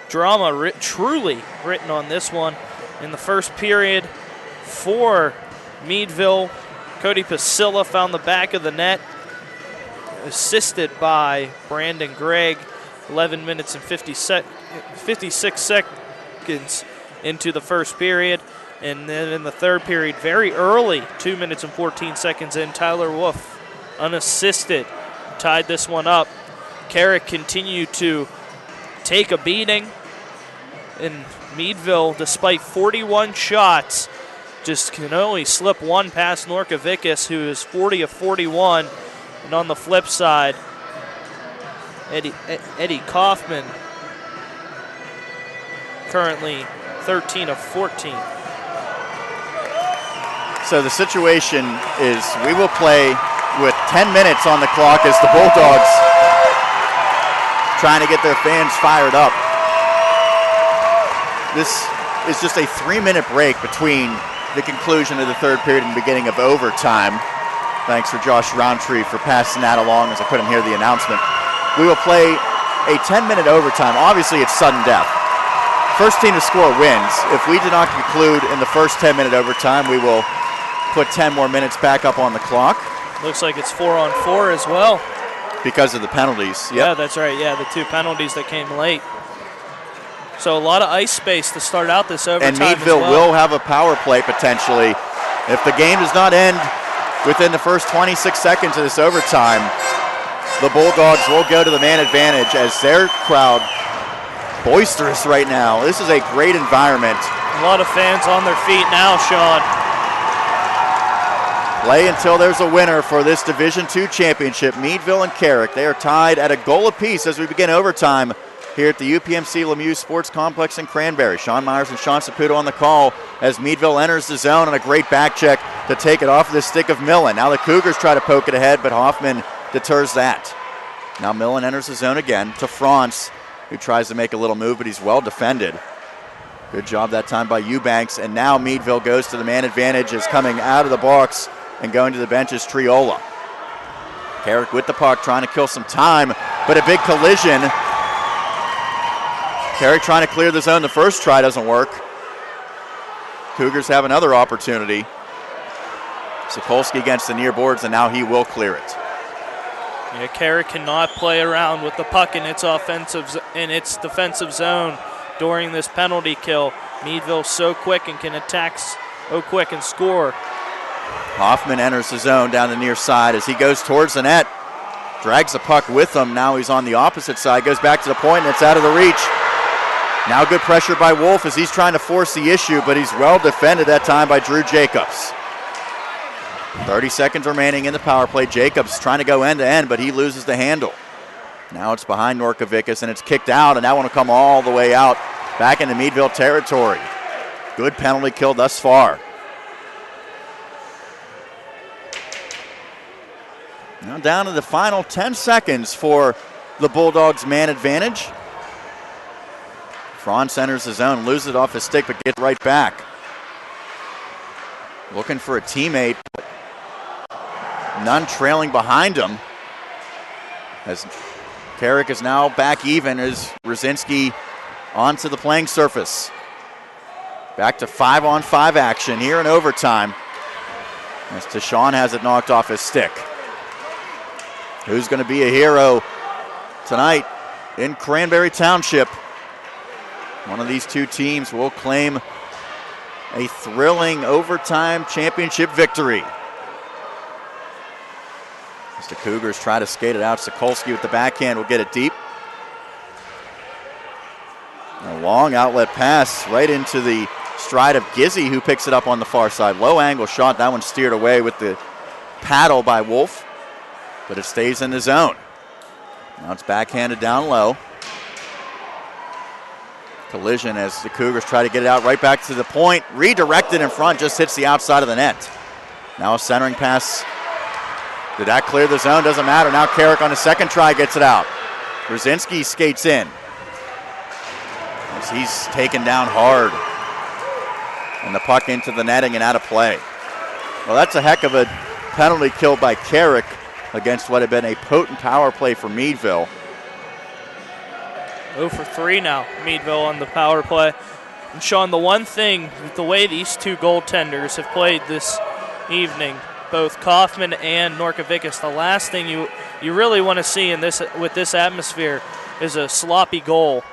drama truly written on this one. In the first period for Meadville, Cody Pasilla found the back of the net, assisted by Brandon Gregg. 11 minutes and 56 seconds into the first period. And then in the third period, very early, 2 minutes and 14 seconds in, Tyler Wolf, unassisted, tied this one up. Carrick continued to take a beating. And Meadville, despite 41 shots, just can only slip one past Norcovicus, who is 40 of 41. And on the flip side, Eddie Kaufman, currently 13 of 14. So the situation is we will play with 10 minutes on the clock as the Bulldogs trying to get their fans fired up. This is just a 3-minute break between the conclusion of the third period and the beginning of overtime. Thanks for Josh Roundtree for passing that along as I couldn't hear the announcement. We will play a 10-minute overtime. Obviously, it's sudden death. First team to score wins. If we do not conclude in the first 10-minute overtime, we will put 10 more minutes back up on the clock. Looks like it's 4-on-4 as well. Because of the penalties. Yep. Yeah, that's right. Yeah, the 2 penalties that came late. So a lot of ice space to start out this overtime. And Meadville will have a power play potentially. If the game does not end within the first 26 seconds of this overtime, the Bulldogs will go to the man advantage as their crowd boisterous right now. This is a great environment. A lot of fans on their feet now, Sean. Play until there's a winner for this Division II championship. Meadville and Carrick, they are tied at a goal apiece as we begin overtime here at the UPMC Lemieux Sports Complex in Cranberry. Sean Myers and Sean Saputo on the call as Meadville enters the zone and a great back check to take it off of the stick of Millen. Now the Cougars try to poke it ahead, but Hoffman deters that. Now Millen enters the zone again to Franz, who tries to make a little move, but he's well defended. Good job that time by Eubanks, and now Meadville goes to the man advantage, is coming out of the box and going to the bench is Triola. Carrick with the puck, trying to kill some time, but a big collision. Carrick trying to clear the zone. The first try doesn't work. Cougars have another opportunity. Sokolsky against the near boards, and now he will clear it. Yeah, Carrick cannot play around with the puck in its defensive zone during this penalty kill. Meadville so quick and can attack so quick and score. Hoffman enters the zone down the near side as he goes towards the net. Drags the puck with him. Now he's on the opposite side. Goes back to the point, and it's out of the reach. Now good pressure by Wolf as he's trying to force the issue, but he's well defended that time by Drew Jacobs. 30 seconds remaining in the power play. Jacobs trying to go end-to-end, but he loses the handle. Now it's behind Norcovicus, and it's kicked out, and that one will come all the way out back into Meadville territory. Good penalty kill thus far. Now down to the final 10 seconds for the Bulldogs' man advantage. Franz enters the zone, loses it off his stick, but gets right back. Looking for a teammate, but none trailing behind him. As Carrick is now back even as Rosinski onto the playing surface. Back to 5-on-5 action here in overtime. As Tashawn has it knocked off his stick. Who's going to be a hero tonight in Cranberry Township? One of these two teams will claim a thrilling overtime championship victory. As the Cougars try to skate it out, Sokolsky with the backhand will get it deep. A long outlet pass right into the stride of Gizzy, who picks it up on the far side. Low angle shot, that one steered away with the paddle by Wolf, but it stays in the zone. Now it's backhanded down low. Collision as the Cougars try to get it out right back to the point. Redirected in front, just hits the outside of the net. Now a centering pass. Did that clear the zone? Doesn't matter. Now Carrick on the second try gets it out. Brzezinski skates in as he's taken down hard. And the puck into the netting and out of play. Well, that's a heck of a penalty kill by Carrick against what had been a potent power play for Meadville. 0 for 3 now, Meadville on the power play. And Sean, the one thing, the way these two goaltenders have played this evening, both Kaufman and Norkovicus, the last thing you really want to see in this with this atmosphere is a sloppy goal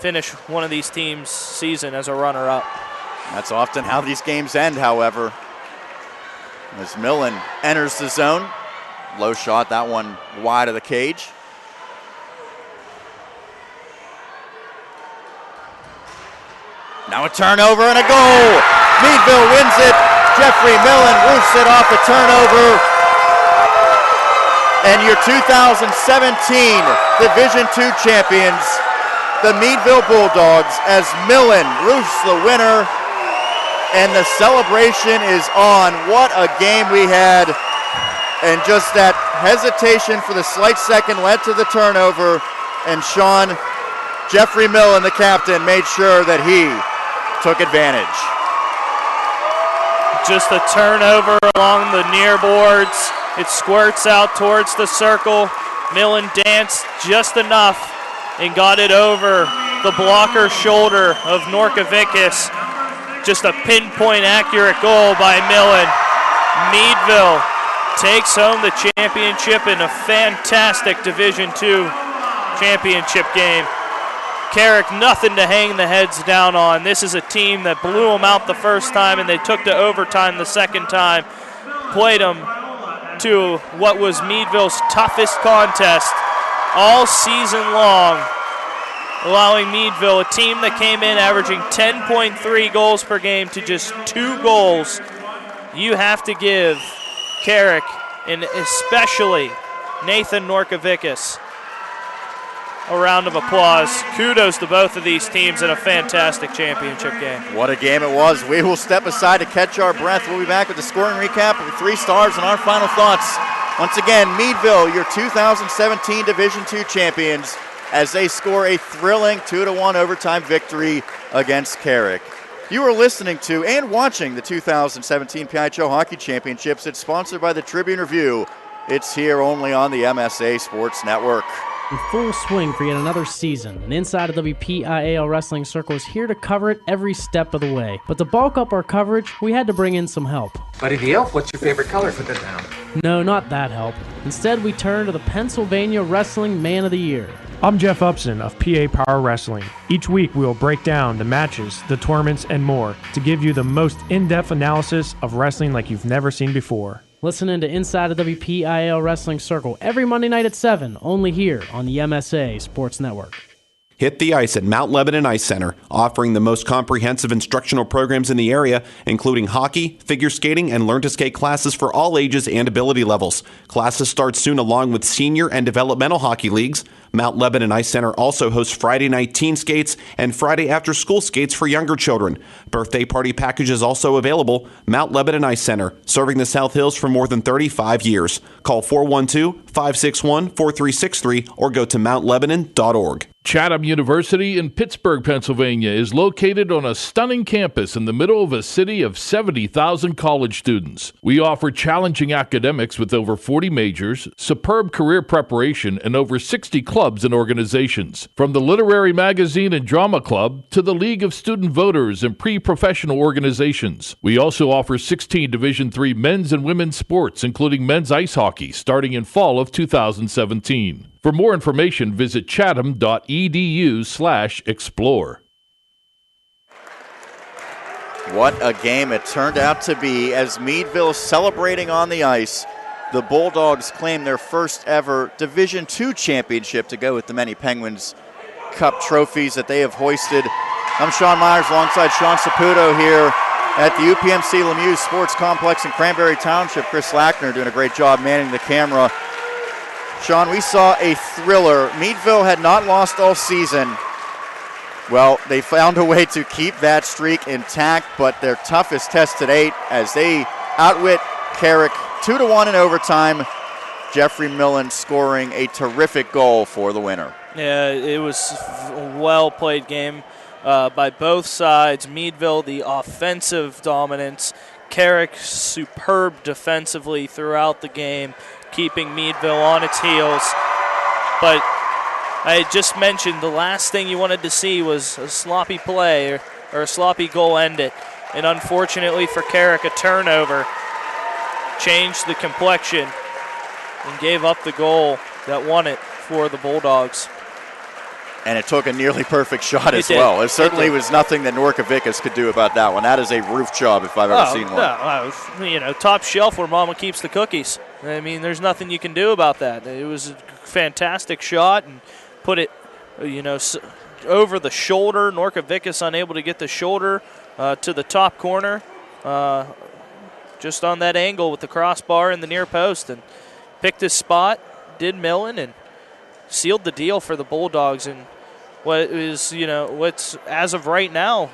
finish one of these teams' season as a runner-up. That's often how these games end, however. As Millen enters the zone. Low shot, that one wide of the cage. Now a turnover and a goal. Meadville wins it. Jeffrey Millen roofs it off the turnover. And your 2017 Division II champions, the Meadville Bulldogs, as Millen roofs the winner. And the celebration is on. What a game we had. And just that hesitation for the slight second led to the turnover. And Sean, Jeffrey Millen, the captain, made sure that he took advantage. Just a turnover along the near boards. It squirts out towards the circle. Millen danced just enough and got it over the blocker's shoulder of Norkovicus. Just a pinpoint accurate goal by Millen. Meadville takes home the championship in a fantastic Division II championship game. Carrick, nothing to hang the heads down on. This is a team that blew them out the first time and they took to overtime the second time. Played them to what was Meadville's toughest contest all season long, allowing Meadville, a team that came in averaging 10.3 goals per game, to just 2 goals. You have to give Carrick, and especially Nathan Norkovicus, a round of applause. Kudos to both of these teams in a fantastic championship game. What a game it was. We will step aside to catch our breath. We'll be back with the scoring recap with 3 stars and our final thoughts. Once again, Meadville, your 2017 Division II champions, as they score a thrilling 2-1 overtime victory against Carrick. You are listening to and watching the 2017 PIHL Hockey Championships. It's sponsored by the Tribune Review. It's here only on the MSA Sports Network. In full swing for yet another season, and Inside of the PIHL Wrestling Circle is here to cover it every step of the way. But to bulk up our coverage, we had to bring in some help. Buddy the Elf, what's your favorite color for the town? No, not that help. Instead, we turn to the Pennsylvania Wrestling Man of the Year. I'm Jeff Upson of PA Power Wrestling. Each week we will break down the matches, the tournaments, and more to give you the most in-depth analysis of wrestling like you've never seen before. Listening to Inside of WPIHL Wrestling Circle every Monday night at 7, only here on the MSA Sports Network. Hit the ice at Mount Lebanon Ice Center, offering the most comprehensive instructional programs in the area, including hockey, figure skating, and learn-to-skate classes for all ages and ability levels. Classes start soon along with senior and developmental hockey leagues. Mount Lebanon Ice Center also hosts Friday night teen skates and Friday after-school skates for younger children. Birthday party packages also available. Mount Lebanon Ice Center, serving the South Hills for more than 35 years. Call 412-561-4363 or go to mountlebanon.org. Chatham University in Pittsburgh, Pennsylvania is located on a stunning campus in the middle of a city of 70,000 college students. We offer challenging academics with over 40 majors, superb career preparation, and over 60 clubs and organizations. From the Literary Magazine and Drama Club to the League of Student Voters and pre-professional organizations. We also offer 16 Division III men's and women's sports, including men's ice hockey, starting in fall of 2017. For more information, visit chatham.edu/explore. What a game it turned out to be as Meadville celebrating on the ice. The Bulldogs claim their first ever Division II championship to go with the many Penguins Cup trophies that they have hoisted. I'm Sean Myers alongside Sean Saputo here at the UPMC Lemieux Sports Complex in Cranberry Township. Chris Lackner doing a great job manning the camera. Sean, we saw a thriller. Meadville had not lost all season. Well, they found a way to keep that streak intact, but their toughest test to date as they outwit Carrick 2-1 in overtime. Jeffrey Millen scoring a terrific goal for the winner. Yeah, it was a well-played game by both sides. Meadville, the offensive dominance. Carrick, superb defensively throughout the game, keeping Meadville on its heels. But I had just mentioned the last thing you wanted to see was a sloppy play or a sloppy goal end it. And unfortunately for Carrick, a turnover changed the complexion and gave up the goal that won it for the Bulldogs. And it took a nearly perfect shot as well. It certainly was nothing that Norkovicus could do about that one. That is a roof job if I've ever seen one. Top shelf where Mama keeps the cookies. I mean, there's nothing you can do about that. It was a fantastic shot and put it, over the shoulder. Norkovicus unable to get the shoulder to the top corner, just on that angle with the crossbar and the near post, and picked his spot, did Millen, and sealed the deal for the Bulldogs in what is, what's, as of right now,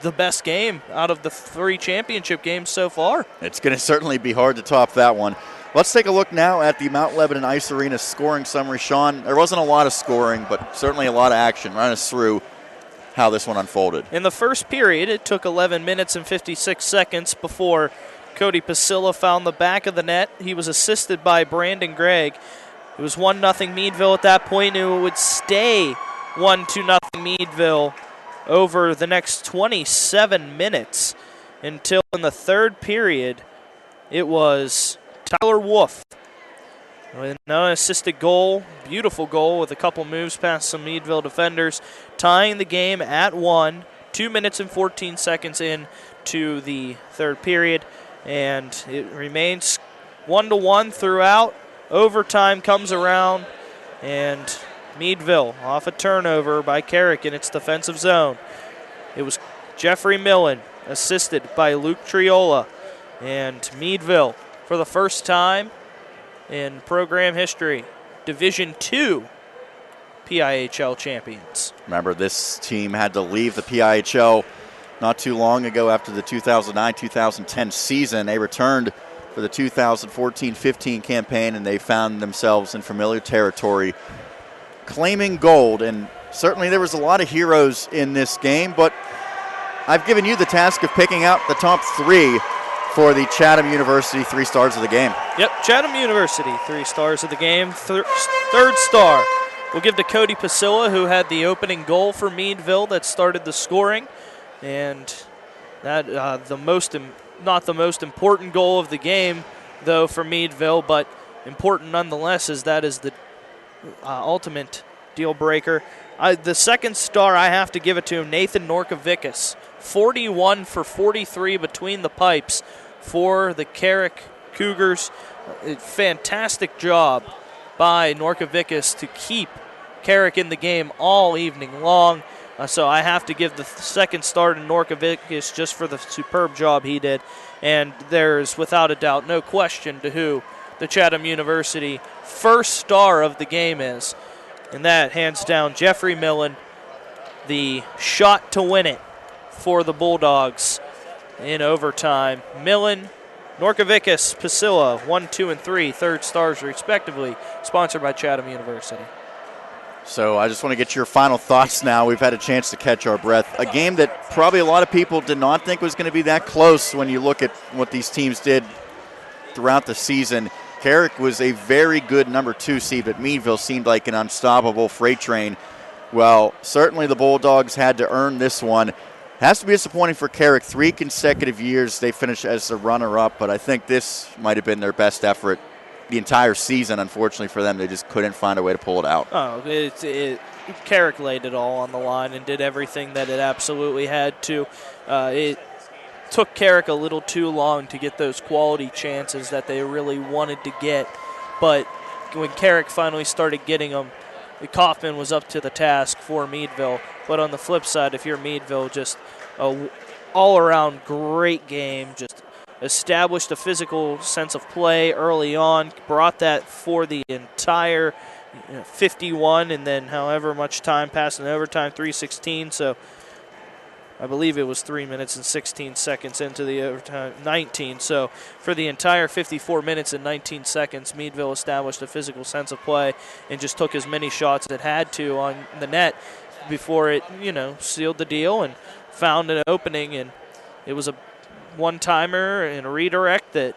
the best game out of the 3 championship games so far. It's going to certainly be hard to top that one. Let's take a look now at the Mount Lebanon Ice Arena scoring summary. Sean, there wasn't a lot of scoring, but certainly a lot of action. Run us through how this one unfolded. In the first period, it took 11 minutes and 56 seconds before Cody Pasilla found the back of the net. He was assisted by Brandon Gregg. It was 1-0 Meadville at that point, and it would stay 1-0 Meadville over the next 27 minutes until in the third period it was Tyler Wolf with an assisted goal, beautiful goal with a couple moves past some Meadville defenders, tying the game at 1, 2 minutes and 14 seconds in to the third period, and it remains 1-1 throughout. Overtime comes around, and Meadville off a turnover by Carrick in its defensive zone. It was Jeffrey Millen assisted by Luke Triola, and Meadville, for the first time in program history, Division II PIHL champions. Remember, this team had to leave the PIHL not too long ago after the 2009-2010 season. They returned for the 2014-15 campaign, and they found themselves in familiar territory, claiming gold. And certainly there was a lot of heroes in this game, but I've given you the task of picking out the top 3 for the Chatham University 3 stars of the game. Yep, Chatham University 3 stars of the game. Third star we'll give to Cody Pasilla, who had the opening goal for Meadville that started the scoring, and that not the most important goal of the game, though, for Meadville, but important nonetheless, as that is the ultimate deal breaker. The second star, I have to give it to him, Nathan Norkovicus. 41 for 43 between the pipes for the Carrick Cougars. A fantastic job by Norkovicus to keep Carrick in the game all evening long. So I have to give the second star to Norkovicus just for the superb job he did. And there's, without a doubt, no question to who the Chatham University first star of the game is. And that, hands down, Jeffrey Millen, the shot to win it for the Bulldogs in overtime. Millen, Norkovicus, Pasilla, 1, 2, and 3, third stars respectively, sponsored by Chatham University. So I just want to get your final thoughts now. We've had a chance to catch our breath. A game that probably a lot of people did not think was going to be that close when you look at what these teams did throughout the season. Carrick was a very good number 2 seed, but Meadville seemed like an unstoppable freight train. Well, certainly the Bulldogs had to earn this one. Has to be disappointing for Carrick. 3 consecutive years they finished as the runner-up, but I think this might have been their best effort the entire season. Unfortunately for them, they just couldn't find a way to pull it out. Carrick laid it all on the line and did everything that it absolutely had to. It took Carrick a little too long to get those quality chances that they really wanted to get, but when Carrick finally started getting them, Kaufman was up to the task for Meadville. But on the flip side, if you're Meadville, just a all-around great game, just established a physical sense of play early on, brought that for the entire 51, and then however much time passed in overtime, 3:16. So I believe it was 3 minutes and 16 seconds into the overtime, 19. So for the entire 54 minutes and 19 seconds, Meadville established a physical sense of play and just took as many shots as it had to on the net. before it, sealed the deal and found an opening. And it was a one-timer and a redirect that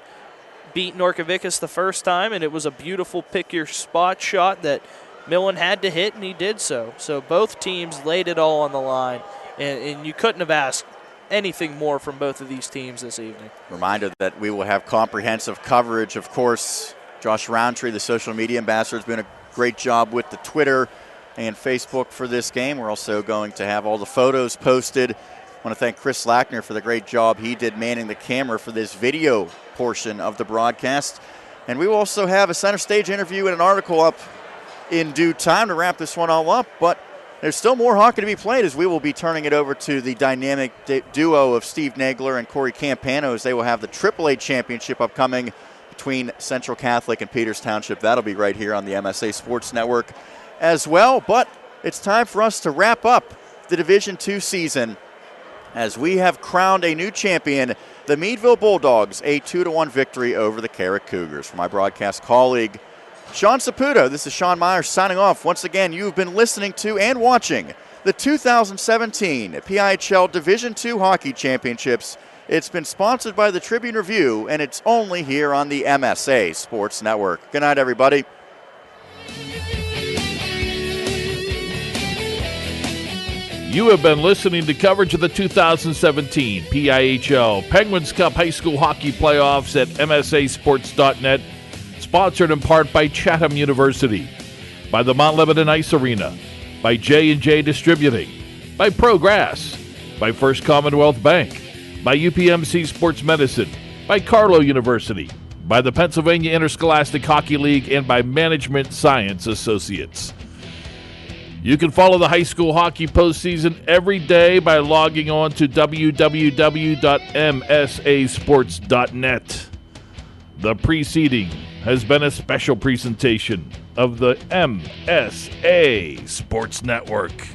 beat Norkovicus the first time, and it was a beautiful pick-your-spot shot that Millen had to hit, and he did so. So both teams laid it all on the line, and you couldn't have asked anything more from both of these teams this evening. Reminder that we will have comprehensive coverage. Of course, Josh Roundtree, the social media ambassador, has been a great job with the Twitter and Facebook for this game. We're also going to have all the photos posted. I want to thank Chris Lackner for the great job he did manning the camera for this video portion of the broadcast. And we will also have a center stage interview and an article up in due time to wrap this one all up. But there's still more hockey to be played, as we will be turning it over to the dynamic duo of Steve Nagler and Corey Campano, as they will have the AAA championship upcoming between Central Catholic and Peters Township. That'll be right here on the MSA Sports Network as well. But it's time for us to wrap up the Division II season, as we have crowned a new champion, the Meadville Bulldogs, a 2-1 victory over the Carrick Cougars. For my broadcast colleague, Sean Saputo, this is Sean Myers signing off. Once again, you've been listening to and watching the 2017 PIHL Division II Hockey Championships. It's been sponsored by the Tribune Review, and it's only here on the MSA Sports Network. Good night, everybody. You have been listening to coverage of the 2017 PIHL Penguins Cup High School Hockey Playoffs at MSASports.net, sponsored in part by Chatham University, by the Mount Lebanon Ice Arena, by J&J Distributing, by ProGrass, by First Commonwealth Bank, by UPMC Sports Medicine, by Carlow University, by the Pennsylvania Interscholastic Hockey League, and by Management Science Associates. You can follow the high school hockey postseason every day by logging on to www.msasports.net. The preceding has been a special presentation of the MSA Sports Network.